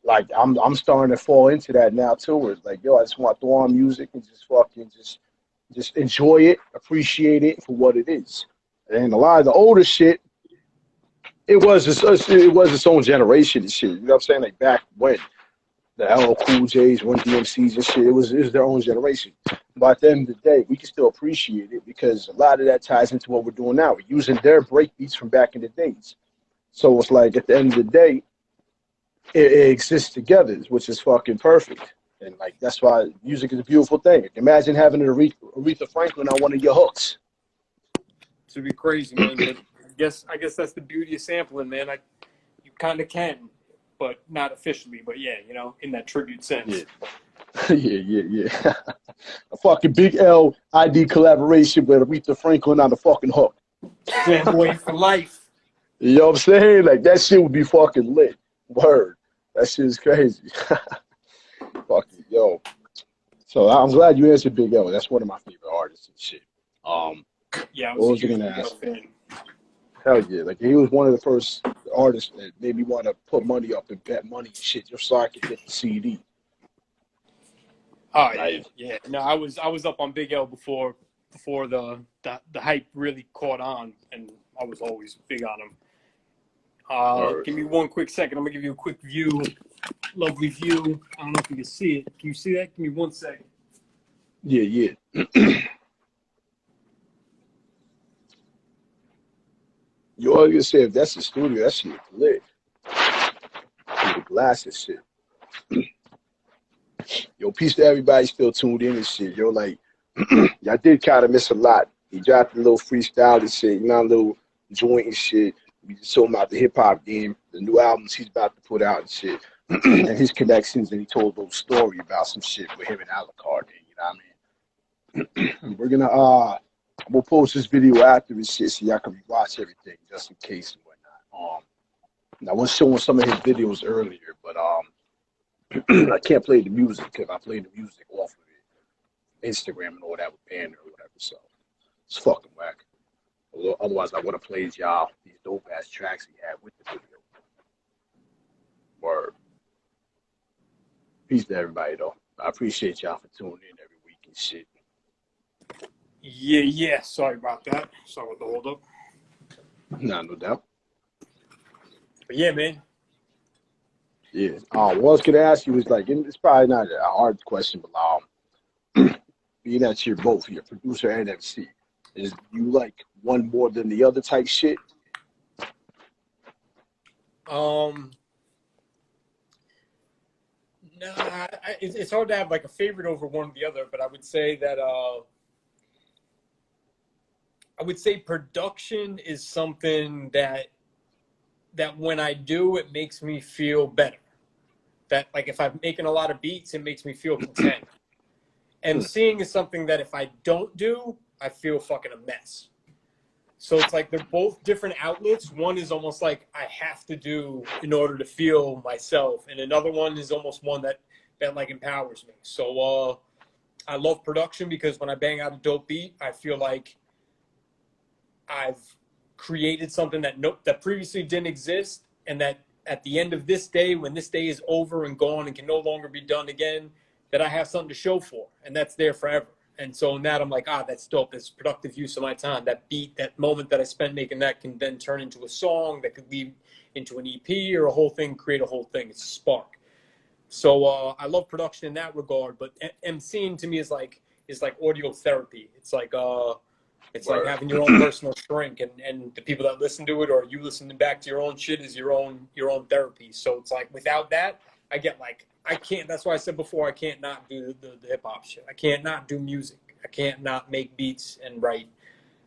like I'm starting to fall into that now too. Where it's like, yo, I just want to throw on music and just fucking just enjoy it, appreciate it for what it is. And a lot of the older shit, it was its own generation and shit. You know what I'm saying? Like back when the LL Cool J's, Run DMC's and shit, it was their own generation. But at the end of the day, we can still appreciate it because a lot of that ties into what we're doing now. We're using their break beats from back in the days. So it's like at the end of the day, it exists together, which is fucking perfect. And like that's why music is a beautiful thing. Imagine having an Aretha Franklin on one of your hooks.
To be crazy, man. But I guess that's the beauty of sampling, man. You kind of can, but not officially. But yeah, in that tribute
Yeah,
sense.
yeah. A fucking Big L ID collaboration with Aretha Franklin on the fucking hook.
Fanboy for life.
You know what I'm saying? Like that shit would be fucking lit. Word. That shit is crazy. Fucking yo. So I'm glad you answered Big L. That's one of my favorite artists and shit. Um,
Yeah, I was
what
a
was I
huge
gonna
Big L
ask?
fan.
Hell yeah. Like he was one of the first artists that made me want to put money up and bet money and shit just so I could get the CD.
Oh yeah,
Like,
yeah. No, I was up on Big L before the hype really caught on, and I was always big on him.
word.
Give me one quick second. I'm gonna give you a quick view. Lovely view. I don't know if you can see it. Can you see that? Give me 1 second.
Yeah, yeah. You always gonna say if that's the studio, that shit lit. With the glasses shit. Yo, peace to everybody still tuned in and shit. Yo, like, I did kind of miss a lot. He dropped a little freestyle and shit, you know, a little joint and shit. We just told him about the hip hop game, the new albums he's about to put out and shit, and his connections. And he told a little story about some shit with him and Alucard. You know what I mean? We're gonna we'll post this video after this shit so y'all can rewatch everything just in case and whatnot. I was showing some of his videos earlier, but I can't play the music because I played the music off of it, Instagram and all that with Banner or whatever. So It's fucking whack. Otherwise, I would have played y'all these dope ass tracks he had with the video. Word. Peace to everybody though. I appreciate y'all for tuning in every week and shit.
Yeah. Sorry about that. Sorry with the hold up.
Nah, no doubt.
But yeah, man.
Yeah. What I was gonna ask you is like, and it's probably not a hard question, but being that you're both, you're producer and MC, is you like one more than the other type shit?
No, it's hard to have like a favorite over one or the other, but I would say that production is something that when I do, it makes me feel better. That like if I'm making a lot of beats, it makes me feel content. MCing is something that if I don't do, I feel fucking a mess. So it's like they're both different outlets. One is almost like I have to do in order to feel myself, and another one is almost one that like empowers me. So I love production because when I bang out a dope beat, I feel like I've created something that previously didn't exist, and that at the end of this day, when this day is over and gone and can no longer be done again, that I have something to show for, and that's there forever. And so in that, I'm like, that's dope. That's productive use of my time. That beat, that moment that I spend making that can then turn into a song that could lead into an EP or a whole thing, create a whole thing. It's a spark. So I love production in that regard. But MCing to me is like audio therapy. It's like like having your own personal shrink, and the people that listen to it or you listening back to your own shit is your own therapy. So it's like without that, I get like, I can't. That's why I said before, I can't not do the hip hop shit. I can't not do music. I can't not make beats and write.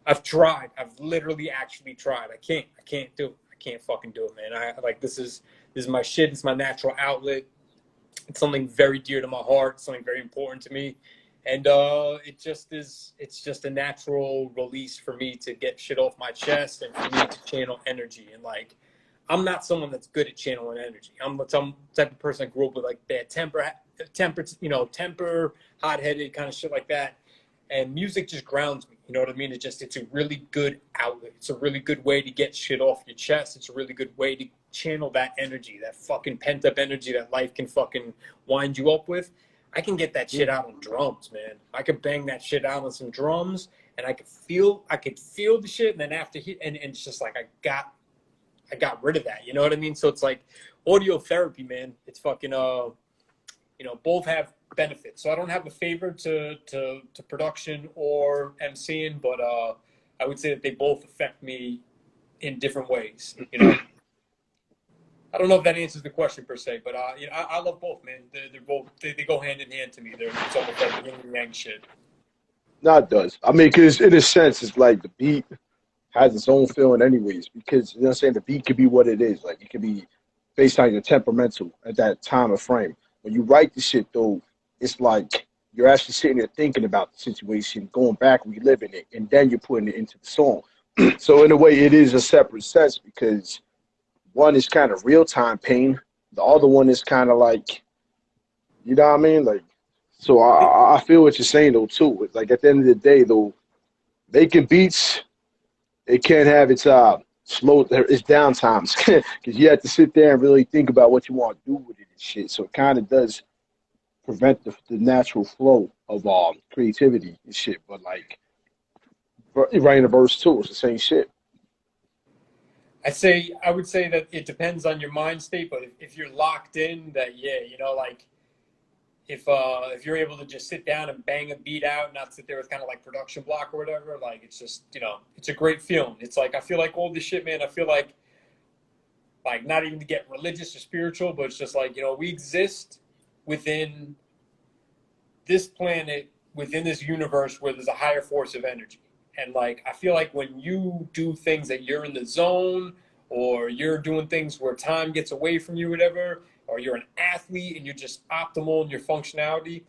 I've tried. I've literally actually tried. I can't do it. I can't fucking do it, man. I like this is my shit. It's my natural outlet. It's something very dear to my heart. Something very important to me, and it's just a natural release for me to get shit off my chest and for me to channel energy. And like, I'm not someone that's good at channeling energy. I'm some type of person that grew up with like bad temper, hot-headed kind of shit like that. And music just grounds me. You know what I mean? It's a really good outlet. It's a really good way to get shit off your chest. It's a really good way to channel that energy, that fucking pent up energy that life can fucking wind you up with. I can get that shit out on drums, man. I could bang that shit out on some drums, and I could feel the shit. And then after and it's just like I got rid of that. You know what I mean? So it's like audio therapy, man. It's fucking both have benefits. So I don't have a favor to production or MCing, but I would say that they both affect me in different ways. You know, I don't know if that answers the question per se, but I love both, man. They're both they go hand in hand to me. It's almost like yin and yang shit.
No, it does. I mean, because in a sense, it's like the beat has its own feeling anyways, because you know what I'm saying, the beat could be what it is. Like it could be based on your temperamental at that time of frame. When you write the shit though, it's like you're actually sitting there thinking about the situation, going back, reliving it, and then you're putting it into the song. So in a way it is a separate sense because one is kind of real time pain. The other one is kind of like, you know what I mean? Like, so I feel what you're saying though too. Like at the end of the day though, making beats, it can't have its its down times because you have to sit there and really think about what you want to do with it and shit. So it kind of does prevent the natural flow of creativity and shit. But like writing a verse too, it's the same shit.
I would say that it depends on your mind state, but if you're locked in, that like if you're able to just sit down and bang a beat out, and not sit there with kind of like production block or whatever, like it's just it's a great feeling. It's like I feel like all this shit, man. I feel like not even to get religious or spiritual, but it's just like we exist within this planet, within this universe where there's a higher force of energy. And like I feel like when you do things that you're in the zone, or you're doing things where time gets away from you, whatever, or you're an athlete and you're just optimal in your functionality,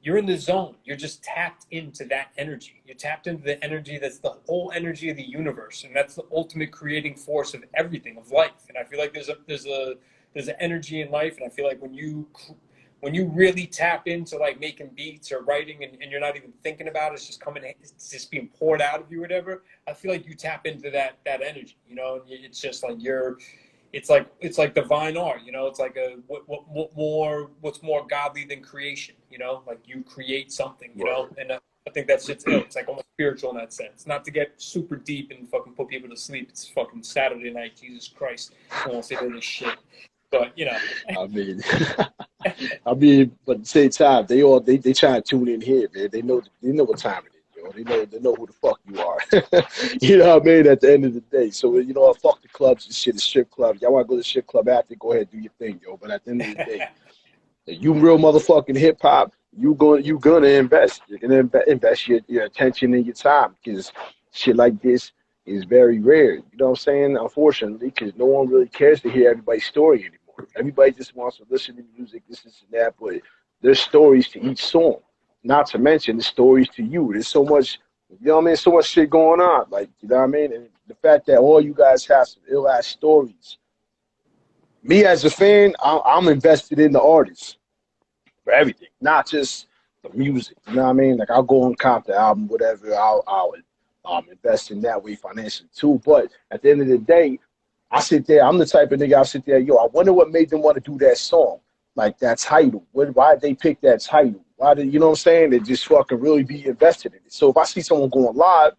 you're in the zone. You're just tapped into that energy. You're tapped into the energy that's the whole energy of the universe, and that's the ultimate creating force of everything, of life. And I feel like there's an energy in life, and I feel like when when you really tap into like making beats or writing and you're not even thinking about it, it's just coming, it's just being poured out of you or whatever. I feel like you tap into that energy, you know, and it's just like it's like divine art, you know. It's like what's more godly than creation, you know? Like you create something, you know. And I think that's it's ill. It's like almost spiritual in that sense. Not to get super deep and fucking put people to sleep. It's fucking Saturday night. Jesus Christ, I won't say this shit, but you know.
I mean, but at the same time, they try to tune in here, man. They know what time it is, yo. They know who the fuck you are. You know what I mean? At the end of the day, so you know, fuck the clubs and shit, the strip club. Y'all want to go to the strip club after? Go ahead, do your thing, yo. But at the end of the day, if you real motherfucking hip hop, you gonna invest. You're gonna invest your attention and your time because shit like this is very rare. You know what I'm saying? Unfortunately, because no one really cares to hear everybody's story anymore. Everybody just wants to listen to music, this and that, but there's stories to each song. Not to mention the stories to you. There's so much, you know what I mean? So much shit going on. Like, you know what I mean? And the fact that all you guys have some ill ass stories. Me as a fan, I'm invested in the artists for everything, not just the music. You know what I mean? Like I'll go and cop the album, whatever. I'll invest in that way financially too. But at the end of the day, I sit there. I'm the type of nigga. I sit there. Yo, I wonder what made them want to do that song, like that title. Why did they pick that title? Why did you know what I'm saying? They just fucking really be invested in it. So if I see someone going live,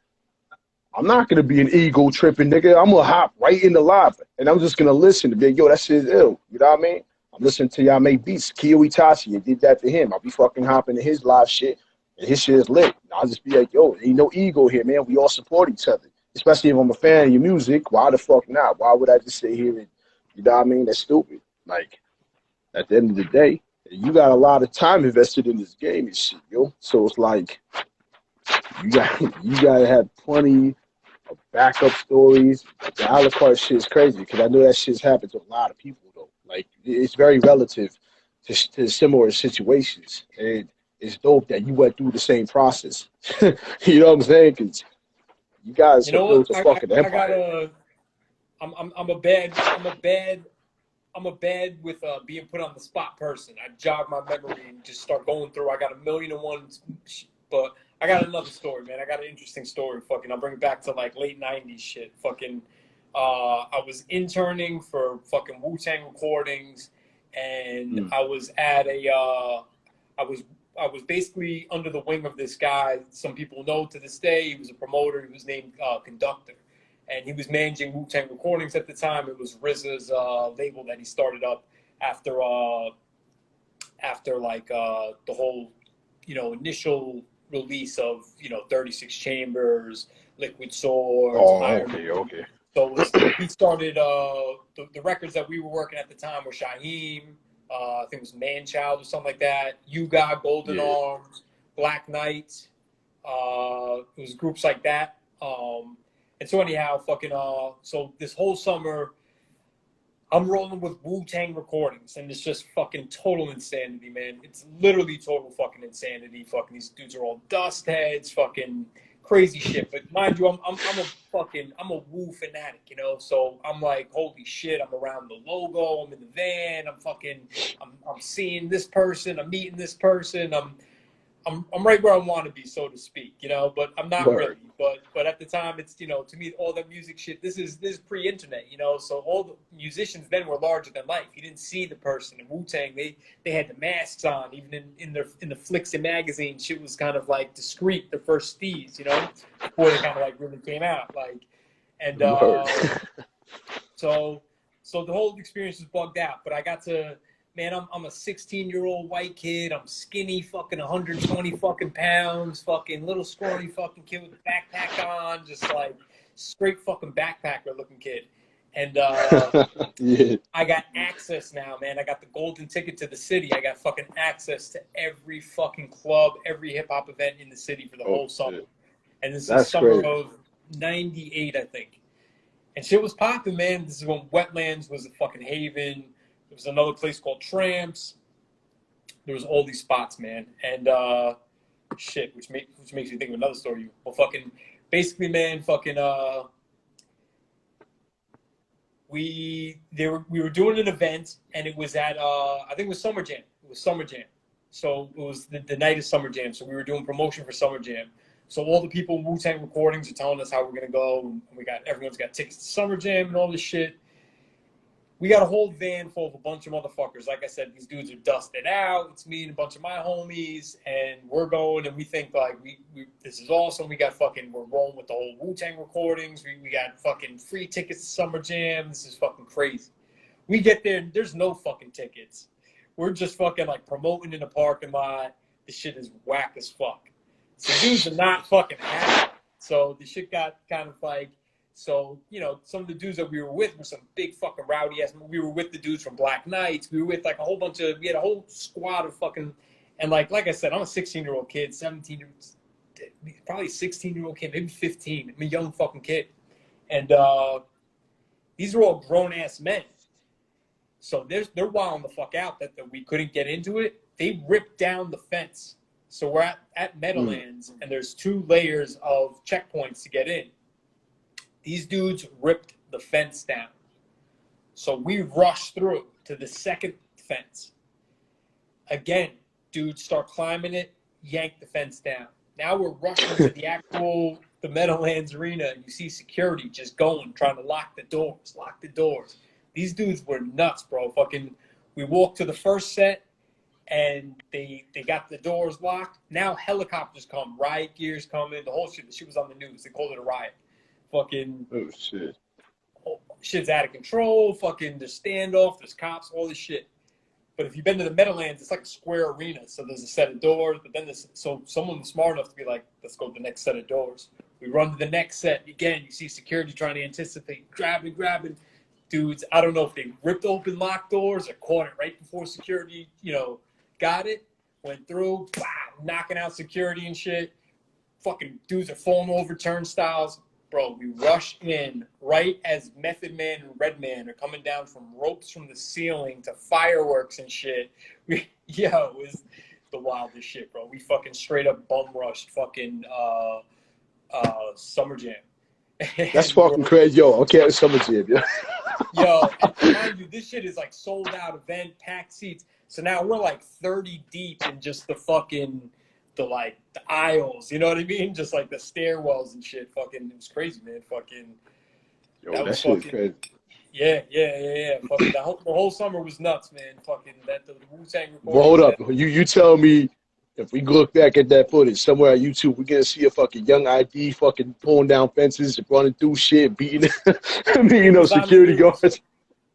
I'm not gonna be an ego tripping nigga. I'm gonna hop right in the live, and I'm just gonna listen to be like, yo, that shit is ill. You know what I mean? I'm listening to y'all make beats. Kyo Itachi, I did that to him. I'll be fucking hopping to his live shit, and his shit is lit. And I'll just be like, yo, ain't no ego here, man. We all support each other. Especially if I'm a fan of your music, why the fuck not? Why would I just sit here and, you know what I mean? That's stupid. Like, at the end of the day, you got a lot of time invested in this game and shit, yo. So it's like, you gotta have plenty of backup stories. The a la carte shit is crazy because I know that shit's happened to a lot of people, though. Like, it's very relative to similar situations. And it's dope that you went through the same process. You know what I'm saying? Because you guys
You
have
know what?
built a fucking
I
empire.
gotta. I'm a bad with being put on the spot person. I jog my memory and just start going through. I got a million and one, but I got another story, man. I got an interesting story. Fucking, I'll bring it back to like late '90s shit. Fucking, I was interning for fucking Wu-Tang Recordings, and I was at I was I was basically under the wing of this guy. Some people know to this day. He was a promoter. He was named Conductor, and he was managing Wu-Tang Recordings at the time. It was RZA's label that he started up after the whole, you know, initial release of, you know, 36 Chambers, Liquid Swords,
Oh,
Iron.
okay.
So he started the records that we were working at the time were Shaheem, I think it was Manchild or something like that. You Got Golden Arms, Black Knight. It was groups like that. And so anyhow, so this whole summer, I'm rolling with Wu-Tang Recordings, and it's just fucking total insanity, man. It's literally total fucking insanity. Fucking these dudes are all dust heads, fucking crazy shit. But mind you, I'm a Wu fanatic, you know. So I'm like, holy shit, I'm around the logo, I'm in the van, I'm seeing this person, I'm meeting this person, I'm right where I want to be, so to speak, you know, but I'm not really. But at the time, it's, you know, to me, all that music shit, this is pre-internet, you know, so all the musicians then were larger than life. You didn't see the person. In Wu-Tang, they had the masks on, even in the flicks and magazines. Shit was kind of like discreet, the first steez, you know, before they kind of like really came out, like, and so the whole experience was bugged out. But I got to. Man, I'm a 16-year-old white kid. I'm skinny, fucking 120 fucking pounds, fucking little scrawny fucking kid with a backpack on, just like straight fucking backpacker looking kid. And I got access now, man. I got the golden ticket to the city. I got fucking access to every fucking club, every hip hop event in the city for the whole summer. And this is summer of '98, I think. And shit was popping, man. This is when Wetlands was a fucking haven. There was another place called Tramps. There was all these spots, man. And shit, which makes me think of another story. Well, fucking, basically, man, fucking, we were doing an event, and it was at I think it was Summer Jam. It was Summer Jam. So it was the night of Summer Jam. So we were doing promotion for Summer Jam. So all the people in Wu-Tang Recordings are telling us how we're gonna go, and everyone's got tickets to Summer Jam and all this shit. We got a whole van full of a bunch of motherfuckers. Like I said, these dudes are dusted out. It's me and a bunch of my homies, and we're going, and we think like we this is awesome. We're rolling with the whole Wu-Tang Recordings. We got fucking free tickets to Summer Jam. This is fucking crazy. We get there, and there's no fucking tickets. We're just fucking like promoting in the parking lot. This shit is whack as fuck. So dudes are not fucking happy. So the shit got kind of like. So, you know, some of the dudes that we were with were some big fucking rowdy ass. We were with the dudes from Black Knights. We were with like we had a whole squad of fucking, and like I said, I'm a 16-year-old kid, 17, probably 16-year-old kid, maybe 15. I'm a young fucking kid. And these are all grown ass men. So they're wilding the fuck out that we couldn't get into it. They ripped down the fence. So we're at Meadowlands, and there's 2 layers of checkpoints to get in. These dudes ripped the fence down. So we rushed through to the second fence. Again, dudes start climbing it, yank the fence down. Now we're rushing to the Meadowlands Arena. You see security just going, trying to lock the doors. These dudes were nuts, bro. Fucking, we walked to the first set, and they got the doors locked. Now helicopters come, riot gear's coming, the whole shit. The shit was on the news. They called it a riot. Fucking
shit.
Shit's out of control. Fucking there's standoff, there's cops, all this shit. But if you've been to the Meadowlands, it's like a square arena. So there's a set of doors, but then so someone was smart enough to be like, let's go to the next set of doors. We run to the next set. Again, you see security trying to anticipate, grabbing. Dudes, I don't know if they ripped open locked doors or caught it right before security, got it, went through, wow, knocking out security and shit. Fucking dudes are falling over turnstiles. Bro, we rush in right as Method Man and Redman are coming down from ropes from the ceiling to fireworks and shit. It was the wildest shit, bro. We fucking straight up bum rushed fucking Summer Jam.
That's fucking crazy. Yo, okay, Summer Jam, yo.
Yo, and mind you, this shit is like sold out event, packed seats. So now we're like 30 deep in just the aisles, you know what I mean? Just like the stairwells and shit. Fucking, it was crazy, man. Fucking,
yo, that shit is crazy.
Yeah. Fucking, the whole summer was nuts, man. Fucking, the Wu-Tang recording.
Well, hold up. You tell me if we look back at that footage somewhere on YouTube, we're gonna see a fucking young ID fucking pulling down fences, running through shit, beating security guards.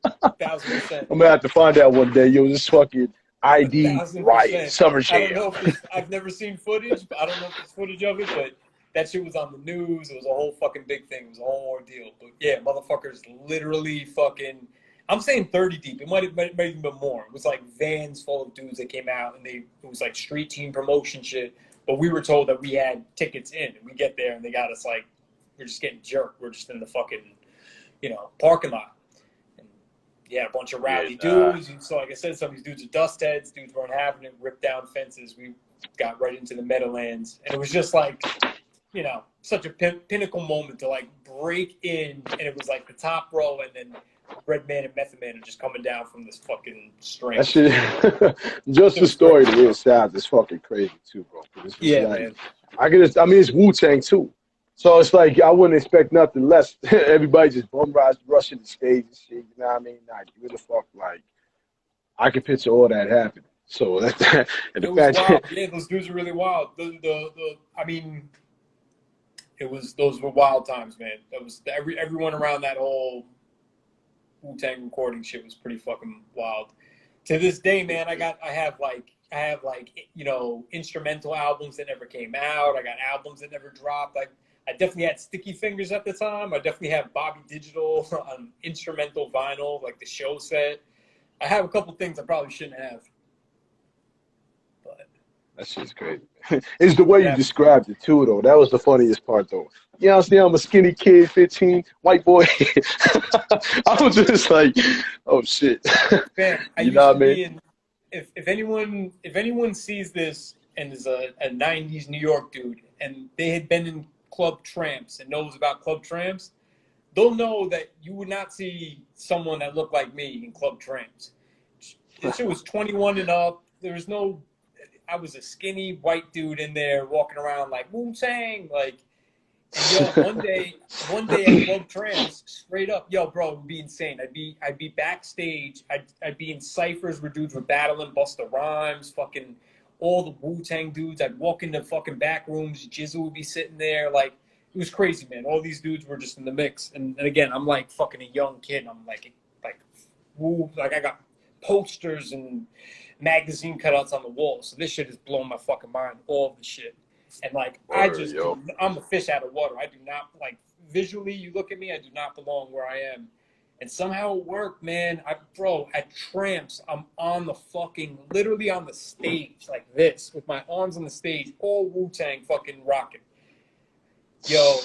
1,000%.
I'm gonna have to find out one day. Yo, this fucking ID riot, Summer Jam.
I don't know if I've never seen footage, but I don't know if there's footage of it, but that shit was on the news. It was a whole fucking big thing. It was a whole ordeal. But yeah, motherfuckers literally fucking, I'm saying 30 deep. It might even been more. It was like vans full of dudes that came out, and it was like street team promotion shit. But we were told that we had tickets in, and we get there, and they got us like, we're just getting jerked. We're just in the fucking, parking lot. Yeah, a bunch of rowdy dudes. And so, like I said, some of these dudes are dust heads. Dudes weren't having it, ripped down fences. We got right into the Meadowlands. And it was just like, such a pinnacle moment to like break in. And it was like the top row, and then Redman and Method Man are just coming down from this fucking string.
That shit, just the story, the way it sounds, is fucking crazy too, bro.
Yeah,
like,
man.
It's Wu-Tang too. So it's like I wouldn't expect nothing less. Everybody just rushing the stage and shit. You know what I mean? Like, give the fuck. Like, I can picture all that happening. So that's that. And
it was wild. Yeah, those dudes are really wild. Those were wild times, man. That was everyone around that whole Wu-Tang recording shit was pretty fucking wild. To this day, man, I have instrumental albums that never came out. I got albums that never dropped. I definitely had Sticky Fingers at the time. I definitely have Bobby Digital on instrumental vinyl, like the show set. I have a couple things I probably shouldn't have. But
that shit's crazy. It's the way you described it too, though. That was the funniest part, though. You know what I'm saying? I'm a skinny kid, 15, white boy. I was just like, oh shit.
Man,
you know what I mean?
If anyone sees this and is a 90s New York dude, and they had been in Club Tramps and knows about Club Tramps, they'll know that you would not see someone that looked like me in Club Tramps. This shit was 21 and up. I was a skinny white dude in there walking around like Wu-Tang, like. And yo, one day at Club Trams, straight up, yo, bro, it would be insane. I'd be backstage. I'd be in ciphers where dudes were battling Busta Rhymes, fucking all the Wu-Tang dudes. I'd walk into fucking back rooms. Jizzle would be sitting there. Like, it was crazy, man. All these dudes were just in the mix. And again, I'm like fucking a young kid. I'm like, woo, like I got posters and magazine cutouts on the wall. So this shit has blown my fucking mind, all of the shit. And like, I'm a fish out of water. I do not, like, visually, you look at me, I do not belong where I am. And somehow it worked, man. Bro, at Tramps, I'm on the fucking, literally on the stage, like this, with my arms on the stage, all Wu-Tang fucking rocking. Yo,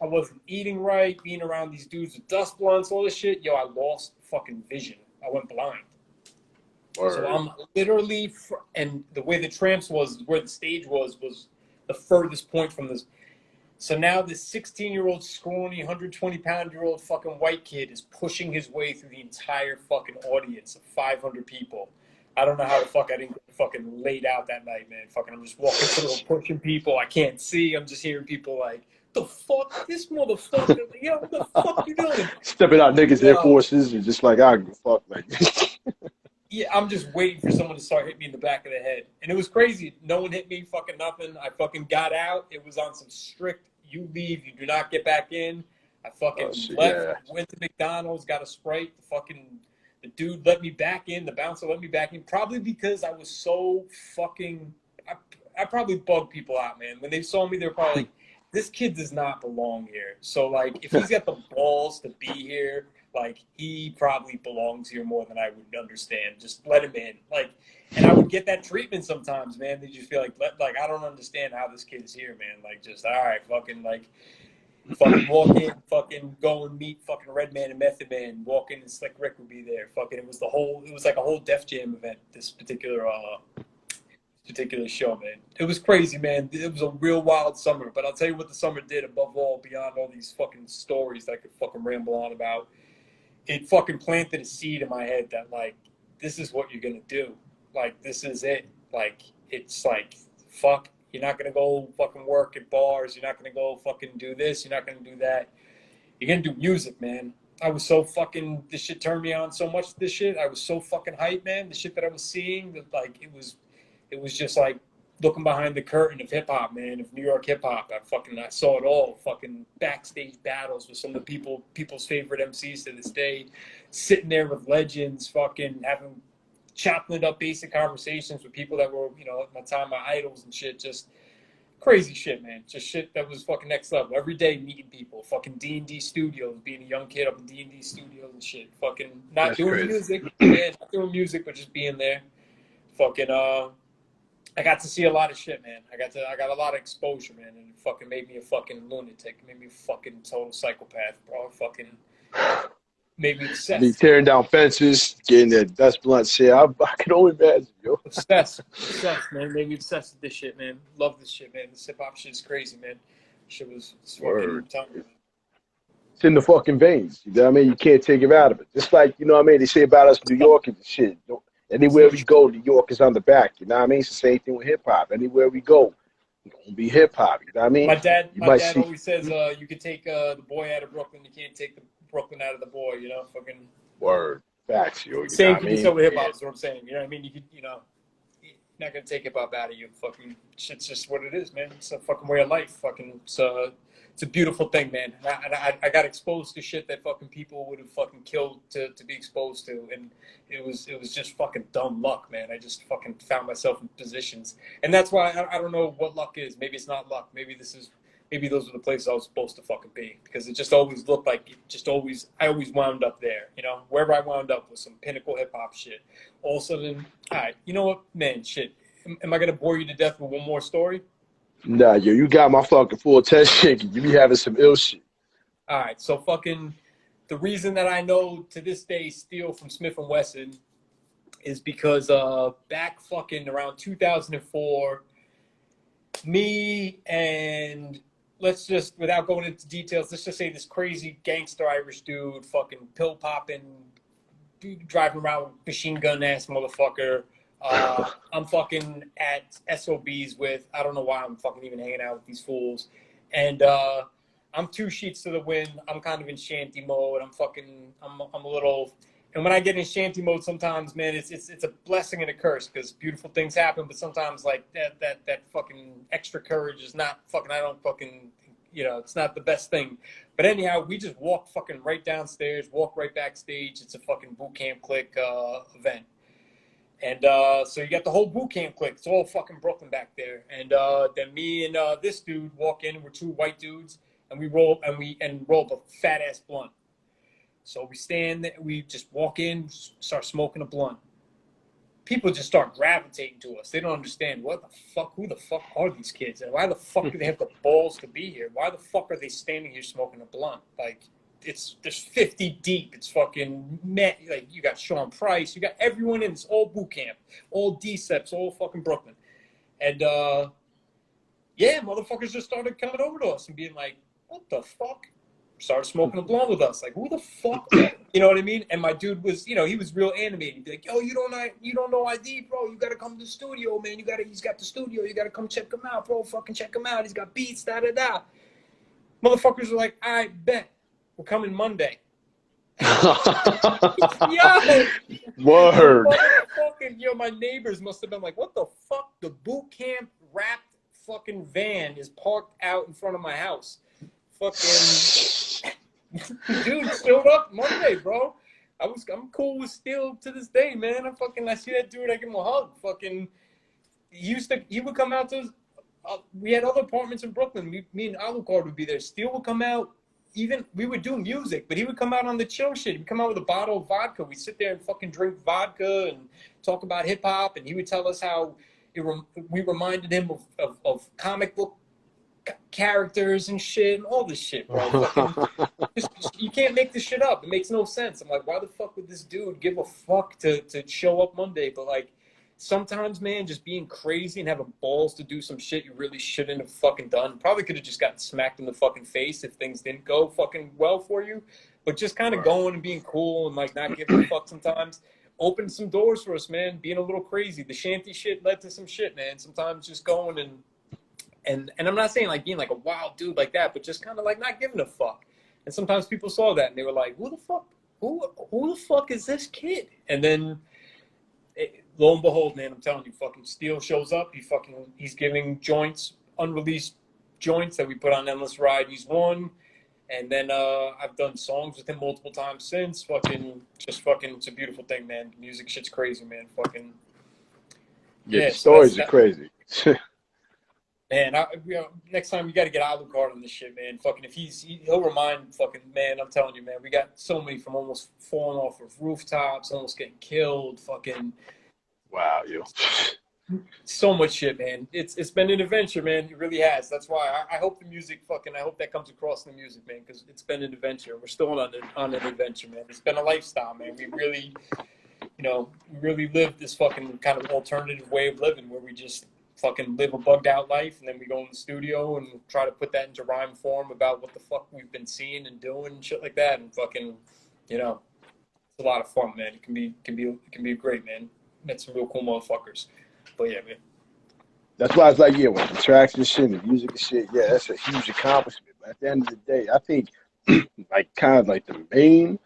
I wasn't eating right, being around these dudes with dust blunts, all this shit. Yo, I lost fucking vision. I went blind. Word. So I'm literally, and the way the Tramps was, where the stage was the furthest point from this. So now this 16-year-old scrawny, 120-pound-year-old fucking white kid is pushing his way through the entire fucking audience of 500 people. I don't know how the fuck I didn't get fucking laid out that night, man. Fucking, I'm just walking through, pushing people. I can't see. I'm just hearing people like, the fuck? This motherfucker. Yo, what the fuck you doing?
Stepping out niggas' Air Forces and just like, I give a fuck. Like,
yeah, I'm just waiting for someone to start hitting me in the back of the head. And it was crazy. No one hit me, fucking nothing. I fucking got out. It was on some strict, you leave, you do not get back in. I fucking left, went to McDonald's, got a Sprite. The dude let me back in. The bouncer let me back in. Probably because I was so fucking, I probably bugged people out, man. When they saw me, they were probably like, this kid does not belong here. So, like, if he's got the balls to be here, like, he probably belongs here more than I would understand. Just let him in. Like, and I would get that treatment sometimes, man. They just feel like, I don't understand how this kid is here, man. Like, just, all right, fucking walk in, fucking go and meet fucking Redman and Method Man. Walk in and Slick Rick would be there. Fucking, it was like a whole Def Jam event, this particular show, man. It was crazy, man. It was a real wild summer. But I'll tell you what the summer did above all, beyond all these fucking stories that I could fucking ramble on about. It fucking planted a seed in my head that, like, this is what you're going to do. Like, this is it. Like, it's like, fuck, you're not going to go fucking work at bars. You're not going to go fucking do this. You're not going to do that. You're going to do music, man. I was so fucking, this shit turned me on so much, this shit. I was so fucking hyped, man. The shit that I was seeing, that, like, it was just like looking behind the curtain of hip hop, man, of New York hip hop. I saw it all. Fucking backstage battles with some of the people's favorite MCs to this day, sitting there with legends, fucking chopping it up basic conversations with people that were, you know, at my time, my idols and shit. Just crazy shit, man. Just shit that was fucking next level. Every day meeting people. Fucking D&D studios, being a young kid up in D&D studios and shit. Fucking not That's doing crazy. Music, man, not doing music, but just being there. Fucking I got to see a lot of shit, man. I got a lot of exposure, man, and it fucking made me a fucking lunatic. It made me a fucking total psychopath, bro. It fucking made me obsessed.
Me tearing down fences, getting that dust blunt shit. I can only imagine, yo.
Obsessed, man. Made me obsessed with this shit, man. Love this shit, man. This hip hop shit is crazy, man. Shit was fucking tongue.
It's in the fucking veins. You know what I mean? You can't take it out of it. Just like, you know what I mean? They say about us New Yorkers and shit. Anywhere we go, New York is on the back. You know what I mean? It's the same thing with hip hop. Anywhere we go, it's gonna be hip hop. You know what I mean?
My dad always says, you can take the boy out of Brooklyn, you can't take the Brooklyn out of the boy. You know, fucking
word facts, yo. You
same
know
can be said with hip hop. Is what I'm saying. You know what I mean? You could, you know, you're not gonna take hip hop out of you. Fucking shit's just what it is, man. It's a fucking way of life. Fucking it's a beautiful thing, man. And I got exposed to shit that fucking people would have fucking killed to be exposed to, and it was just fucking dumb luck, man. I just fucking found myself in positions, and that's why I don't know what luck is. Maybe it's not luck. Maybe those are the places I was supposed to fucking be, because it just always looked like I always wound up there. You know, wherever I wound up was some pinnacle hip hop shit. All of a sudden, all right, you know what, man, shit. Am I gonna bore you to death with one more story?
Nah, yo, you got my fucking full attention. You be having some ill shit.
All right, so fucking the reason that I know to this day steal from Smith & Wesson is because back fucking around 2004, me and let's just, without going into details, let's just say this crazy gangster Irish dude, fucking pill popping, dude driving around with machine gun ass motherfucker, I'm fucking at SOBs with, I don't know why I'm fucking even hanging out with these fools. And I'm 2 sheets to the wind. I'm kind of in shanty mode. I'm a little, and when I get in shanty mode, sometimes, man, it's a blessing and a curse because beautiful things happen. But sometimes, like that fucking extra courage is not fucking. I don't fucking, it's not the best thing. But anyhow, we just walk fucking right downstairs, walk right backstage. It's a fucking boot camp click event. And so you got the whole boot camp clique. It's all fucking Brooklyn back there. And then me and this dude walk in. We're 2 white dudes, and we roll up a fat ass blunt. So we stand there, we just walk in, start smoking a blunt. People just start gravitating to us. They don't understand who the fuck are these kids, and why the fuck do they have the balls to be here? Why the fuck are they standing here smoking a blunt? Like, there's 50 deep. It's fucking like you got Sean Price, you got everyone in. It's all boot camp, all DCEPs, all fucking Brooklyn, and yeah, motherfuckers just started coming over to us and being like, "What the fuck?" Started smoking a blunt with us. Like, who the fuck? You know what I mean? And my dude was, he was real animated. He'd be like, "Yo, you don't know ID, bro. You gotta come to the studio, man. He's got the studio. You gotta come check him out, bro. Fucking check him out. He's got beats, da da da." Motherfuckers were like, "I bet we're coming Monday." Yo,
Word.
My neighbors must have been like, "What the fuck? The boot camp wrapped fucking van is parked out in front of my house." Fucking dude showed up Monday, bro. I'm cool with Steel to this day, man. I see that dude, I give him a hug. Fucking he would come out to we had other apartments in Brooklyn. Me and Alucard would be there. Steel would come out. Even we would do music, but he would come out on the chill shit. He'd come out with a bottle of vodka. We'd sit there and fucking drink vodka and talk about hip hop, and he would tell us how we reminded him of comic book characters and shit and all this shit, bro. You can't make this shit up. It makes no sense. I'm like, why the fuck would this dude give a fuck to show up Monday? But like, sometimes, man, just being crazy and having balls to do some shit you really shouldn't have fucking done. Probably could have just gotten smacked in the fucking face if things didn't go fucking well for you. But just kind of going and being cool and like not giving a fuck sometimes opened some doors for us, man. Being a little crazy. The shanty shit led to some shit, man. Sometimes just going and I'm not saying like being like a wild dude like that, but just kind of like not giving a fuck. And sometimes people saw that and they were like, who the fuck is this kid? And then lo and behold, man, I'm telling you, fucking Steel shows up. He's giving joints, unreleased joints that we put on Endless Ride. He's one. And then I've done songs with him multiple times since. It's a beautiful thing, man. Music shit's crazy, man. Fucking
yeah, the stories are crazy.
Man, next time you got to get Alucard on this shit, man. Fucking he'll remind fucking, man, I'm telling you, man, we got so many from almost falling off of rooftops, almost getting killed, fucking.
Wow, yo.
So much shit, man. It's been an adventure, man. It really has. That's why I hope the music I hope that comes across in the music, man, because it's been an adventure. We're still on an adventure, man. It's been a lifestyle, man. We really live this fucking kind of alternative way of living where we just fucking live a bugged out life, and then we go in the studio and try to put that into rhyme form about what the fuck we've been seeing and doing and shit like that. And fucking, it's a lot of fun, man. It can be great, man. Met some real cool motherfuckers. But yeah, man.
That's why it's like, yeah, with the tracks and shit, the music and shit, yeah, that's a huge accomplishment. But at the end of the day, I think like kind of like the main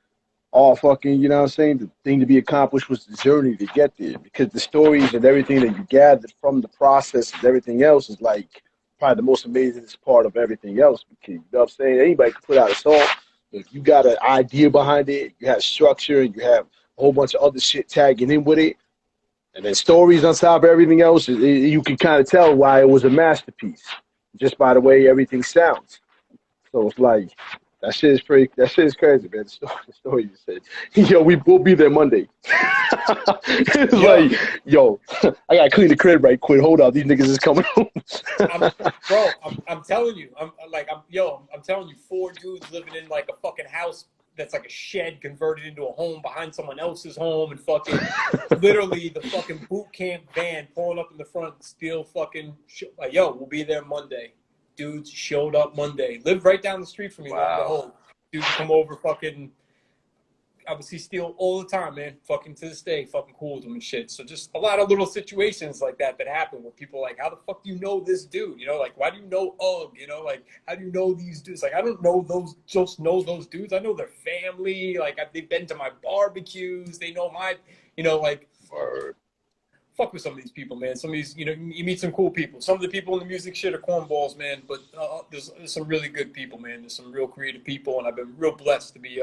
all fucking, the thing to be accomplished was the journey to get there, because the stories and everything that you gathered from the process and everything else is like probably the most amazing part of everything else. Because, you know what I'm saying? Anybody can put out a song. If you got an idea behind it, you have structure, and you have a whole bunch of other shit tagging in with it, and then stories on top of everything else, you can kind of tell why it was a masterpiece just by the way everything sounds. So it's like, that shit is crazy, man. The story you said. Yo, we'll be there Monday. It's like, yo, I gotta clean the crib right quick. Hold on, these niggas is coming home.
I'm telling you, I'm telling you, 4 dudes living in like a fucking house that's like a shed converted into a home behind someone else's home, and fucking literally the fucking boot camp van pulling up in the front, still fucking like, yo, we'll be there Monday. Dudes showed up Monday. Lived right down the street from me.
Wow.
Dude, come over, fucking. I would see Steele all the time, man. Fucking to this day, fucking cool with him and shit. So just a lot of little situations like that happen where people are like, how the fuck do you know this dude? You know, like, why do you know Ugg? You know, like, how do you know these dudes? Like, I don't know just know those dudes. I know their family. Like, they've been to my barbecues. They know my, you know, like, fuck with some of these people, man. Some of these, you know, you meet some cool people. Some of the people in the music shit are cornballs, man. But there's some really good people, man. There's some real creative people, and I've been real blessed to be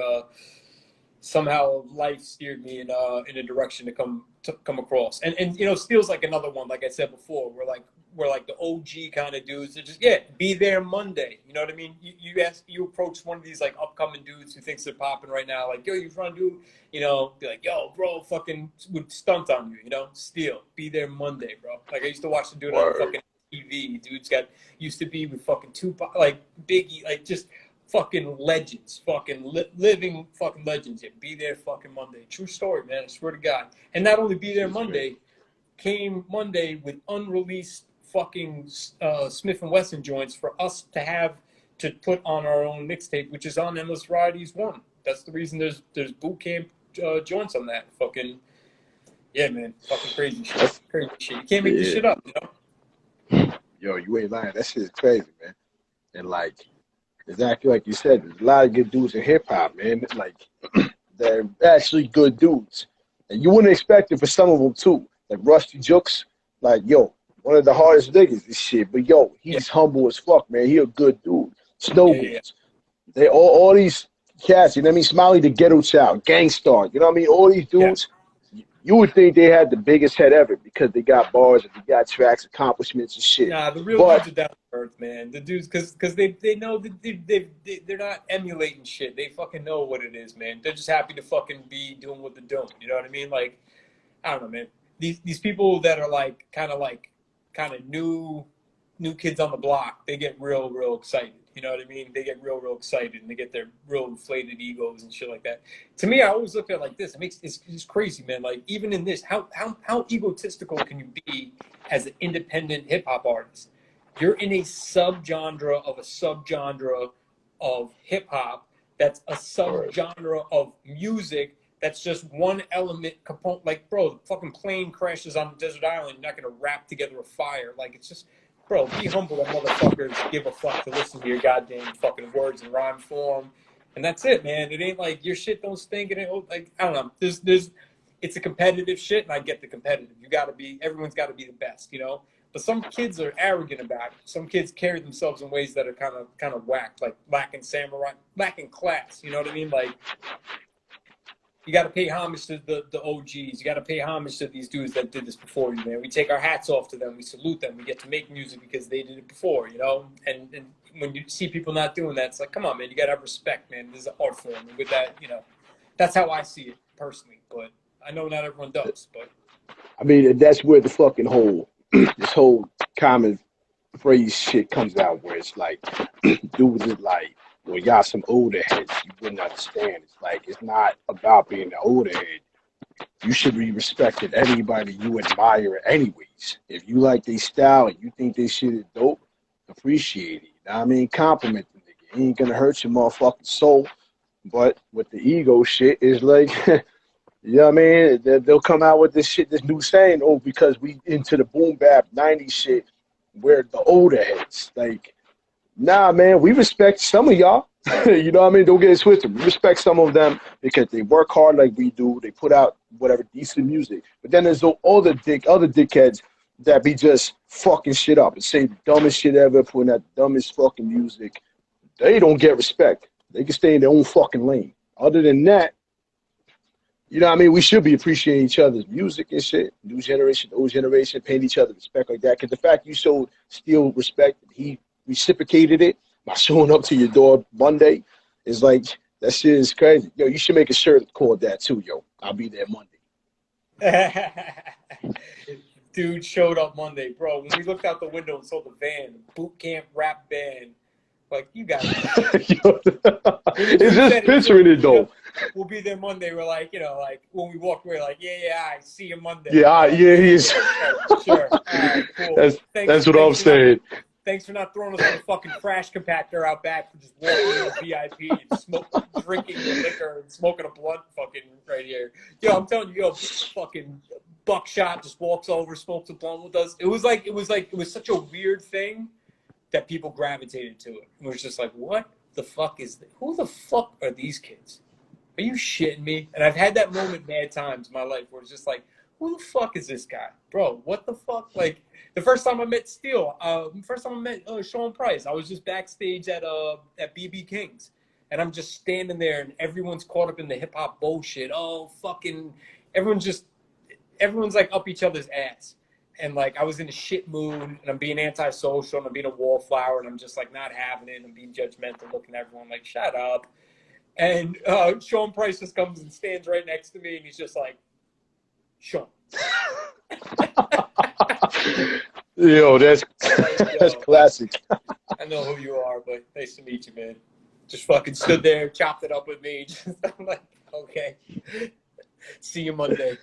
somehow life steered me in a direction to come across. And you know, Steele's like another one. Like I said before, we're like the OG kind of dudes that just be there Monday. You know what I mean? You approach one of these like upcoming dudes who thinks they're popping right now, like, yo, you trying to do, you know, be like, yo, bro, fucking would stunt on you, you know? Steele, be there Monday, bro. Like I used to watch the dude on fucking TV. Dude's used to be with fucking Tupac, like Biggie, like just fucking legends, fucking living fucking legends. Yeah, be there fucking Monday. True story, man. I swear to God. And not only be there Monday, came Monday with unreleased fucking Smith & Wesson joints for us to have to put on our own mixtape, which is on Endless Varieties 1. That's the reason there's boot camp joints on that. Fucking, yeah, man. Fucking crazy shit. Crazy shit. You can't make this shit up, you know?
Yo, you ain't lying. That shit is crazy, man. And like, exactly like you said, there's a lot of good dudes in hip hop, man. Like, they're actually good dudes, and you wouldn't expect it for some of them too. Like Rusty Jooks, like yo, one of the hardest niggas this shit. But yo, he's humble as fuck, man. He a good dude. Snowboots, they all these cats. You know what I mean? Smiley the Ghetto Child, Gangstar. You know what I mean? All these dudes. You would think they had the biggest head ever because they got bars and they got tracks, accomplishments and shit.
Nah, the real dudes are down to earth, man. The dudes, because they know that they're not emulating shit. They fucking know what it is, man. They're just happy to fucking be doing what they're doing. You know what I mean? Like, I don't know, man. These people that are like kind of new kids on the block, they get real excited. You know what I mean? They get real excited, and they get their real inflated egos and shit like that. To me, I always look at it like this. It's crazy, man. Like, even in this, how egotistical can you be as an independent hip hop artist? You're in a subgenre of hip hop that's a subgenre of music that's just one element component. Like, bro, the fucking plane crashes on the desert island. You're not gonna rap together a fire. Like, it's just. Bro, be humble that motherfuckers give a fuck to listen to your goddamn fucking words in rhyme form. And that's it, man. It ain't like your shit don't stink. It ain't like, I don't know. It's a competitive shit, and I get the competitive. Everyone's got to be the best, you know? But some kids are arrogant about it. Some kids carry themselves in ways that are kind of whacked, like lacking class, you know what I mean? Like, you got to pay homage to the OGs. You got to pay homage to these dudes that did this before you, man. We take our hats off to them. We salute them. We get to make music because they did it before, you know? And when you see people not doing that, it's like, come on, man. You got to have respect, man. This is an art form. And with that, you know, that's how I see it personally. But I know not everyone does. But
I mean, that's where the fucking this whole common phrase shit comes out, where it's like, dudes is like, well, y'all some older heads, you wouldn't understand. It's like, it's not about being the older head. You should be respecting anybody you admire anyways. If you like their style and you think they shit is dope, appreciate it. You know what I mean? Compliment the nigga. It ain't gonna hurt your motherfucking soul. But with the ego shit, is like, you know what I mean? They'll come out with this shit, this new saying, oh, because we into the boom bap 90s shit, we're the older heads. Like, nah, man, we respect some of y'all. You know what I mean? Don't get it twisted. We respect some of them because they work hard like we do. They put out whatever decent music. But then there's other dickheads that be just fucking shit up and say the dumbest shit ever, putting out the dumbest fucking music. They don't get respect. They can stay in their own fucking lane. Other than that, you know what I mean? We should be appreciating each other's music and shit. New generation, old generation, paying each other respect like that. Because the fact you showed Steele respect, he reciprocated it by showing up to your door Monday is like, that shit is crazy. Yo, you should make a shirt called that too, yo. I'll be there Monday.
Dude showed up Monday, bro. When we looked out the window and saw the van, boot camp rap band, like, you got it.
It's just picturing it though.
We'll be there Monday. We're like, you know, like when we walk away, like, yeah, I see you Monday.
Yeah, he is.
Sure. All right, cool.
That's what I'm saying.
Thanks for not throwing us on the fucking trash compactor out back for just walking in a VIP and drinking the liquor and smoking a blunt fucking right here. Yo, I'm telling you, yo, fucking Buckshot just walks over, smokes a blunt with us. It was such a weird thing that people gravitated to it. It was just like, what the fuck is this? Who the fuck are these kids? Are you shitting me? And I've had that moment mad times in my life where it's just like, who the fuck is this guy? Bro, what the fuck? Like, the first time I met Steele, first time I met Sean Price, I was just backstage at BB King's. And I'm just standing there and everyone's caught up in the hip-hop bullshit. Oh, fucking, everyone's like up each other's ass. And like, I was in a shit mood and I'm being antisocial and I'm being a wallflower and I'm just like not having it and I'm being judgmental, looking at everyone like, shut up. And Sean Price just comes and stands right next to me and he's just like, Sean.
Yo, that's classic.
I know who you are, but nice to meet you, man. Just fucking stood there, chopped it up with me. I'm like, okay. See you Monday.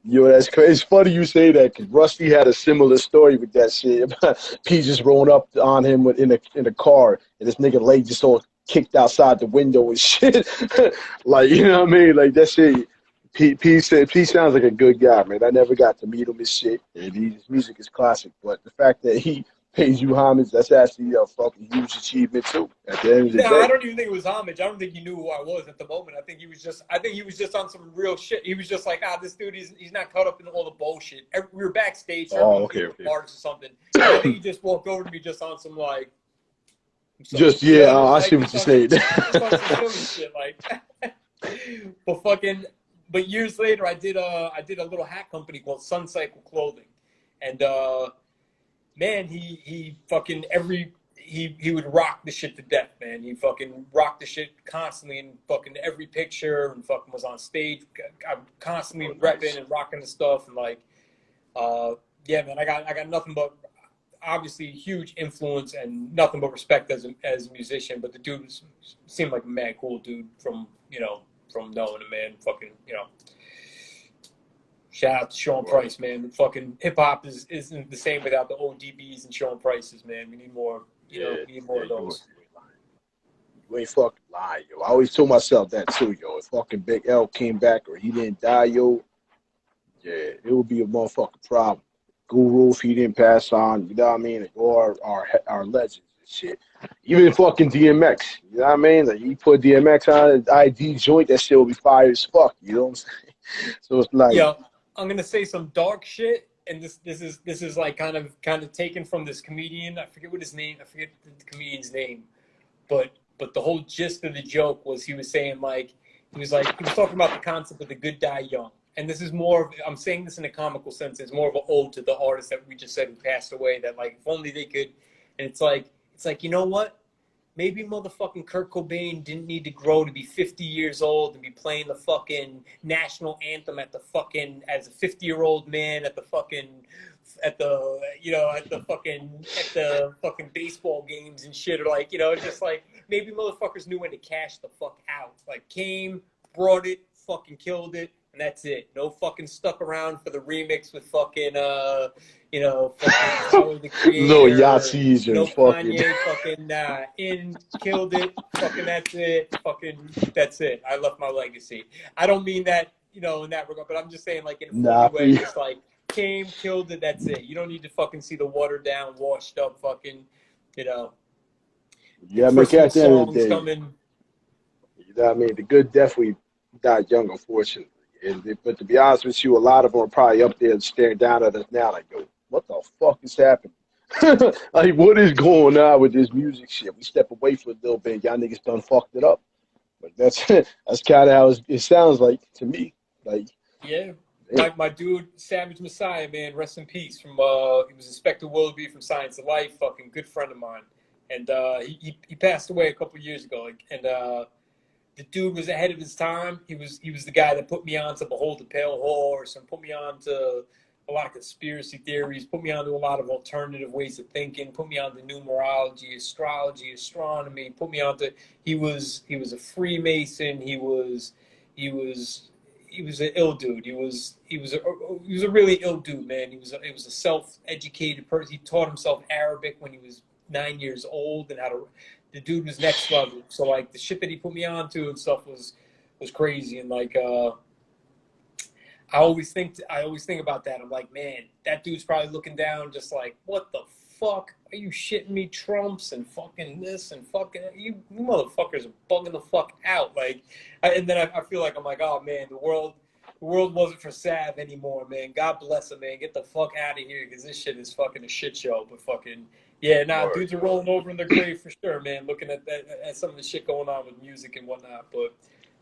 Yo, that's crazy. It's funny you say that because Rusty had a similar story with that shit. P just rolling up on him in a car, and this nigga leg just all kicked outside the window and shit. Like, you know what I mean? Like that shit. P sounds like a good guy, man. I never got to meet him and shit. And his music is classic, but the fact that he pays you homage, that's actually a fucking huge achievement too. At the end of the day,
I don't even think it was homage. I don't think he knew who I was at the moment. I think he was just on some real shit. He was just like, this dude, he's not caught up in all the bullshit. We were backstage,
okay.
Artists or something. And I think he just walked over to me just on some like,
just I see what you're saying.
Just on some silly shit, like. But years later, I did a little hat company called Sun Cycle Clothing, and man, he fucking he would rock the shit to death, man. He fucking rocked the shit constantly in fucking every picture, and fucking was on stage. I'm constantly repping and rocking the stuff, and like, yeah, man, I got nothing but obviously huge influence and nothing but respect as a musician. But the dude seemed like a mad cool dude from knowing him, man. Fucking, shout out to Sean Price, man. Fucking hip hop isn't the same without the ODBs and Sean Prices, man. We need more, need more of those.
You ain't fucking lying, yo. I always told myself that too, yo. If fucking Big L came back or he didn't die, yo, yeah, it would be a motherfucking problem. Guru, if he didn't pass on, you know what I mean? Or our legends and shit. Even fucking DMX, you know what I mean? Like, you put DMX on an ID joint, that shit will be fire as fuck, you know what I'm saying? So it's like,
yeah, I'm gonna say some dark shit, and this is like kind of taken from this comedian. I forget the comedian's name, but the whole gist of the joke was he was saying he was talking about the concept of the good die young. And this is more of, I'm saying this in a comical sense, it's more of an ode to the artist that we just said who passed away, that like, if only they could, and it's like, you know what? Maybe motherfucking Kurt Cobain didn't need to grow to be 50 years old and be playing the fucking national anthem as a 50-year-old man at the fucking baseball games and shit, or like, just like, maybe motherfuckers knew when to cash the fuck out. Like, came, brought it, fucking killed it, and that's it. No fucking stuck around for the remix with fucking, fucking Tyler, the Creator.
No Yahtzees or
no
fucking.
Kanye, fucking, killed it, fucking that's it, fucking that's it. I left my legacy. I don't mean that, in that regard, but I'm just saying, like, in a funny way, just like, came, killed it, that's it. You don't need to fucking see the watered down, washed up fucking,
Yeah, make at the end of the day.
Coming.
You know what I mean? The good definitely died young, unfortunately. But to be honest with you, a lot of them are probably up there staring down at us now like, yo, what the fuck is happening? Like, what is going on with this music shit? We step away for a little bit, y'all niggas done fucked it up. But that's kind of how it sounds like to me. Like,
yeah. My dude, Savage Messiah, man, rest in peace. He was Inspector Willoughby from Science of Life, fucking good friend of mine. And he passed away a couple years ago. The dude was ahead of his time. He was the guy that put me on to Behold the Pale Horse and put me on to a lot of conspiracy theories, put me on to a lot of alternative ways of thinking, put me on to numerology, astrology, astronomy, put me on to, he was a Freemason. He was an ill dude. He was a really ill dude, man. He was a self-educated person. He taught himself Arabic when he was 9 years old, and the dude was next level. So like the shit that he put me onto and stuff was crazy. And like I always think about that. I'm like, man, that dude's probably looking down, just like, what the fuck? Are you shitting me, Trumps and fucking this and fucking you motherfuckers are bugging the fuck out. Like, and then I feel like I'm like, oh man, the world wasn't for Sav anymore, man. God bless him, man. Get the fuck out of here because this shit is fucking a shit show. But fucking yeah, nah, dudes are rolling over in their grave for sure, man. Looking at that, at some of the shit going on with music and whatnot,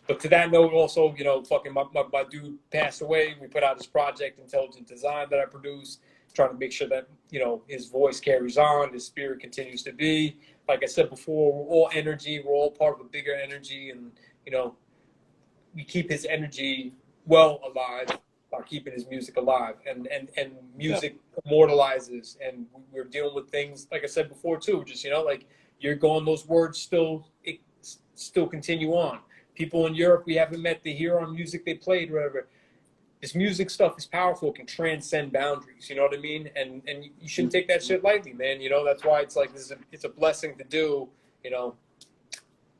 But to that note, also, you know, fucking my dude passed away. We put out his project, Intelligent Design, that I produced, trying to make sure that, you know, his voice carries on, his spirit continues to be. Like I said before, we're all energy. We're all part of a bigger energy. And, you know, we keep his energy well alive by keeping his music alive. And music immortalizes. And we're dealing with things, like I said before, too, just, you know, like you're going, those words still continue on. People in Europe we haven't met, they hear our music they played, whatever. This music stuff is powerful, it can transcend boundaries, you know what I mean? And you shouldn't take that shit lightly, man. You know, that's why it's like it's a blessing to do, you know,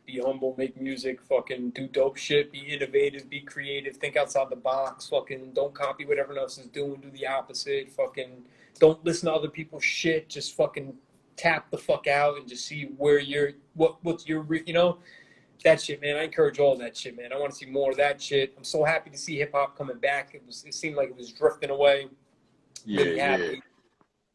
be humble, make music, fucking do dope shit, be innovative, be creative, think outside the box, fucking don't copy what everyone else is doing, do the opposite, fucking don't listen to other people's shit, just fucking tap the fuck out and just see where what's your, you know, that shit, man. I encourage all that shit, man. I want to see more of that shit. I'm so happy to see hip hop coming back. It seemed like it was drifting away. Really happy. Yeah.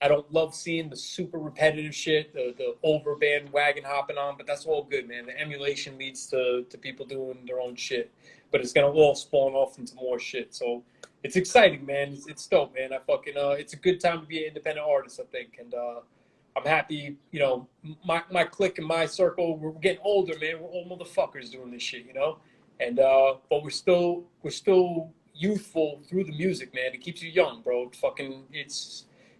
I don't love seeing the super repetitive shit, the over bandwagon hopping on, but that's all good, man. The emulation leads to people doing their own shit, but it's gonna all spawn off into more shit. So it's exciting, man. It's dope, man. I fucking it's a good time to be an independent artist, I think, and I'm happy, you know, my clique and my circle, we're getting older, man. We're old motherfuckers doing this shit, you know? And but we're still youthful through the music, man. It keeps you young, bro.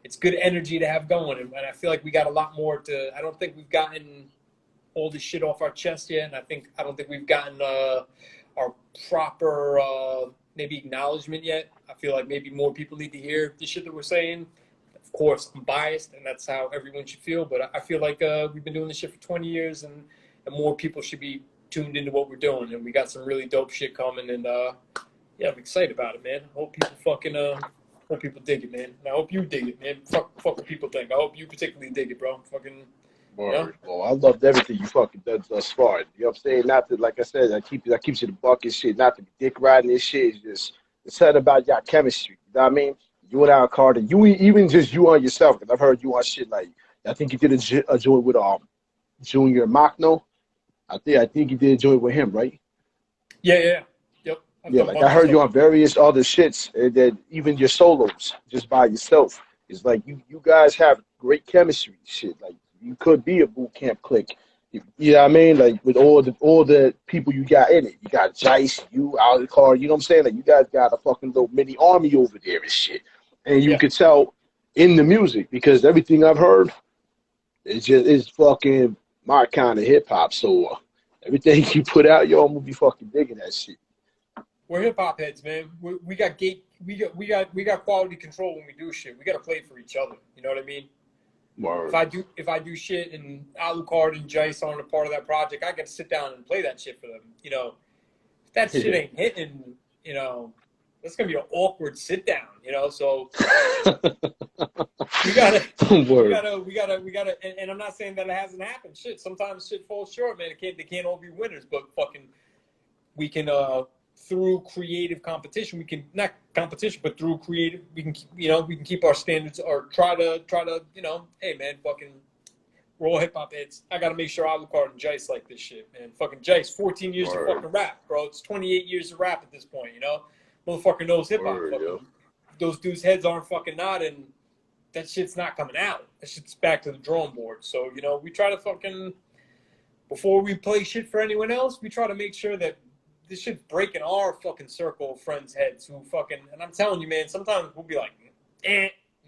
It's good energy to have going. And I feel like we got a lot more I don't think we've gotten all this shit off our chest yet. And I don't think we've gotten our proper maybe acknowledgement yet. I feel like maybe more people need to hear the shit that we're saying. Of course, I'm biased, and that's how everyone should feel. But I feel like we've been doing this shit for 20 years, and more people should be tuned into what we're doing. And we got some really dope shit coming. And yeah, I'm excited about it, man. I hope people dig it, man. And I hope you dig it, man. Fuck what people think. I hope you particularly dig it, bro. Fucking.
Word. You know? Well, I loved everything you fucking done thus far. You know what I'm saying? Not to, like I said, I keep you the buck and shit. Not to be dick riding this shit. It's said about y'all chemistry. You know what I mean? You and Al Carter, even just you on yourself, because I've heard you on shit like, I think you did a joint with Junior Machno. I think you did a joint with him, right?
Yeah. Yep.
Yeah, like I heard you on various other shits, and then even your solos, just by yourself. It's like you guys have great chemistry, shit. Like you could be a boot camp clique. You know what I mean? Like with all the people you got in it. You got Jice, you, Al Carter, you know what I'm saying? Like you guys got a fucking little mini army over there and shit. And you could tell in the music, because everything I've heard is fucking my kind of hip hop. So everything you put out, yo, I'm gonna be fucking digging that shit.
We're hip hop heads, man. We got quality control when we do shit. We gotta play for each other. You know what I mean?
Word.
If I do shit and Alucard and Jice aren't a part of that project, I gotta sit down and play that shit for them. You know, if that shit ain't hitting, you know, that's gonna be an awkward sit down, you know. So we gotta, and I'm not saying that it hasn't happened. Shit, sometimes shit falls short, man. They can't all be winners, but fucking, we can through creative competition, but through creative, we can keep our standards or try to, you know, hey man, fucking, we're all hip hop heads. I gotta make sure Alucard and Jice like this shit, man. Fucking Jice, 14 years of fucking rap, bro. It's 28 years of rap at this point, you know. Motherfucker knows hip hop. Those dudes' heads aren't fucking nodding. That shit's not coming out. That shit's back to the drawing board. So, you know, we try to fucking, before we play shit for anyone else, we try to make sure that this shit's breaking our fucking circle of friends' heads who fucking, and I'm telling you, man, sometimes we'll be like,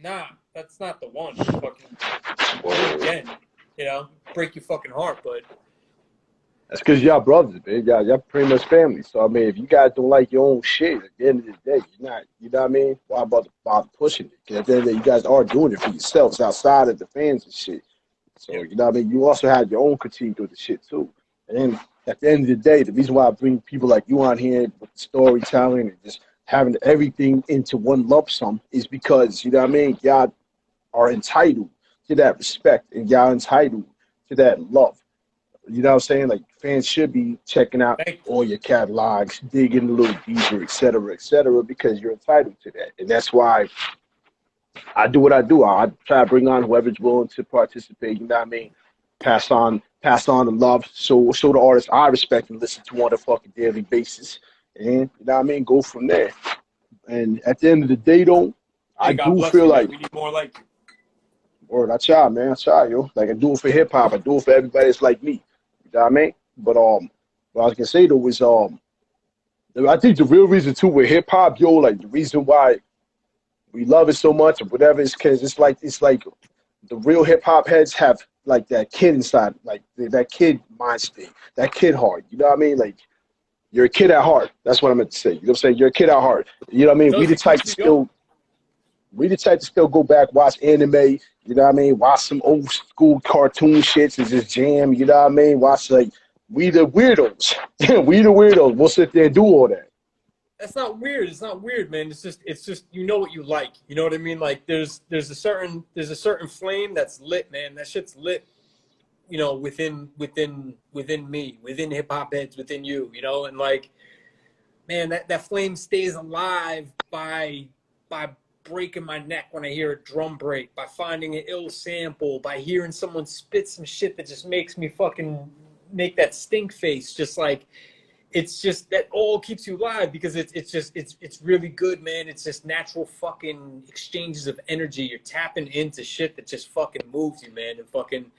nah, that's not the one. Fucking, again, you know, break your fucking heart, but
That's because y'all brothers, man. Y'all pretty much family. So I mean, if you guys don't like your own shit, at the end of the day, you're not. You know what I mean? Why bother pushing it? Because at the end of the day, you guys are doing it for yourselves outside of the fans and shit. So
Yeah.
you know what I mean. You also have your own critique of the shit too. And then at the end of the day, the reason why I bring people like you on here with storytelling and just having everything into one lump sum is because you know what I mean. Y'all are entitled to that respect, and y'all entitled to that love. You know what I'm saying? Like fans should be checking out
Thank
all your catalogs, digging a little deeper, et cetera, because you're entitled to that. And that's why I do what I do. I try to bring on whoever's willing to participate, you know what I mean? Pass on the love, show the artists I respect and listen to on a fucking daily basis. And you know what I mean? Go from there. And at the end of the day though, I
Hey, God
do
bless
feel
you, man.
like
We need more like you.
Word, I try, man. I try, yo. Like I do it for hip hop. I do it for everybody that's like me. You know what I mean? But what I was gonna say though is I think the real reason too with hip hop, yo, like the reason why we love it so much or whatever is because it's like the real hip hop heads have like that kid inside, like that kid mind state, that kid heart. You know what I mean? Like you're a kid at heart. That's what I meant to say. You know what I'm saying? You're a kid at heart. You know what I mean?
Does it keeps you young?
We the type to still go back, watch anime, you know what I mean? Watch some old school cartoon shits and just jam, you know what I mean? Watch like we the weirdos. We the weirdos. We'll sit there and do all that.
That's not weird. It's not weird, man. It's just you know what you like. You know what I mean? Like there's a certain flame that's lit, man. That shit's lit. You know, within me, within hip hop heads, within you. You know, and like, man, that flame stays alive by breaking my neck when I hear a drum break, by finding an ill sample, by hearing someone spit some shit that just makes me fucking make that stink face. Just like it's just that all keeps you alive because it's really good, man. It's just natural fucking exchanges of energy. You're tapping into shit that just fucking moves you, man. And fucking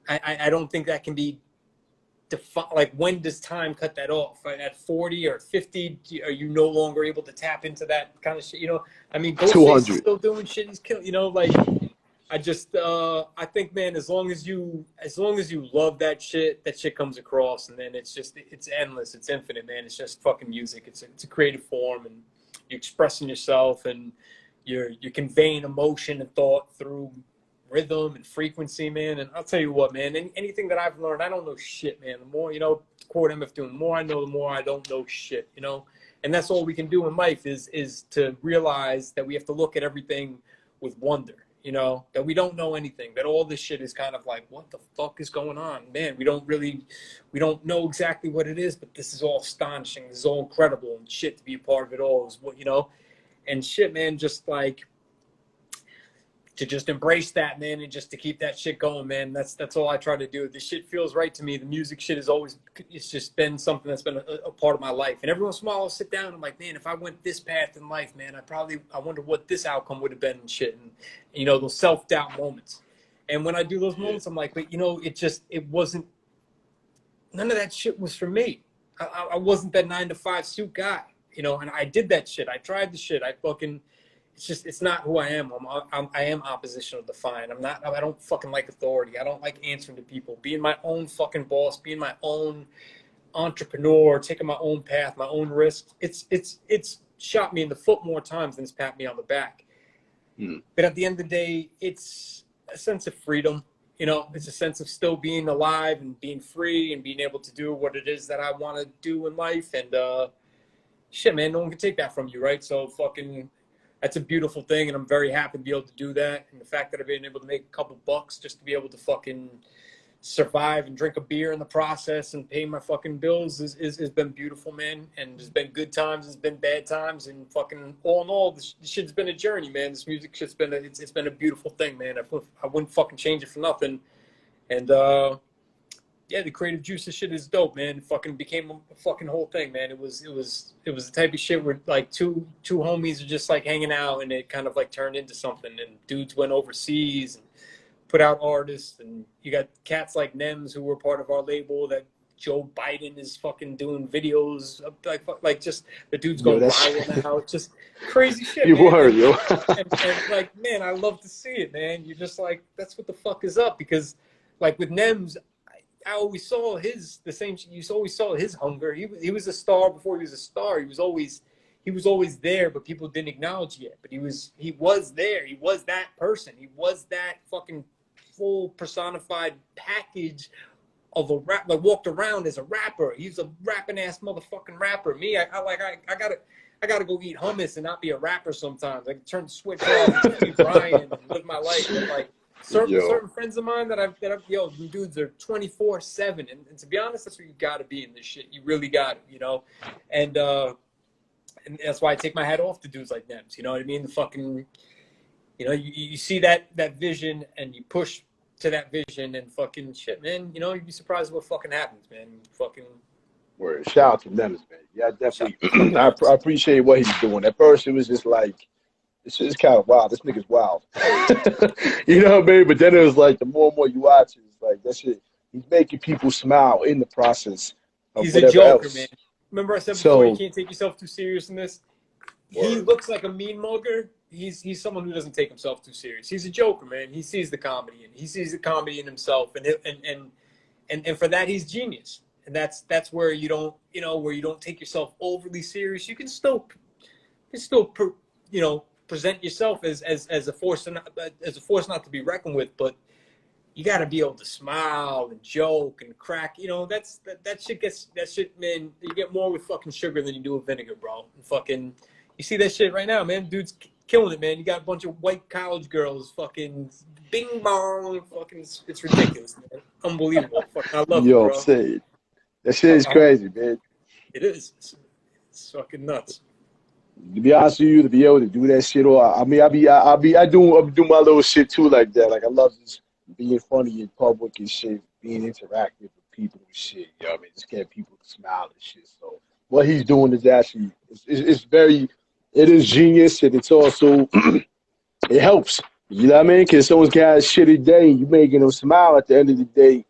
I don't think that can be like when does time cut that off? Right? At 40 or 50, are you no longer able to tap into that kind of shit? You know, I mean, Ghostface is
200.
still doing shit. He's killing. You know, like I think, man, as long as you love that shit comes across, and then it's endless, it's infinite, man. It's just fucking music. It's a creative form, and you're expressing yourself, and you're conveying emotion and thought through rhythm and frequency, man. And I'll tell you what, man, anything that I've learned, I don't know shit, man. The more, you know, quote MF Doom, the more I know, the more I don't know shit, you know. And that's all we can do in life is to realize that we have to look at everything with wonder, you know, that we don't know anything, that all this shit is kind of like, what the fuck is going on, man? We don't know exactly what it is, but this is all astonishing, this is all incredible, and shit, to be a part of it all is what, you know. And shit, man, just like to just embrace that, man, and just to keep that shit going, man. That's all I try to do. This shit feels right to me. The music shit is always, it's just been something that's been a part of my life. And every once in a while I'll sit down and I'm like, man, if I went this path in life, man, I wonder what this outcome would have been and shit. And, you know, those self-doubt moments. And when I do those moments, I'm like, but you know, it wasn't, none of that shit was for me. I wasn't that 9-to-5 suit guy, you know, and I did that shit. I tried the shit. It's not who I am. I am oppositional defiant. I don't fucking like authority. I don't like answering to people. Being my own fucking boss, being my own entrepreneur, taking my own path, my own risks. It's shot me in the foot more times than it's pat me on the back. But at the end of the day, it's a sense of freedom. You know, it's a sense of still being alive and being free and being able to do what it is that I want to do in life. And shit, man, no one can take that from you, right? So fucking, that's a beautiful thing, and I'm very happy to be able to do that. And the fact that I've been able to make a couple bucks just to be able to fucking survive and drink a beer in the process and pay my fucking bills has been beautiful, man. And there's been good times, there's been bad times, and fucking all in all, this shit's been a journey, man. This music shit's been it's been a beautiful thing, man. I wouldn't fucking change it for nothing. And yeah, the creative juices shit is dope, man. It fucking became a fucking whole thing, man. It was the type of shit where like two homies are just like hanging out, and it kind of like turned into something. And dudes went overseas and put out artists, and you got cats like Nems who were part of our label. That Joe Biden is fucking doing videos of, like just the dude's going viral now. It's just crazy shit,
You
man.
were, yo.
and like, man, I love to see it, man. You're just like, that's what the fuck is up, because like with Nems, I always saw the same. You always saw his hunger. He was a star before he was a star. He was always there, but people didn't acknowledge it. But he was there. He was that person. He was that fucking full personified package of a rap. Like walked around as a rapper. He's a rapping ass motherfucking rapper. Me, I gotta go eat hummus and not be a rapper sometimes. I can turn the switch off and keep Brian and live my life. But like certain friends of mine that I've dudes are 24/7, and to be honest, that's what you got to be in this shit. You really got it, you know, and that's why I take my hat off to dudes like Nems. You know what I mean? The fucking, you know, you see that vision and you push to that vision and fucking shit, man. You know, you'd be surprised what fucking happens, man. Fucking.
Word. Shout out to Nems, man. Yeah, definitely. I appreciate what he's doing. At first, it was just like, it's just kind of wild. This nigga's wild. You know what I mean? But then it was like, the more and more you watch it, it's like, that shit, he's making people smile in the process of
He's
whatever
a joker,
else.
man. Remember I said before, you can't take yourself too serious in this? Word. He looks like a mean mugger. He's someone who doesn't take himself too serious. He's a joker, man. He sees the comedy in himself, and for that, he's genius. And that's where you don't take yourself overly serious. You can still present yourself as a force not to be reckoned with, but you got to be able to smile and joke and crack. You know, that shit, man. You get more with fucking sugar than you do with vinegar, bro. And fucking, you see that shit right now, man. Dude's killing it, man. You got a bunch of white college girls, fucking bing bong, fucking. It's ridiculous, man. Unbelievable. Fucking, I love it, bro.
I'm saying. That shit is crazy, man.
It is. It's fucking nuts.
To be honest with you, to be able to do that shit, or I mean, I do my little shit too like that. Like I love just being funny in public and shit, being interactive with people and shit. You know what I mean? Just getting people to smile and shit. So what he's doing is actually, it is genius, and it's also, it helps. You know what I mean? Because someone's got a shitty day, you making them smile at the end of the day.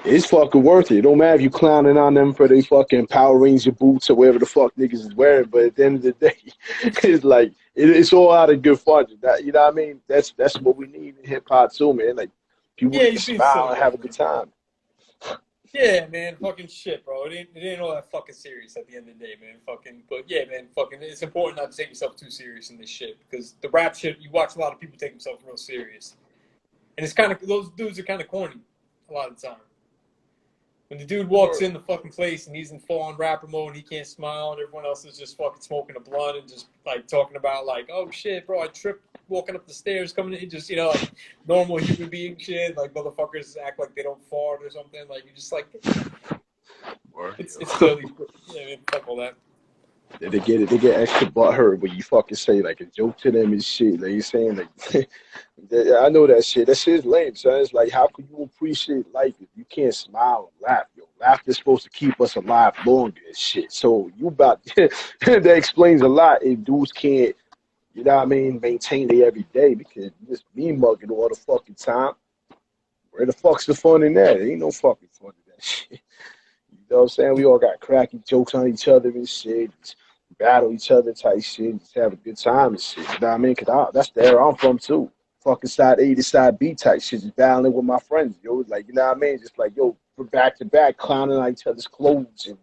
It's fucking worth it. It don't matter if you clowning on them for their fucking Power Ranger boots or whatever the fuck niggas is wearing, but at the end of the day, it's like it's all out of good fun. You know what I mean? That's what we need in hip hop too, man. Like people can smile and have a good time.
Yeah, man, fucking shit, bro. It ain't all that fucking serious at the end of the day, man. Fucking, but yeah, man, fucking. It's important not to take yourself too serious in this shit because the rap shit, you watch a lot of people take themselves real serious, and it's kind of those dudes are kind of corny a lot of the time. When the dude walks in the fucking place and he's in full-on rapper mode and he can't smile and everyone else is just fucking smoking a blunt and just like talking about like, oh shit, bro, I tripped walking up the stairs coming in, just, you know, like normal human being shit, like motherfuckers act like they don't fart or something, like you just like, it's really, yeah, man, fuck all that.
They get extra butthurt when you fucking say like a joke to them and shit. Like you saying like, I know that shit. That shit is lame, son. It's like, how can you appreciate life if you can't smile and laugh? Yo, laughter's supposed to keep us alive longer and shit. So you about that explains a lot. If dudes can't, you know what I mean, maintain it every day because you just be mugging all the fucking time. Where the fuck's the fun in that? There ain't no fucking fun in that shit. You know what I'm saying? We all got cracky jokes on each other and shit. Just battle each other type shit. Just have a good time and shit. You know what I mean? Because that's the era I'm from too. Fucking side A to side B type shit. Just battling with my friends, yo. Like, you know what I mean? Just like, yo, from back to back, clowning on each other's clothes and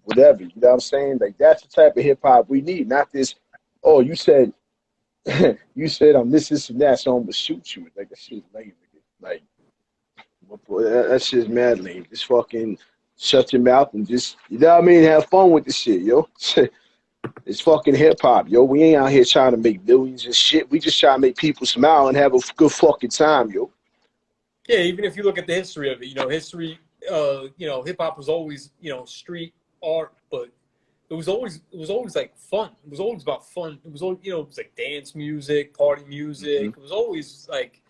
whatever. You know what I'm saying? Like, that's the type of hip hop we need. Not this, oh, you said I'm this and that, so I'm gonna shoot you. Like, that shit's lame. Like, that shit's mad lame. Just fucking shut your mouth and just, you know what I mean, have fun with the shit, yo. It's fucking hip hop, yo. We ain't out here trying to make millions and shit. We just try to make people smile and have a good fucking time, yo.
Yeah, even if you look at the history of it, hip hop was always, street art, but it was always like fun. It was always about fun. It was always, it was like dance music, party music. Mm-hmm. It was always like,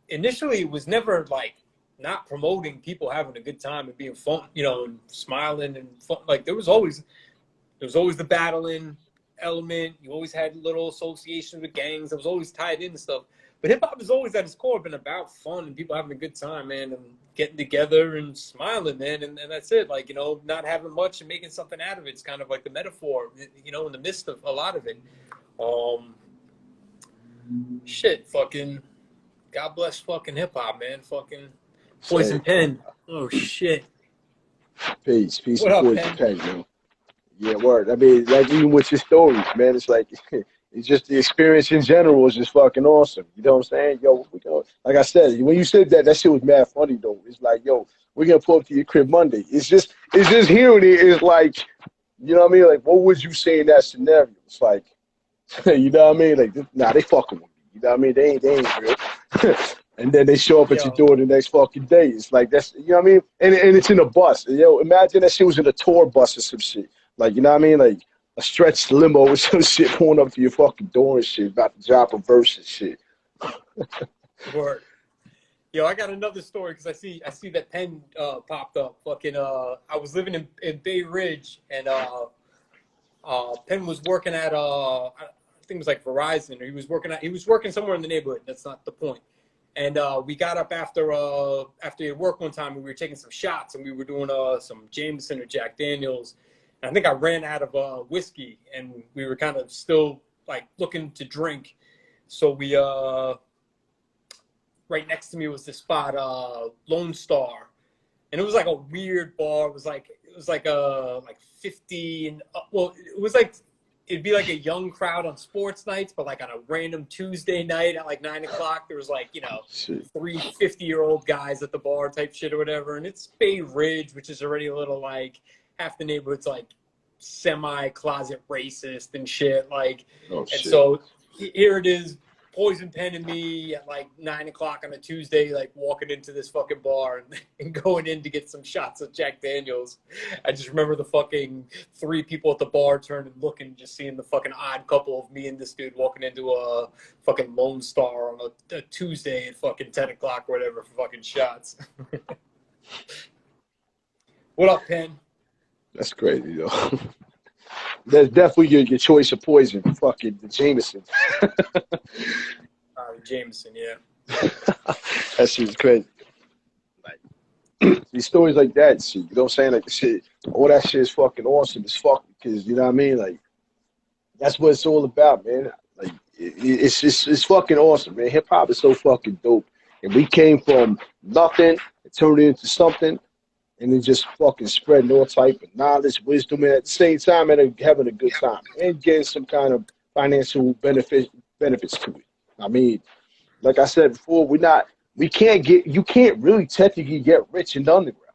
initially it was never like not promoting people having a good time and being fun, and smiling and fun. Like there was always the battling element. You always had little associations with gangs that was always tied into stuff. But hip hop has always at its core been about fun and people having a good time, man, and getting together and smiling, man. And that's it. Like, not having much and making something out of it. It's kind of like the metaphor, in the midst of a lot of it. Fucking God bless fucking hip hop, man. Fucking Poison
So
Pen. Oh shit.
peace
What
and
up,
poison
Pen?
pen, man. Yeah, word. I mean, like even with your stories, man, it's like it's just the experience in general is just fucking awesome. You know what I'm saying? Yo, we go. Like I said, when you said that, that shit was mad funny though. It's like, yo, we're gonna pull up to your crib Monday. It's just hearing it is like, you know what I mean? Like, what would you say in that scenario? It's like, you know what I mean? Like, nah, they fucking with me. You know what I mean? They ain't real. And then they show up at your
Yo,
door the next fucking day. It's like that's you know what I mean? And it's in a bus. Yo, imagine that shit was in a tour bus or some shit. Like, you know what I mean? Like a stretched limo or some shit pulling up to your fucking door and shit, about to drop a verse and shit.
word. Yo, I got another story because I see that Pen popped up. Fucking I was living in Bay Ridge and Penn was working at I think it was like Verizon, or he was working somewhere in the neighborhood. That's not the point. And we got up after work one time and we were taking some shots and we were doing some Jameson or Jack Daniels. And I think I ran out of whiskey and we were kind of still like looking to drink. So we right next to me was this spot, Lone Star, and it was like a weird bar. It was like a like 50 and well, it was like it'd be like a young crowd on sports nights, but like on a random Tuesday night at like 9 o'clock, there was like
Shit.
three 50-year-old guys at the bar type shit or whatever. And it's Bay Ridge, which is already a little like half the neighborhood's like semi-closet racist and shit. Like,
Oh
and
shit.
so here it is, Poison Pen and me at like 9 o'clock on a Tuesday, like walking into this fucking bar and going in to get some shots of Jack Daniels. I just remember the fucking three people at the bar turning, looking, just seeing the fucking odd couple of me and this dude walking into a fucking Lone Star on a Tuesday at fucking 10 o'clock or whatever for fucking shots. What up, Pen?
That's crazy, though. That's definitely your choice of poison. Fucking the Jameson.
Jameson, yeah.
That shit's crazy. Like these stories like that, shit. You know what I'm saying? Like the shit, all that shit is fucking awesome as fuck because you know what I mean. Like that's what it's all about, man. Like it's fucking awesome, man. Hip hop is so fucking dope, and we came from nothing and turned it into something, and then just fucking spreading all type of knowledge, wisdom, and at the same time, and having a good time and getting some kind of financial benefits to it. I mean, like I said before, you can't really technically get rich in the underground.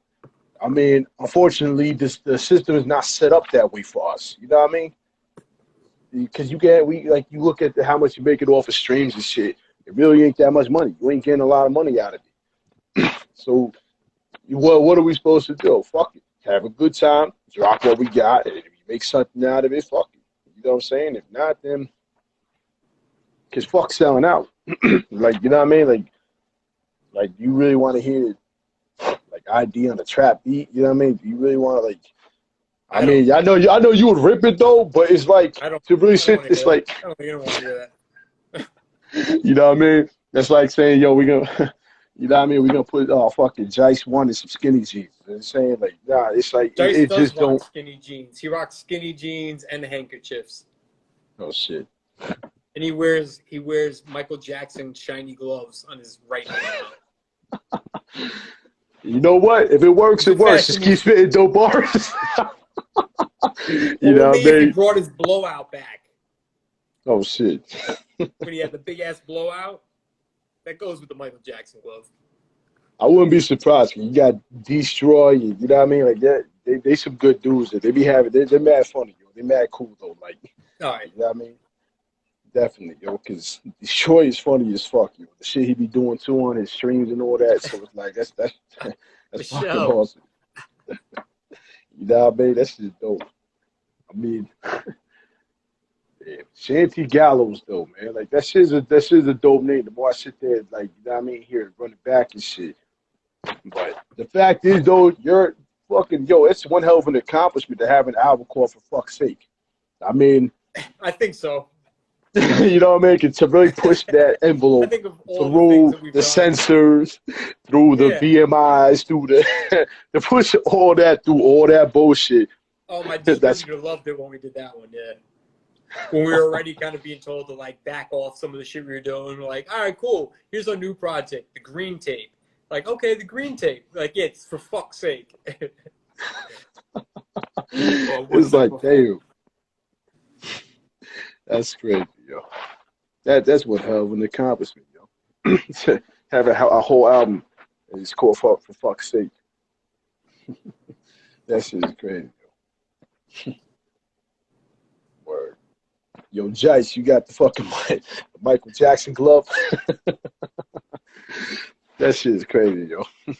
I mean, unfortunately, the system is not set up that way for us. You know what I mean? Because you look at how much you make it off of streams and shit. It really ain't that much money. You ain't getting a lot of money out of it. So, what are we supposed to do? Fuck it. Have a good time. Drop what we got, and if you make something out of it, fuck it. You know what I'm saying? If not, then because fuck selling out. Like, you know what I mean? Like, you really want to hear like ID on the trap beat? You know what I mean? Do you really want to like? I
I don't.
mean, I know you would rip it though, but it's like
I don't.
to really
I don't
sit.
want to
It's
hear that.
like
I don't think anyone want to hear that.
you know what I mean? That's like saying, yo, we gonna, you know what I mean? We gonna put fucking Jice one and some skinny jeans. And saying like, nah, it's like
Dice
it
does
just
rock
don't.
skinny jeans. He rocks skinny jeans and handkerchiefs,
Oh shit.
and he wears Michael Jackson shiny gloves on his right hand.
You know what? If it works,
He's a
it works. Just keep
fashionista.
spitting dope bars. You know
Only
what I
if he
mean?
brought his blowout back.
Oh shit.
When he had the big ass blowout, that goes with the Michael Jackson glove.
I wouldn't be surprised. You got Destroy, you know what I mean? Like that, they some good dudes. That they be having. They're mad funny, yo. They mad cool though. Like,
All right.
you know what I mean? Definitely, yo. Because Destroy is funny as fuck, yo. The shit he be doing too on his streams and all that. So it's like that's
For
fucking
sure.
awesome. You know what I mean? That's just dope. I mean, yeah. Shanty Gallos though, man. Like that shit's a dope name. The more I sit there, like you know what I mean, here running back and shit. But the fact is, though, you're fucking yo. It's one hell of an accomplishment to have an album called "For Fuck's Sake." I mean,
I think so.
you know what I mean? To really push that
I
envelope
think of all the things
through
that we've
the
done.
censors, through the
Yeah.
VMIs, through the to push all that through all that bullshit.
Oh, my
That's
distributor loved it when we did that one. Yeah. When we were already kind of being told to like back off some of the shit we were doing, we're like, all right, cool. Here's our new project, the Green Tape. Like, okay, the green tape. Like, yeah, it's for fuck's sake.
It's like, damn. That's crazy, yo. That's what hell of an accomplishment, yo. To have a whole album and it's called for fuck's sake. That shit is crazy, yo. Word. Yo, Jice, you got the fucking Michael Jackson glove. That shit is crazy, yo. Man,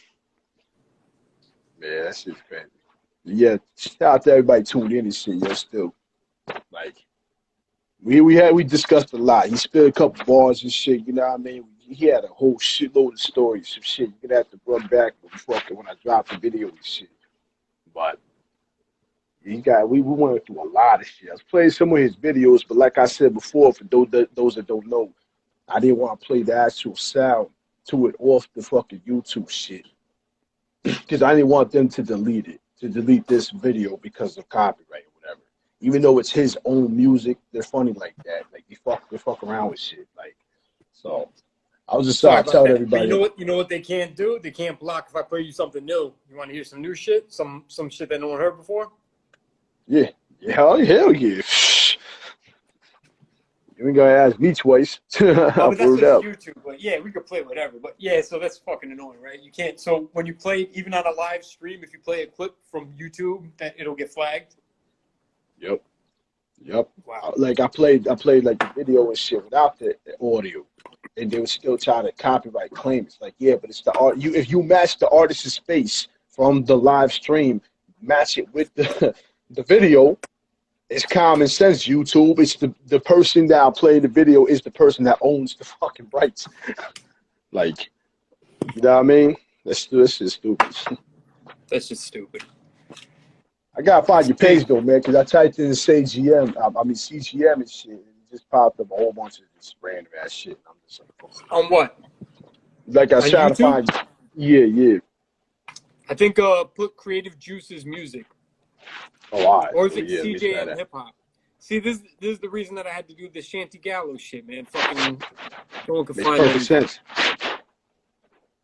that shit's crazy. Yeah, shout out to everybody tuned in and shit, yo. Still, like, we discussed a lot. He spilled a couple bars and shit. You know what I mean? He had a whole shitload of stories, some shit. You're gonna have to run back when I dropped the video and shit. But we went through a lot of shit. I was playing some of his videos, but like I said before, for those that don't know, I didn't want to play the actual sound to it off the fucking YouTube shit because I didn't want them to delete this video because of copyright or whatever. Even though it's his own music, they're funny like that. Like they fuck around with shit. Like, so I was just trying to tell everybody.
You know what they can't do? They can't block if I play you something new. You want to hear some new shit? Some shit that no one heard before?
Yeah. Hell yeah. You ain't gonna ask me twice.
Oh, but that's just YouTube. But yeah, we could play whatever. But yeah, so that's fucking annoying, right? You can't. So when you play, even on a live stream, if you play a clip from YouTube, that it'll get flagged.
Yep.
Wow.
Like I played like the video and shit without the audio, and they would still try to copyright claim. It's like, yeah, but it's the art. If you match the artist's face from the live stream, match it with the video. It's common sense, YouTube. It's the person that I play the video is the person that owns the fucking rights. Like, you know what I mean? That's just stupid.
That's just stupid.
I gotta find your page though, man, because I typed in CGM and shit. And it just popped up a whole bunch of this random ass shit. I'm just like,
on what?
Like I was trying to find. Yeah.
I think put Creative Juice's music.
Oh, all right.
Or is it CJM Hip Hop? See, this is the reason that I had to do the Shanty Gallos shit, man. Fucking no one can
Makes
find
perfect
it.
sense.
I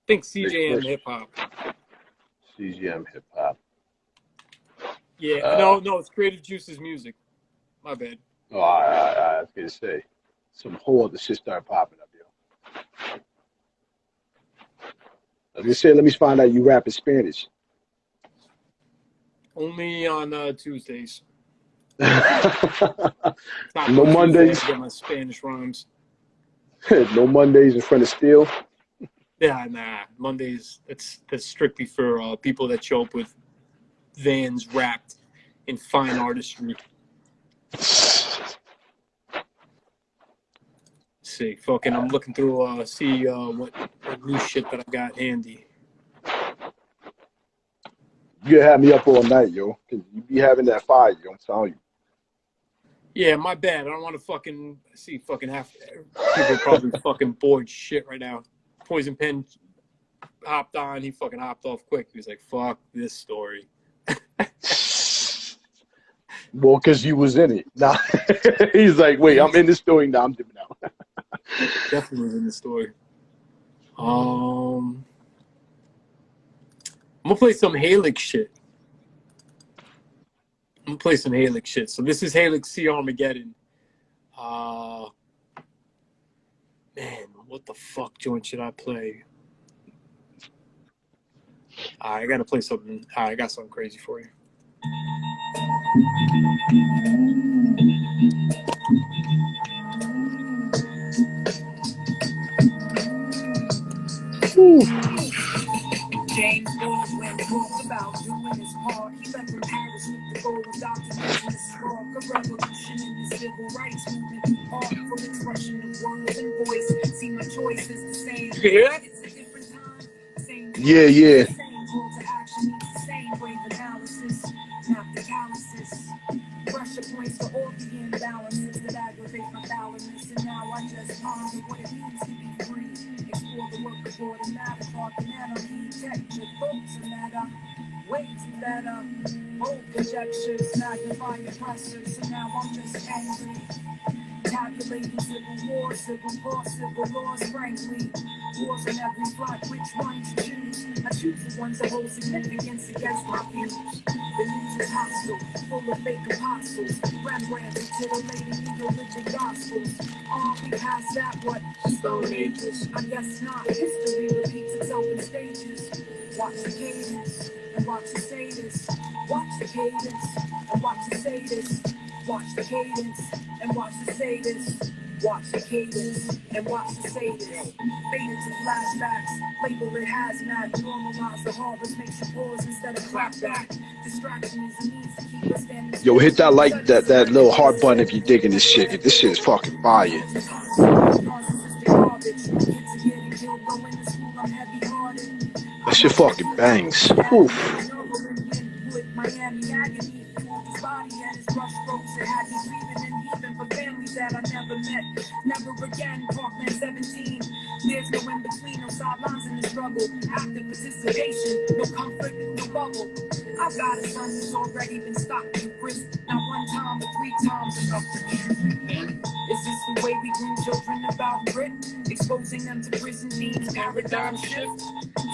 think CJM Hip Hop.
CGM Hip Hop.
Yeah, no, it's Creative Juice's music. My bad.
Oh, I was gonna say some whole other shit started popping up, yo. I was gonna say, let me find out you rap in Spanish.
Only on Tuesdays.
No Mondays.
I get my Spanish rhymes.
No Mondays in front of Steel.
Yeah, nah. Mondays. That's strictly for people that show up with vans wrapped in fine artistry. See, fucking, I'm looking through see what new shit that I got handy.
You gotta have me up all night, yo, because you be having that fire, yo, I'm telling you.
Yeah, my bad. I don't want to fucking see fucking half people probably fucking bored shit right now. Poison Pen hopped on. He fucking hopped off quick. He was like, "Fuck this story."
Well, because you was in it. Nah. He's like, wait, I'm in the story now. I'm dipping out.
Definitely was in the story. I'm gonna play some Halix shit. So this is Halix C Armageddon. Man, what the fuck joint should I play? I gotta play something. I got something crazy for you.
James Bond, when it talks about doing his part, he left from Paris with the goal of documenting the spark of revolution in the civil rights movement. Artful expression of words and voice. See, my choice is the same.
You can hear that?
It's a different time. Same
Yeah.
Same call to action, it's the same brave analysis. Not the calluses. Pressure points for all the imbalances that aggravate my balance. And now I just ponder what it means to be free. Explore the work of order matter, talk and anarchy, texture, thoughts and matter. Ways that old conjectures magnify oppressors. So now I'm just angry. Calculating civil war, civil war, civil laws, frankly. Wars on every front, which one to choose? I choose the ones that hold significance against my views. The news is hostile, full of fake apostles. Rembrandt titillating neolithic gospels. Are we past that? What? Stone Ages? I guess not. History repeats itself in stages. Watch the cadence and watch the say this. Watch the cadence and watch the say this. Watch the cadence and watch the say this. Watch the cadence and watch the say this. Fade into flashbacks, label it hazmat. Normalize the harvest, makes you pause instead of clap back. Distraction is a means to keep us standing.
Yo, hit that like that little heart button if you're digging this shit. This shit is fucking fire. That shit fucking bangs. Oof.
Miami agony, his body and his brush strokes that had me breathing and heaving for families that I never met. Never again, Parkland 17. There's no in between, no sidelines in the struggle. Active participation, no conflict, no bubble. I've got a son who's already been stopped and frisked. Not one time, but 3 times enough to be. Is this the way we groom children about grit? Exposing them to prison means paradigm shift.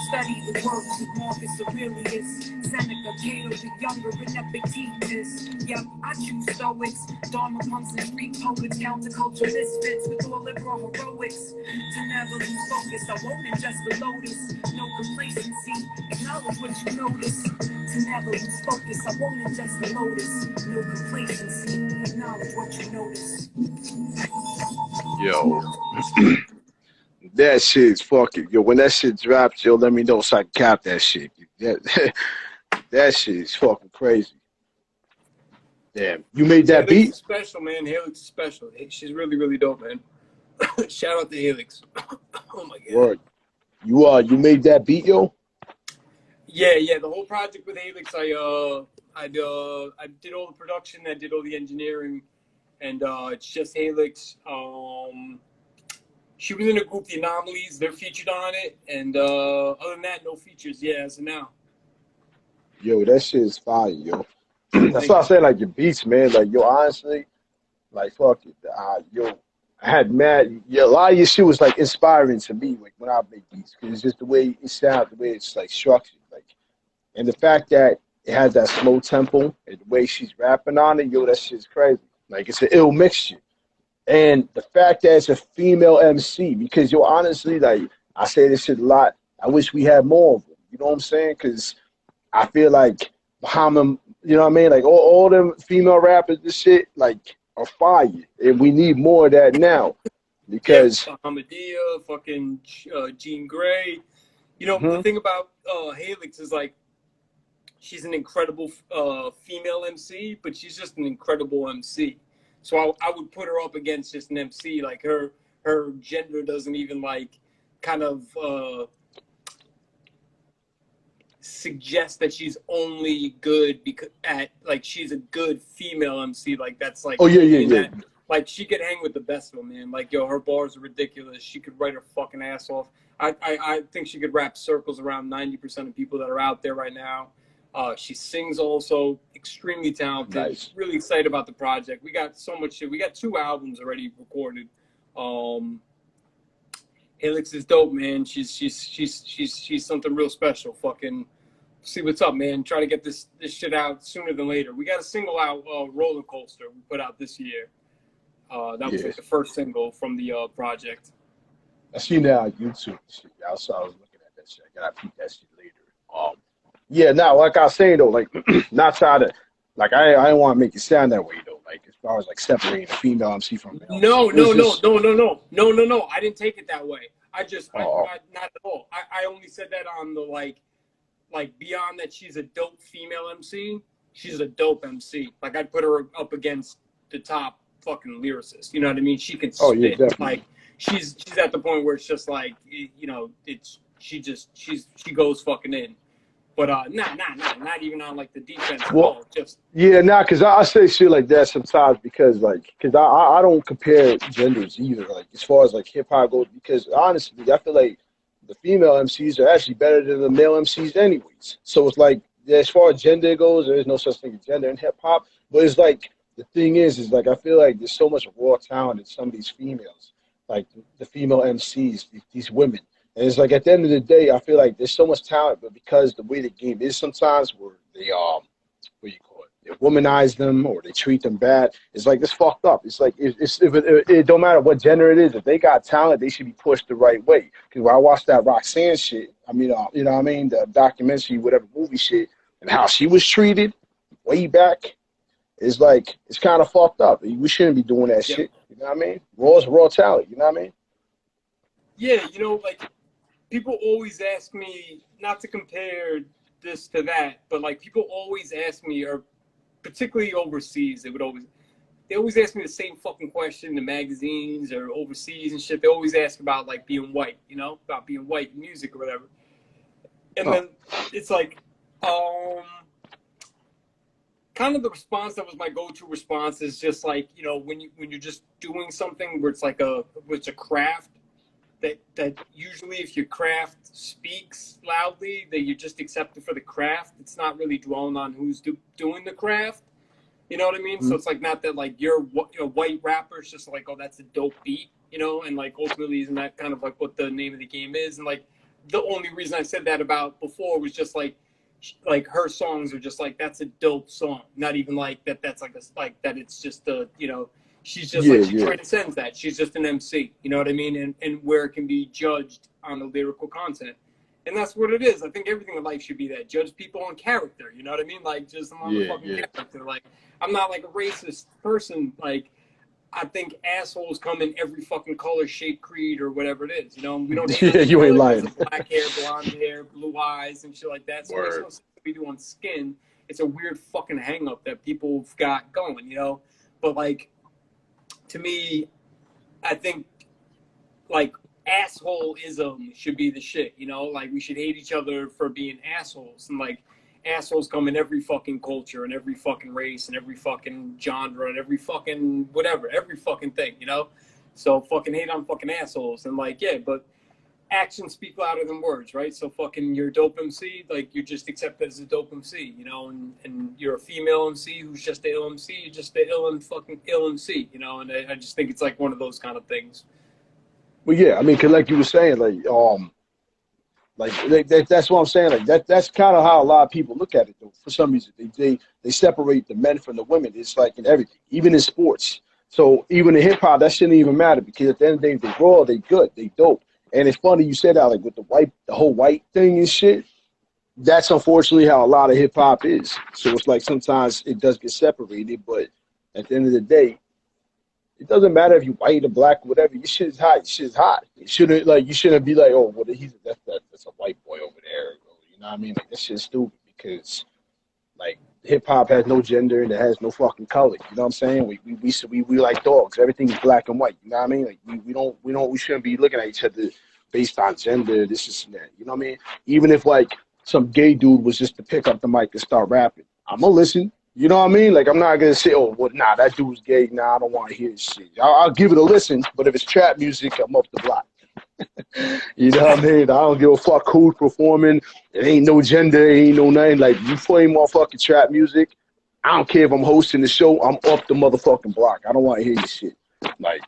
Study the works of Marcus Aurelius, Seneca, Cato the Younger, and Epictetus. Yep, I choose stoics, Dharma punks and street poets, counterculture misfits with all liberal heroics. To never lose focus, I won't ingest the lotus. No complacency, acknowledge what you notice. To never lose focus, I won't ingest the lotus. No complacency, acknowledge what you notice.
Yo. That shit's fucking, yo, when that shit drops, yo, let me know so I can cap that shit. That shit is fucking crazy. Damn. You made that
Helix
beat?
is special, man. Helix is special. She's really, really dope, man. Shout out to Helix. Oh my god.
Word. You made that beat, yo?
Yeah. The whole project with Helix, I did all the production, I did all the engineering, and it's just Helix. She was in a group, The Anomalies. They're featured on it, and other than that, no features. Yeah, as of now.
Yo, that shit is fire, yo. That's why I say, like, your beats, man. Like, yo, honestly, like, fuck it. Yo, I had mad. Yeah, a lot of your shit was like inspiring to me, like when I make beats, because it's just the way it sounds, the way it's like structured, like, and the fact that it has that slow tempo and the way she's rapping on it, yo, that shit's crazy. Like, it's an ill mixture. And the fact that it's a female MC, because, yo, honestly, like, I say this shit a lot. I wish we had more of them. You know what I'm saying? Because I feel like Muhammad, you know what I mean? Like, all them female rappers, this shit, like, are fire. And we need more of that now. Because.
Yeah, Hamadia, fucking Jean Grey. You know, the thing about Helix is, like, she's an incredible female MC, but she's just an incredible MC. So I would put her up against just an MC. Like, her gender doesn't even, like, kind of suggest that she's only good because she's a good female MC. Like, that's like,
oh yeah.
That, like, she could hang with the best of them, man. Like, yo, her bars are ridiculous. She could write her fucking ass off. I think she could wrap circles around 90% of people that are out there right now. She sings also, extremely talented.
Nice.
Really excited about the project. We got so much shit. We got 2 albums already recorded. Helix is dope, man. She's something real special. Fucking see what's up, man. Try to get this shit out sooner than later. We got a single out, Roller Coaster, we put out this year. That was like the first single from the project.
I seen that on YouTube. Shit. I was looking at that shit. I gotta peep that shit later. Yeah, now, like I was saying though, like, not try to, like, I didn't want to make it sound that way though. Like, as far as like separating the female MC from male.
No. I didn't take it that way. I not at all. I only said that on the like beyond that she's a dope female MC. She's a dope MC. Like, I'd put her up against the top fucking lyricist. You know what I mean? She can spit.
Oh yeah, definitely.
Like, she's at the point where it's just like, you know, she goes fucking in. But not even on like the defense.
Well,
just
because I say shit like that sometimes because I don't compare genders either. Like, as far as like hip hop goes, because honestly, I feel like the female MCs are actually better than the male MCs anyways. So it's like, as far as gender goes, there is no such thing as gender in hip hop. But it's like, the thing is like I feel like there's so much raw talent in some of these females, like the female MCs, these women. And it's like at the end of the day, I feel like there's so much talent, but because the way the game is sometimes, where they what you call it, they womanize them or they treat them bad. It's like it's fucked up. It's like it don't matter what gender it is. If they got talent, they should be pushed the right way. Because when I watched that Roxanne shit, I mean, you know what I mean, the documentary, whatever movie shit, and how she was treated way back, it's like it's kind of fucked up. We shouldn't be doing that
Yeah.
shit. You know what I mean? Raw's raw talent. You know what I mean?
Yeah, you know, like people always ask me not to compare this to that, but like people always ask me, or particularly overseas, they always ask me the same fucking question in the magazines or overseas and shit. They always ask about like being white, you know, about being white in music or whatever. And then it's like, kind of the response that was my go-to response is just like, you know, when you're just doing something where it's like it's a craft, that usually if your craft speaks loudly, that you just accept it for the craft. It's not really dwelling on who's doing the craft. You know what I mean?
Mm-hmm.
So it's like not that like you're a white rapper. It's just like, oh, that's a dope beat, you know? And like ultimately isn't that kind of like what the name of the game is? And like the only reason I said that about before was just like her songs are just like, that's a dope song. Not even like that's like that it's just a, you know, she's just like, she transcends that. She's just an MC, you know what I mean? And where it can be judged on the lyrical content. And that's what it is. I think everything in life should be that. Judge people on character, you know what I mean? Like, just on the fucking character. Like, I'm not like a racist person. Like, I think assholes come in every fucking color, shape, creed, or whatever it is. You know, we don't hate
you ain't lying.
black hair, blonde hair, blue eyes, and shit like that. So it makes no sense to be doing skin. It's a weird fucking hang up that people have got going, you know? But like, to me, I think like assholeism should be the shit, you know? Like we should hate each other for being assholes. And like assholes come in every fucking culture and every fucking race and every fucking genre and every fucking whatever, every fucking thing, you know? So fucking hate on fucking assholes. And like, yeah, but actions speak louder than words, right? So fucking you're a dope MC, like you're just accepted as a dope MC, you know, and you're a female MC who's just a ill MC, you're just a ill and fucking ill MC, you know, and I just think it's like one of those kind of things.
Well, yeah, I mean, 'cause like you were saying, that's what I'm saying. Like that's kind of how a lot of people look at it. Though, for some reason, they separate the men from the women. It's like in everything, even in sports. So even in hip hop, that shouldn't even matter because at the end of the day, they raw, they good, they dope. And it's funny you said that, like with the whole white thing and shit. That's unfortunately how a lot of hip hop is. So it's like sometimes it does get separated, but at the end of the day, it doesn't matter if you're white or black or whatever. Your shit is hot. Your shit is hot. You shouldn't be like, oh, well, that's a white boy over there. You know what I mean? Like that shit's stupid because like hip hop has no gender and it has no fucking color. You know what I'm saying? We like dogs. Everything is black and white. You know what I mean? Like we shouldn't be looking at each other based on gender. This and that. You know what I mean? Even if like some gay dude was just to pick up the mic and start rapping, I'm gonna listen. You know what I mean? Like, I'm not going to say, oh, well, nah, that dude's gay. Nah, I don't want to hear his shit. I'll give it a listen, but if it's trap music, I'm up the block. You know what I mean? I don't give a fuck who's performing. It ain't no gender. It ain't no nothing. Like, you play motherfucking trap music, I don't care if I'm hosting the show. I'm up the motherfucking block. I don't want to hear your shit. Like,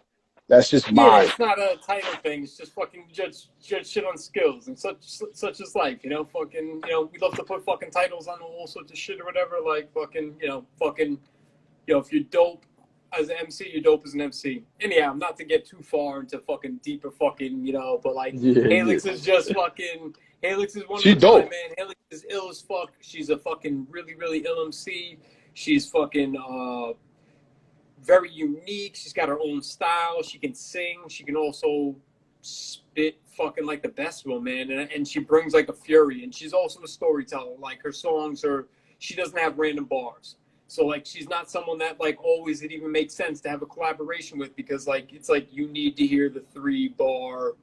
that's just my.
Yeah, it's not a title thing. It's just fucking judge shit on skills and such is life, you know. Fucking, you know, we love to put fucking titles on all sorts of shit or whatever. Like fucking, you know, if you're dope as an MC, you're dope as an MC. Anyhow, not to get too far into fucking deeper fucking, you know, but like Halix is just fucking. Halix is one
She's
of the
dope,
man. Halix is ill as fuck. She's a fucking really really ill MC. She's fucking very unique. She's got her own style. She can sing. She can also spit fucking like the best of them, man. And she brings like a fury. And she's also a storyteller. Like her songs she doesn't have random bars. So like she's not someone that like always it even makes sense to have a collaboration with because like it's like you need to hear the 3-bar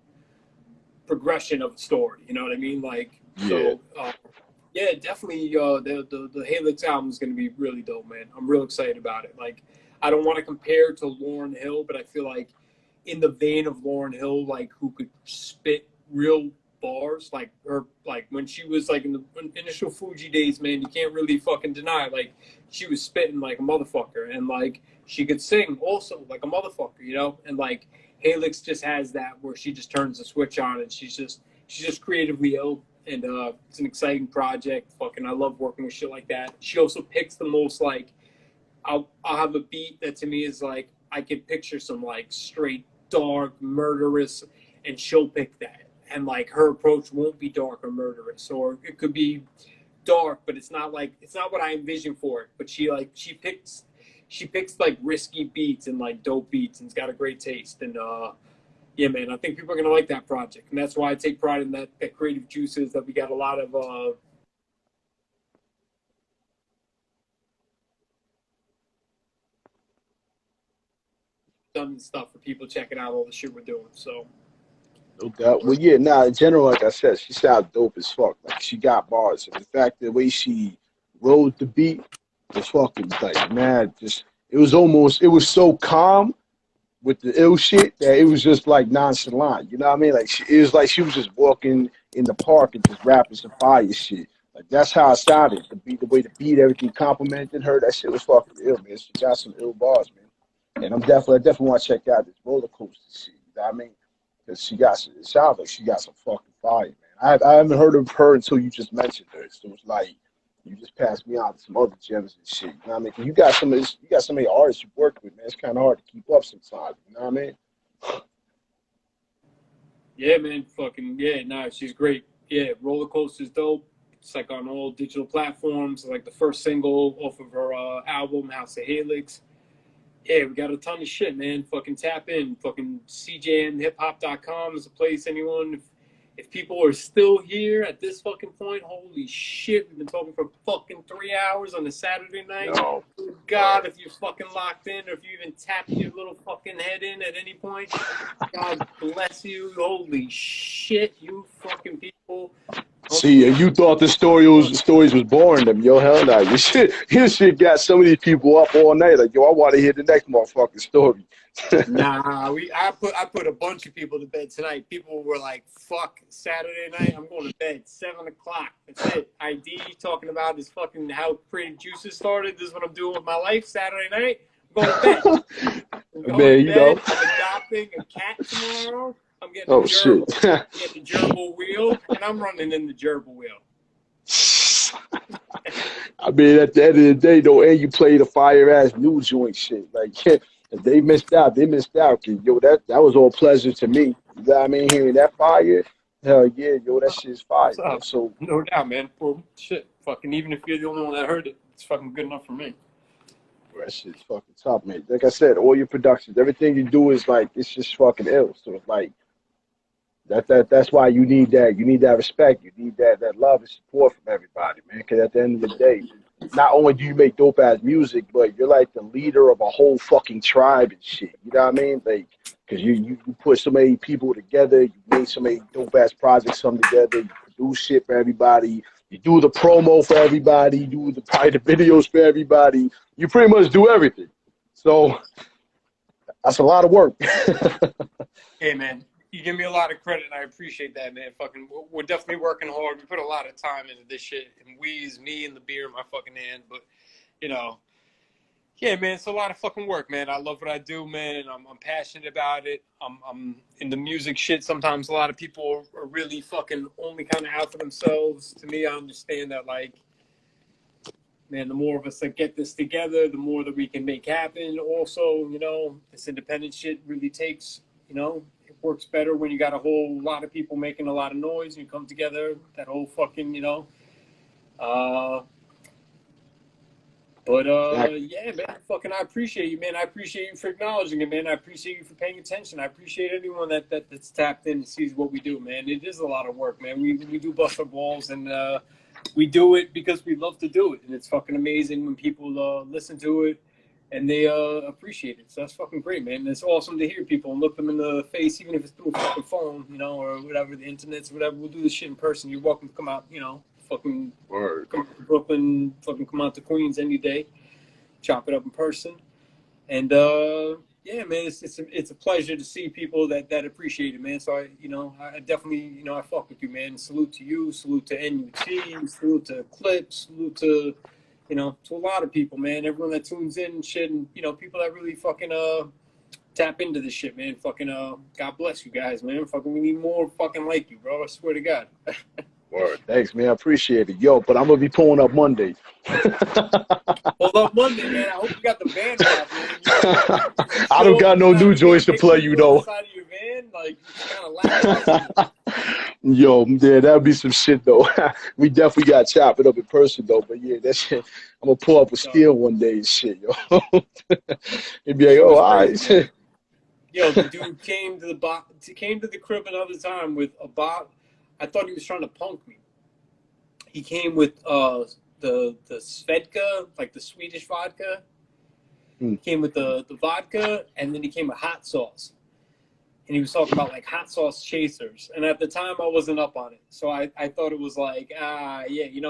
progression of a story. You know what I mean? Like so. Yeah, definitely. The Halix album is going to be really dope, man. I'm real excited about it. Like, I don't want to compare to Lauryn Hill, but I feel like in the vein of Lauryn Hill, like who could spit real bars, like her, like when she was like in the initial Fuji days, man, you can't really fucking deny, like she was spitting like a motherfucker, and like she could sing also like a motherfucker, you know, and like Halix just has that where she just turns the switch on and she's just creatively ill, and it's an exciting project. Fucking, I love working with shit like that. She also picks the most like, I'll have a beat that to me is like I can picture some like straight dark murderous, and she'll pick that, and like her approach won't be dark or murderous, or it could be dark, but it's not what I envision for it. But she picks like risky beats and like dope beats, and it's got a great taste. And yeah, man, I think people are gonna like that project, and that's why I take pride in that creative juices, that we got a lot of done stuff for people checking out all the shit we're doing. So
No doubt. Well, yeah, nah, in general, like I said, she sounds dope as fuck. Like, she got bars. And the fact, the way she rode the beat was fucking, like, man, just, it was so calm with the ill shit that it was just, like, nonchalant. You know what I mean? Like, it was like she was just walking in the park and just rapping some fire shit. Like, that's how it sounded. The beat, the way the beat, everything complimented her, that shit was fucking ill, man. She got some ill bars, man. And I definitely want to check out this roller coaster shit. You know what I mean? Because it sounds like she got some fucking fire, man. I haven't heard of her until you just mentioned her. So it's like you just passed me on to some other gems and shit. You know what I mean? 'Cause you got some of this, you got so many artists you work with, man. It's kind of hard to keep up sometimes. You know what I mean?
yeah, man, fucking yeah, nah, she's great. Yeah, Roller Coaster's dope. It's like on all digital platforms. Like the first single off of her album, House of Helix. Yeah, we got a ton of shit, man. Fucking tap in. Fucking cjnhiphop.com is a place anyone. If people are still here at this fucking point, holy shit, we've been talking for fucking 3 hours on a Saturday night.
Yo,
God, if you're fucking locked in, or if you even tapped your little fucking head in at any point, God bless you. Holy shit, you fucking people.
see, you thought the stories was boring them, yo. Hell no, your shit got some of these people up all night. Like, yo, I want to hear the next motherfucking story.
Nah, I put a bunch of people to bed tonight. People were like, "Fuck Saturday night, I'm going to bed 7 o'clock. That's it." ID talking about his fucking how creative juices started. This is what I'm doing with my life. Saturday night, I'm going to bed. I'm going
Man,
to
you know.
bed. I'm adopting a cat tomorrow. I'm getting
Oh
a
shit.
gerbil. I'm getting the gerbil wheel, and I'm running in the gerbil wheel.
I mean, at the end of the day, though, and you play the fire ass new joint shit. Like, if they missed out. They missed out. 'Cause, yo, that was all pleasure to me. You know what I mean? Hearing that fire, hell yeah, yo, that shit's fire.
What's
Yo.
up?
So
No doubt, man. Well, shit, fucking. Even if you're the only one that heard it, it's fucking good enough for me.
that shit's fucking top, man. Like I said, all your productions, everything you do is like it's just fucking ill. So it's like that's why you need that. You need that respect. You need that love and support from everybody, man. Because at the end of the day, not only do you make dope ass music, but you're like the leader of a whole fucking tribe and shit. You know what I mean? Like, because you put so many people together, you made so many dope ass projects come together. You produce shit for everybody. You do the promo for everybody. You do probably the videos for everybody. You pretty much do everything. So that's a lot of work.
Hey, man, you give me a lot of credit, and I appreciate that, man. Fucking, we're definitely working hard. We put a lot of time into this shit, and we's me and the beer in my fucking hand. But, you know, yeah, man, it's a lot of fucking work, man. I love what I do, man, and I'm passionate about it. I'm in the music shit. Sometimes a lot of people are really fucking only kind of out for themselves. To me, I understand that, like, man, the more of us that get this together, the more that we can make happen. Also, you know, this independent shit really takes, you know, it works better when you got a whole lot of people making a lot of noise and you come together, that whole fucking, you know.
Exactly.
Yeah, man, fucking, I appreciate you, man. I appreciate you for acknowledging it, man. I appreciate you for paying attention. I appreciate anyone that's tapped in and sees what we do, man. It is a lot of work, man. We do bust our balls, and we do it because we love to do it, and it's fucking amazing when people listen to it and they appreciate it. So that's fucking great, man. And it's awesome to hear people and look them in the face, even if it's through a fucking phone, you know, or whatever, the internet's whatever. We'll do this shit in person. You're welcome to come out, you know, fucking
Word.
come to Brooklyn, fucking come out to Queens any day, chop it up in person. And Yeah, man, it's a pleasure to see people that appreciate it, man. So I definitely, I fuck with you, man. Salute to you, salute to NUT, salute to Clips, salute to, to a lot of people, man. Everyone that tunes in and shit, and people that really fucking tap into this shit, man. Fucking God bless you guys, man. Fucking we need more fucking like you, bro. I swear to God.
Word. Thanks, man. I appreciate it. Yo, but I'm gonna be pulling up Monday.
Hold up Monday, man. I hope you got the van route, man. You
I
show
don't
up
got
and
no
not
new
a
joints to
big
play
picture
you
on the
though.
side of your van, like it's kind of lackluster.
Yo, yeah, that'd be some shit though. We definitely got to chop it up in person though. But yeah, that shit. I'm gonna pull up with
So,
steel one day and shit, yo. It'd be like,
shit
oh,
was
all
crazy, man.
right.
Yo, the dude came to the crib another time with a bot. I thought he was trying to punk me. He came with the Svedka, like the Swedish vodka.
Hmm.
Came with the vodka, and then he came with hot sauce. And he was talking about like hot sauce chasers. And at the time, I wasn't up on it, so I thought it was like yeah,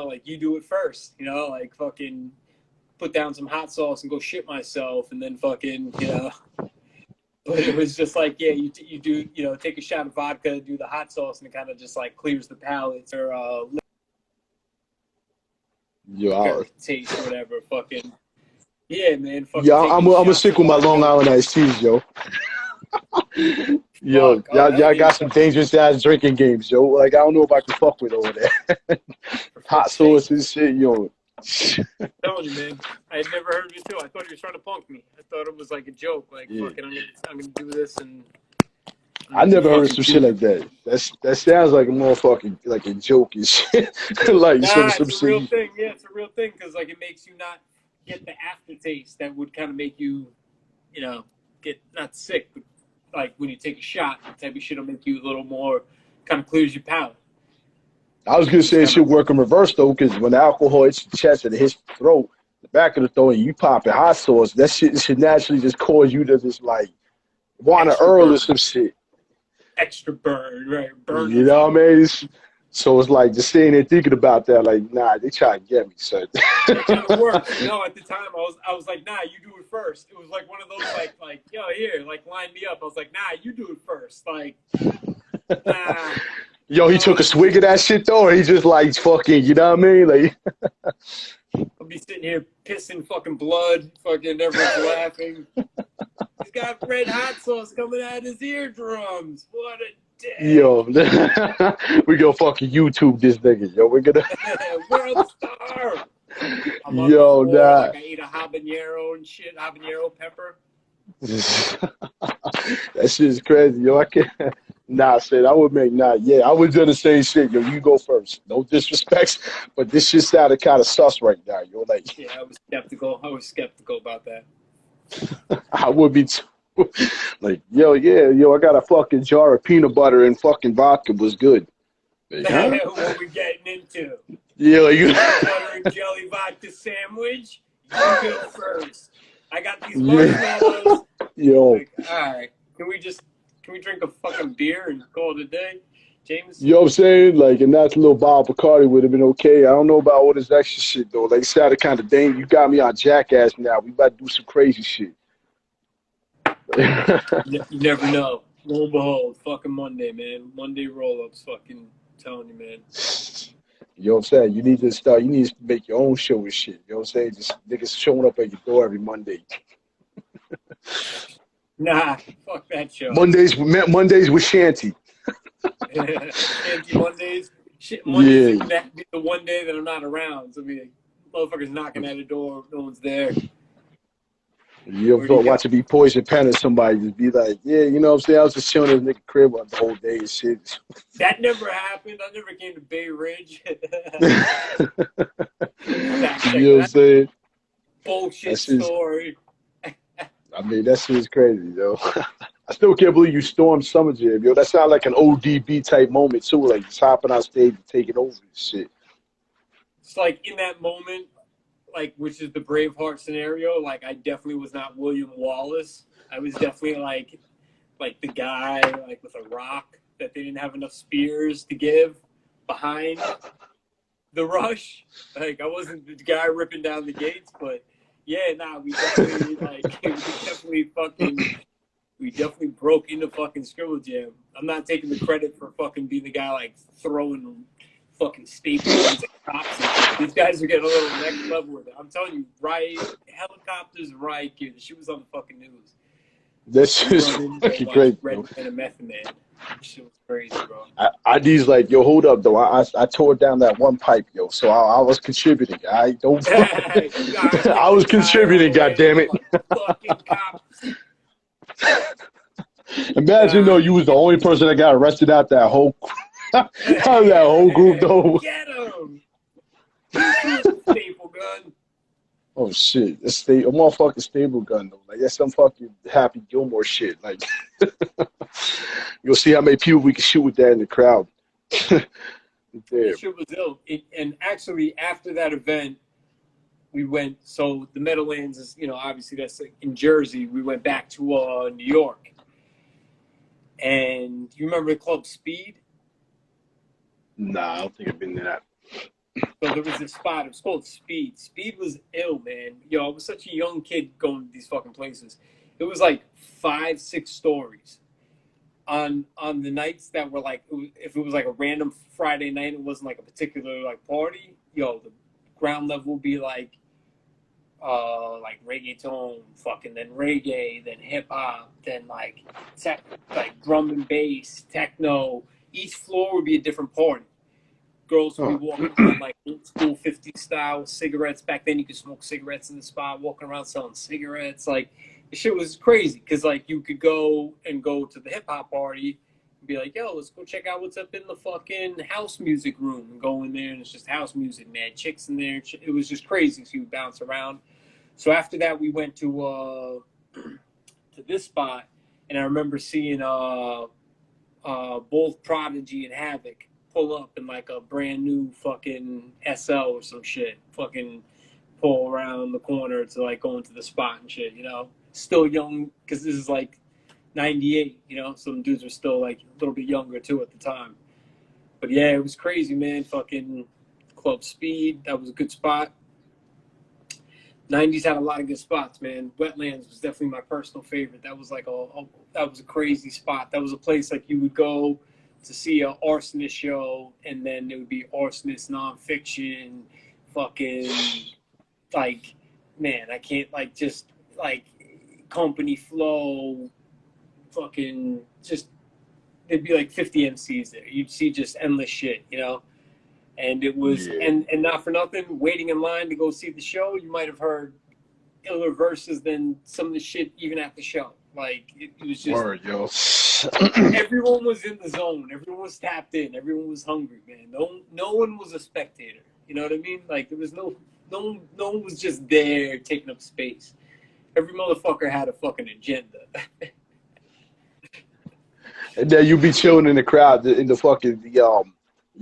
like you do it first, like fucking put down some hot sauce and go shit myself, and then fucking But it was just like, yeah, you do, take a shot of vodka, do the hot sauce, and it kind of just like clears the palate or
Yo,
liquor taste or whatever. Fucking yeah, man. Fucking
yeah,
take
I'm
these
gonna
shots
stick
of
with my Long
vodka.
Island iced teas, yo. Yo,
Fuck. Oh, that'll
y'all
be a
got some
fucking
dangerous ass drinking games, yo. Like I don't know if I can fuck with over there.
for
Hot
fuck's sake.
sauce and shit, yo.
I'm telling you, man. I had never heard of it too. I thought he was trying to punk me. I thought it was like a joke. Like,
Yeah.
fucking, I'm gonna do this and I'm
I
gonna be
never heard of
fucking
some shit
Cuban.
like that. That sounds like a motherfucking like a joke and shit. Like
Nah,
some
it's a real
shit.
thing. Yeah, it's a real thing because like it makes you not get the aftertaste that would kind of make you, get not sick, but like when you take a shot, the type of shit will make you a little more kind of clears your palate.
I was gonna
Just
say it
kind
should
of
work in reverse though, because when the alcohol hits your chest and it hits your throat, the back of the throat, and you popping hot sauce, that shit should naturally just cause you to just like want to
extra
earl or
burn,
some shit.
extra burn, right? Burn
You
on
know
top
what I
of
mean? So it's like just sitting there thinking about that, like, nah, they try to get me, son.
it. Kind of works. No, at the time I was like, nah, you do it first. It was like one of those like yo here, like line me up. I was like, nah, you do it first. Like, nah.
Yo, he
I don't
took a
want to do
swig of that shit though, or he just like fucking, you know what I mean? Like,
I'll be sitting here pissing fucking blood, fucking everyone's laughing. He's got red hot sauce coming out of his eardrums. What a dick.
yo, we gonna fucking YouTube this nigga, yo. We're gonna,
World star. I'm up
yo,
before,
nah.
like I ate a habanero and shit, habanero pepper.
That shit is crazy, yo. I can't. Nah, shit. I would make nah. Yeah, I was gonna say shit, yo. You go first. No disrespects, but this shit sounded kind of sus right now, yo. Like
Yeah, I was skeptical. I was skeptical about that.
I would be too. Like, yo, yeah, yo. I got a fucking jar of peanut butter and fucking vodka was good. Like, huh?
What we getting into?
Yeah, like,
Peanut butter and jelly vodka sandwich? You go first. I got these
yeah,
marshmallows.
yo,
Like, all right, can we drink a fucking beer and call it a day,
you know
Jameson?
what I'm saying? Like, and that's a little bottle of Bacardi would have been okay. I don't know about all this extra shit though. Like, it sounded kind of dangerous. You got me on jackass now. We about to do some crazy shit.
You never know. Lo and behold, fucking Monday, man. Monday roll-ups, fucking telling you, man.
You know what I'm saying? You need to start. You need to make your own show and shit. You know what I'm saying? Just niggas showing up at your door every Monday.
Nah, fuck that show.
Mondays with Shanty.
Shanty Mondays. Shit, Mondays is
Yeah.
gonna be the one day that I'm not around. So be like, motherfuckers knocking at the door, no one's there.
You
Where'd he
ever
go?
watch it be Poison Pen or somebody just be like, yeah, you know what I'm saying? I was just chilling in this nigga crib the whole day and shit.
That never happened. I never came to Bay Ridge.
You
Fact check
know what I'm
that
saying?
bullshit
That shit's,
story.
I mean, that shit's crazy, yo. I still can't believe you stormed Summer Jam, yo. That sounded like an ODB type moment, too. Like, just hopping on stage and taking over and shit.
It's like in that moment, like which is the Braveheart scenario. Like I definitely was not William Wallace. I was definitely like the guy like with a rock that they didn't have enough spears to give behind the rush. Like I wasn't the guy ripping down the gates, but yeah, nah, we definitely we definitely fucking We definitely broke into fucking Scribble Jam. I'm not taking the credit for fucking being the guy like throwing fucking staple guns at cops and shit. These guys are getting a little next level with it. I'm telling you, riot helicopters, riot gear. The shit was on the fucking news.
That's
We
just
run into
fucking
like
great,
Red
bro.
Man and Method Man. Shit was crazy, bro.
ID's like, yo, hold up, though. I tore down that one pipe, yo. So I was contributing. I don't.
You got
I
kicked the
was
tire all
contributing.
the way
God damn
over
it!
like fucking cops.
Imagine though, you was the only person that got arrested out that whole out of that whole group, though.
Get him! He's using a staple gun.
Oh shit, a motherfucking stable gun though. Like that's some fucking Happy Gilmore shit. Like you'll see how many people we can shoot with that in the crowd. There.
That shit was ill. And actually, after that event, we went. So the Meadowlands is, obviously that's like in Jersey. We went back to New York, and you remember the club Speed?
Nah, I don't think I've been to that.
So there was this spot. It was called Speed. Speed was ill, man. Yo, I was such a young kid going to these fucking places. It was like 5, 6 stories. On the nights that were like, if it was like a random Friday night, it wasn't like a particular like party. Yo, the ground level would be like reggaeton, fucking then reggae, then hip hop, then like drum and bass, techno. Each floor would be a different party. Girls would be walking around like old school 50s style cigarettes. Back then, you could smoke cigarettes in the spot, walking around selling cigarettes. Like, the shit was crazy because, like, you could go to the hip hop party and be like, yo, let's go check out what's up in the fucking house music room. And go in there, and it's just house music, man. Chicks in there. It was just crazy. So you would bounce around. So after that, we went to this spot, and I remember seeing both Prodigy and Havoc pull up in like a brand new fucking SL or some shit, fucking pull around the corner to like go into the spot and shit, Still young, because this is like 98, Some dudes were still like a little bit younger too at the time. But yeah, it was crazy, man. Fucking Club Speed, that was a good spot. 90s had a lot of good spots, man. Wetlands was definitely my personal favorite. That was like that was a crazy spot. That was a place like you would go to see an arsonist show, and then it would be arsonist nonfiction, fucking like, man, I can't like just like company flow, fucking just there'd be like 50 MCs there. You'd see just endless shit, And it was and not for nothing, waiting in line to go see the show, you might have heard iller verses than some of the shit even at the show. Like it was just
Word, yo.
everyone was in the zone. Everyone was tapped in. Everyone was hungry, man. No one was a spectator. You know what I mean? Like there was no one was just there taking up space. Every motherfucker had a fucking agenda.
And then you be chilling in the crowd, in the fucking you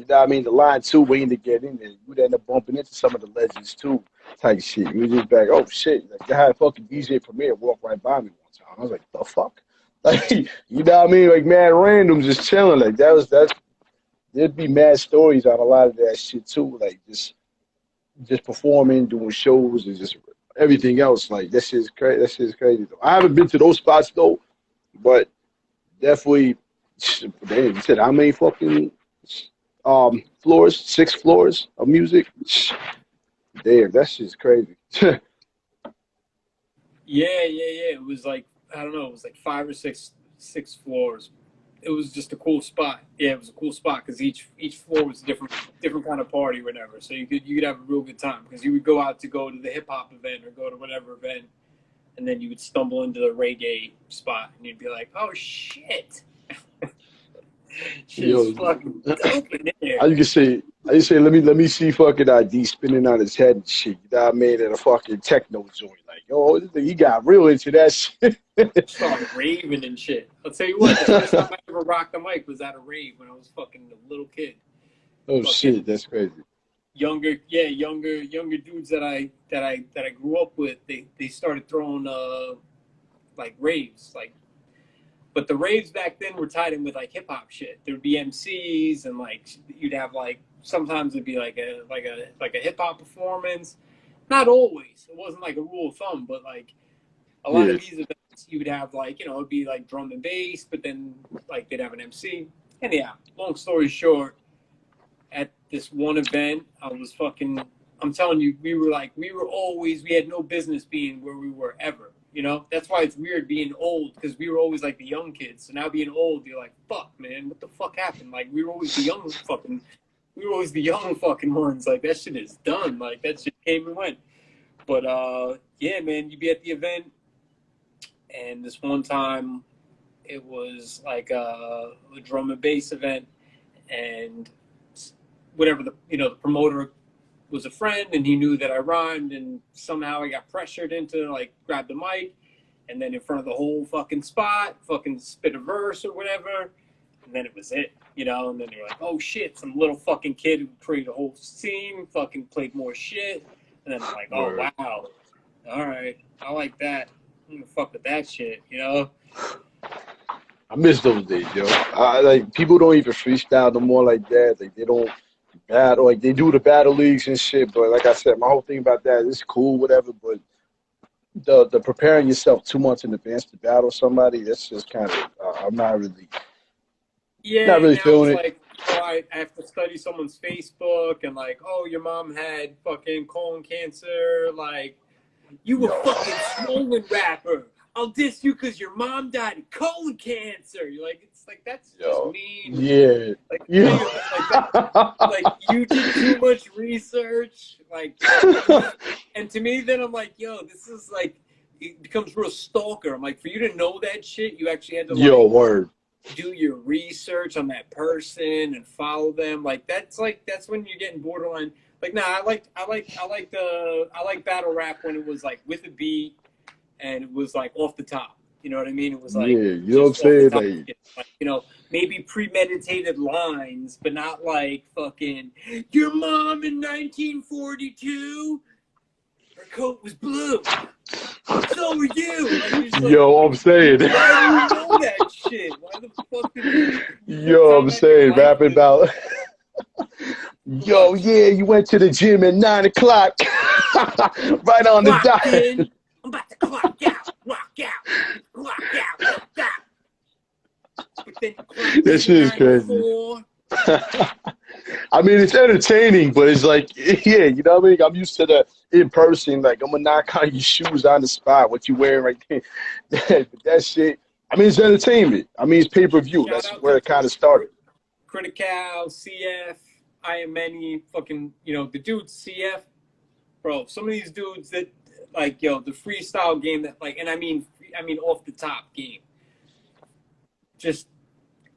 know what I mean, the line too, waiting to get in there. You would end up bumping into some of the legends too, type shit. You was just like, oh shit, like they had a fucking DJ Premier walk right by me one time. I was like, the fuck? Like, you know what I mean? Like mad random, just chilling. Like there'd be mad stories on a lot of that shit too. Like just performing, doing shows, and just everything else. Like that shit's crazy. That shit's crazy though. I haven't been to those spots though, but definitely. Damn, you said how many fucking floors? 6 floors of music. Damn, that shit's crazy.
Yeah. It was like, I don't know, it was like 5 or 6 floors. It was just a cool spot. Yeah, it was a cool spot because each floor was a different kind of party or whatever. So you could have a real good time because you would go out to go to the hip hop event or go to whatever event, and then you would stumble into the reggae spot and you'd be like, oh shit. Shit's fucking dope in there.
I just say, let me see fucking ID spinning on his head and shit. You know what I mean? In a fucking techno joint. Like, oh, he got real into that shit.
Started raving and shit. I'll tell you what, the first time I ever rocked a mic was at a rave when I was fucking a little kid.
Oh shit, that's crazy.
Younger dudes that I grew up with, they started throwing like raves, like. But the raves back then were tied in with like hip hop shit. There would be MCs and like you'd have like sometimes it'd be like a hip hop performance. Not always. It wasn't like a rule of thumb, but like a lot of these events nights you would have like, you know, it'd be like drum and bass, but then like they'd have an MC. And yeah, long story short, at this one event, I'm telling you, we had no business being where we were ever. You know, that's why it's weird being old, because we were always like the young kids. So now being old, you're like, fuck, man, what the fuck happened? Like, we were always the young fucking ones. Like, that shit is done. Like, that shit came and went. But, yeah, man, you'd be at the event, and this one time, it was like a drum and bass event, and whatever the promoter was a friend, and he knew that I rhymed, and somehow I got pressured into like grab the mic, and then in front of the whole fucking spot, fucking spit a verse or whatever, and then it was it, you know. And then you're like, oh shit, some little fucking kid who created a whole scene, fucking played more shit, and then I'm like, oh wow, all right, I like that. I'm gonna fuck with that shit, you know.
I miss those days, yo. Like people don't even freestyle no more like that. Like they don't battle, like they do the battle leagues and shit. But like I said, my whole thing about that is cool, whatever. But the preparing yourself 2 months in advance to battle somebody, that's just kind of I'm not really
Yeah, now
feeling
it's
it.
like, you know, I have to study someone's Facebook and like, oh, your mom had fucking colon cancer, like. You were fucking swollen rapper. I'll diss you because your mom died of colon cancer. You're like, it's like, that's just mean.
Yeah.
Like,
Yeah.
like you did too much research. Like, and to me, then I'm like, yo, this is like, it becomes real stalker. I'm like, for you to know that shit, you actually had to like,
word.
do your research on that person and follow them. Like, that's when you're getting borderline. Like, nah, I like battle rap when it was like with a beat and it was like off the top. You know what I mean? It was like,
Yeah, you know what I'm saying?
like, you know, maybe premeditated lines, but not like fucking your mom in 1942. Her coat was blue. So were you. Like,
Yo, I'm saying.
Why do you know that shit? Why the fuck did you?
Yo, I'm saying, rapping about. Yo, yeah, you went to the gym at 9 o'clock. Right on the dot.
I'm about to clock out, clock out. But then
That shit is crazy. I mean, it's entertaining, but it's like, yeah, you know what I mean? I'm used to the in person, like, I'm gonna knock on your shoes on the spot, what you wearing right there. But that shit, I mean, it's entertainment. I mean, it's pay-per-view. That's where it kind of started.
Critical, CF, I am many, fucking, you know, the dudes, CF, bro, some of these dudes that, like, yo, the freestyle game that, like, and I mean off the top game, just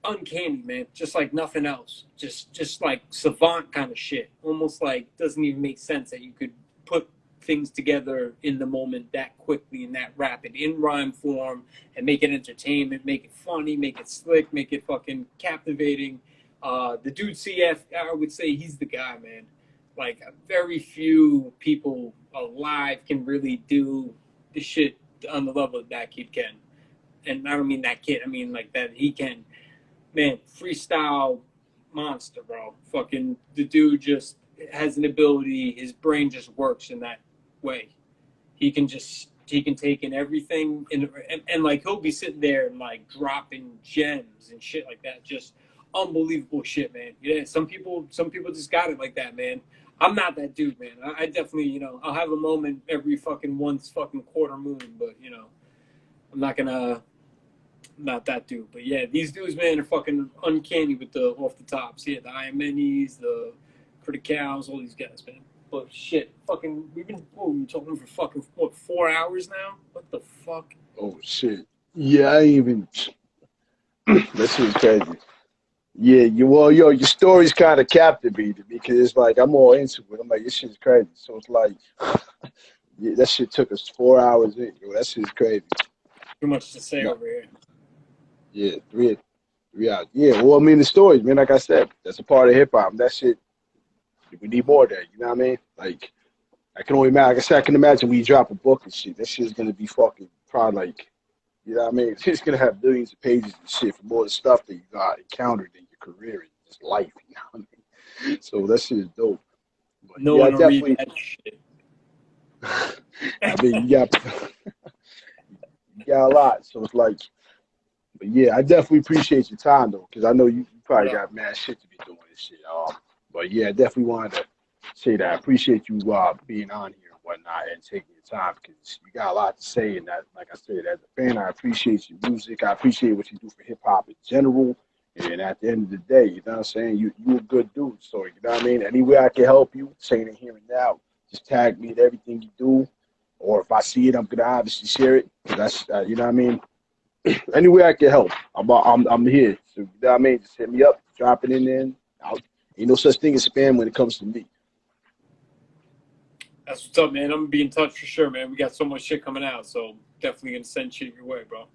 uncanny, man. Just like nothing else. Just like savant kind of shit. Almost like doesn't even make sense that you could put things together in the moment that quickly and that rapid in rhyme form and make it entertainment, make it funny, make it slick, make it fucking captivating. The dude CF, I would say he's the guy, man. Like very few people alive can really do the shit on the level that kid can. And I don't mean that kid, I mean like that he can. Man, freestyle monster, bro. Fucking the dude just has an ability. His brain just works in that way. He can take in everything, and like he'll be sitting there and like dropping gems and shit like that. Just unbelievable shit, man. Yeah, some people just got it like that, man. I'm not that dude, man. I definitely, you know, I'll have a moment every fucking once fucking quarter moon, but you know, I'm not that dude. But yeah, these dudes, man, are fucking uncanny with the off the tops. Yeah, the IMNEs, the Criticals, all these guys, man. But shit, fucking, we've been talking for fucking, 4 hours now? What the fuck?
Oh, shit. Yeah, I ain't even. That shit's crazy. Yeah, your story's kind of captivated because it's like I'm all into it. I'm like, this shit's crazy. So it's like, yeah, that shit took us 4 hours in. Yo, that shit's crazy.
Too much to say over here.
Yeah, three hours. Yeah, well, I mean, the stories, man, like I said, that's a part of hip hop. That shit, we need more of that. You know what I mean? Like, I can only imagine. Like I said, I can imagine when you drop a book and shit. That shit's gonna be fucking probably like, you know what I mean? It's gonna have billions of pages and shit for more of the stuff that you got encountered in your career and just life. You know what I mean? So that shit is dope. But
no
yeah,
one
definitely.
read that shit.
I mean, You got a lot. So it's like, but yeah, I definitely appreciate your time though, because I know you probably got mad shit to be doing this shit. But yeah, I definitely wanted to say that I appreciate you being on here and whatnot and taking your time because you got a lot to say. And that, like I said, as a fan, I appreciate your music. I appreciate what you do for hip hop in general. And at the end of the day, you know what I'm saying? You a good dude. So you know what I mean? Any way I can help you, saying it here and now, just tag me at everything you do. Or if I see it, I'm gonna obviously share it. That's you know what I mean. Any way I can help, I'm here. So you know what I mean. Just hit me up, drop it in there. Ain't no such thing as spam when it comes to me.
That's what's up, man. I'm gonna be in touch for sure, man. We got so much shit coming out, so definitely gonna send shit your way, bro.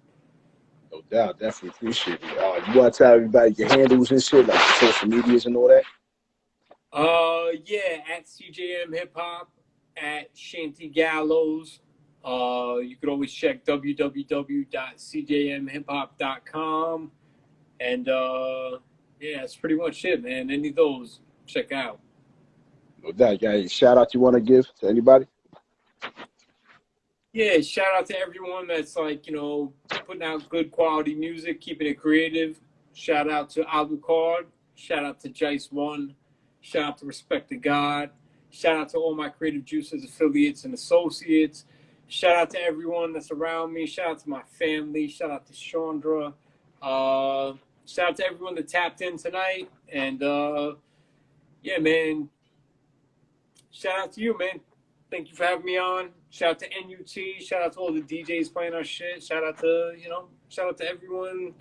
No doubt, definitely appreciate it. You want to tell everybody your handles and shit, like your social medias and all that?
Yeah, at CJM Hip Hop, at Shanty Gallos. You could always check www.cjmhiphop.com. And yeah, that's pretty much it, man. Any of those, check out.
No doubt. You got any shout out you want to give to anybody?
Yeah, shout out to everyone that's like, putting out good quality music, keeping it creative. Shout out to Alucard. Shout out to Jice One. Shout out to Respect to God. Shout out to all my Creative Juices affiliates and associates. Shout out to everyone that's around me. Shout out to my family. Shout out to Chandra. Shout out to everyone that tapped in tonight. And yeah, man. Shout out to you, man. Thank you for having me on. Shout out to NUT. Shout out to all the DJs playing our shit. Shout out to, shout out to everyone.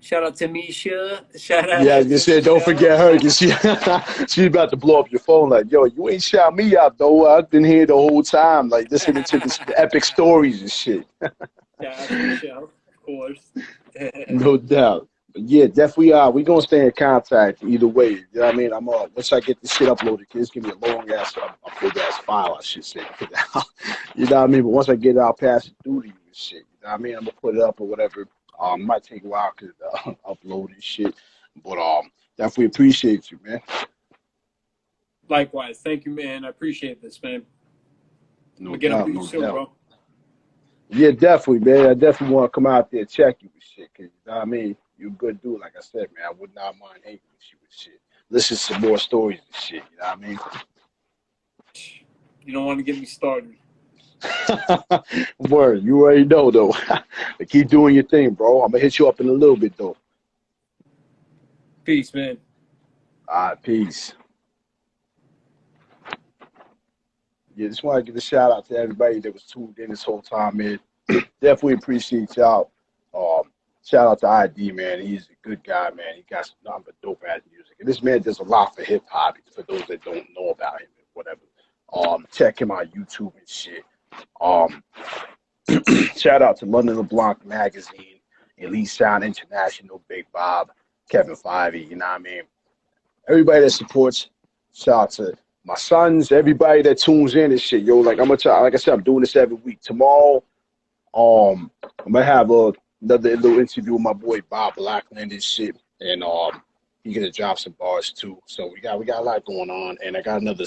Shout out to Misha. Shout out
Yeah, I was
to
gonna say, don't
Michelle.
forget her because she's about to blow up your phone. Like, yo, you ain't shout me out though. I've been here the whole time, like listening to this epic stories and shit.
Shout out to Michelle, of course.
No doubt. But yeah, definitely. We gonna stay in contact either way. You know what I mean? I'm once I get this shit uploaded, it's gonna be a long ass, a big ass file. I should say. You know what I mean? But once I get it, I'll pass it through to you and shit. You know what I mean? I'm gonna put it up or whatever. It might take a while to upload and shit. But definitely appreciate you, man.
Likewise. Thank you, man. I appreciate this, man.
No
We'll get up
doubt,
with you
no
soon,
doubt.
bro.
Yeah, definitely, man. I definitely want to come out there and check you with shit. Cause you know what I mean? You're a good dude, like I said, man. I would not mind hanging with you with shit. Listen to some more stories and shit. You know what I mean?
You don't want to get me started.
Word, you already know though. But keep doing your thing, bro. I'm gonna hit you up in a little bit though.
Peace, man.
All right, peace. Yeah, just want to give a shout out to everybody that was tuned in this whole time, man. Definitely appreciate y'all. Shout out to ID, man. He's a good guy, man. He got some nothing but dope ass music. And this man does a lot for hip hop. For those that don't know about him, whatever. Check him out YouTube and shit. Shout out to London LeBlanc Magazine, Elite Sound International, Big Bob, Kevin Fivey, you know what I mean? Everybody that supports, shout out to my sons, everybody that tunes in and shit, yo. Like I'm gonna try, like I said, I'm doing this every week. Tomorrow, I'm gonna have another little interview with my boy Bob Blackland and shit. And he's gonna drop some bars too. So we got a lot going on, and I got another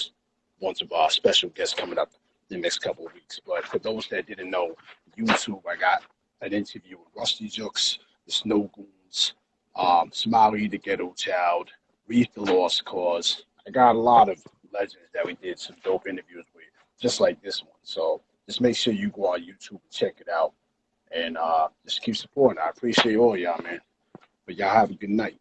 bunch of special guests coming up in the next couple of weeks. But for those that didn't know, YouTube, I got an interview with Rusty Jooks, the Snow Goons, Smiley the Ghetto Child, Reef the Lost Cause. I got a lot of legends that we did some dope interviews with, just like this one. So just make sure you go on YouTube and check it out. And just keep supporting. I appreciate all y'all, man. But y'all have a good night.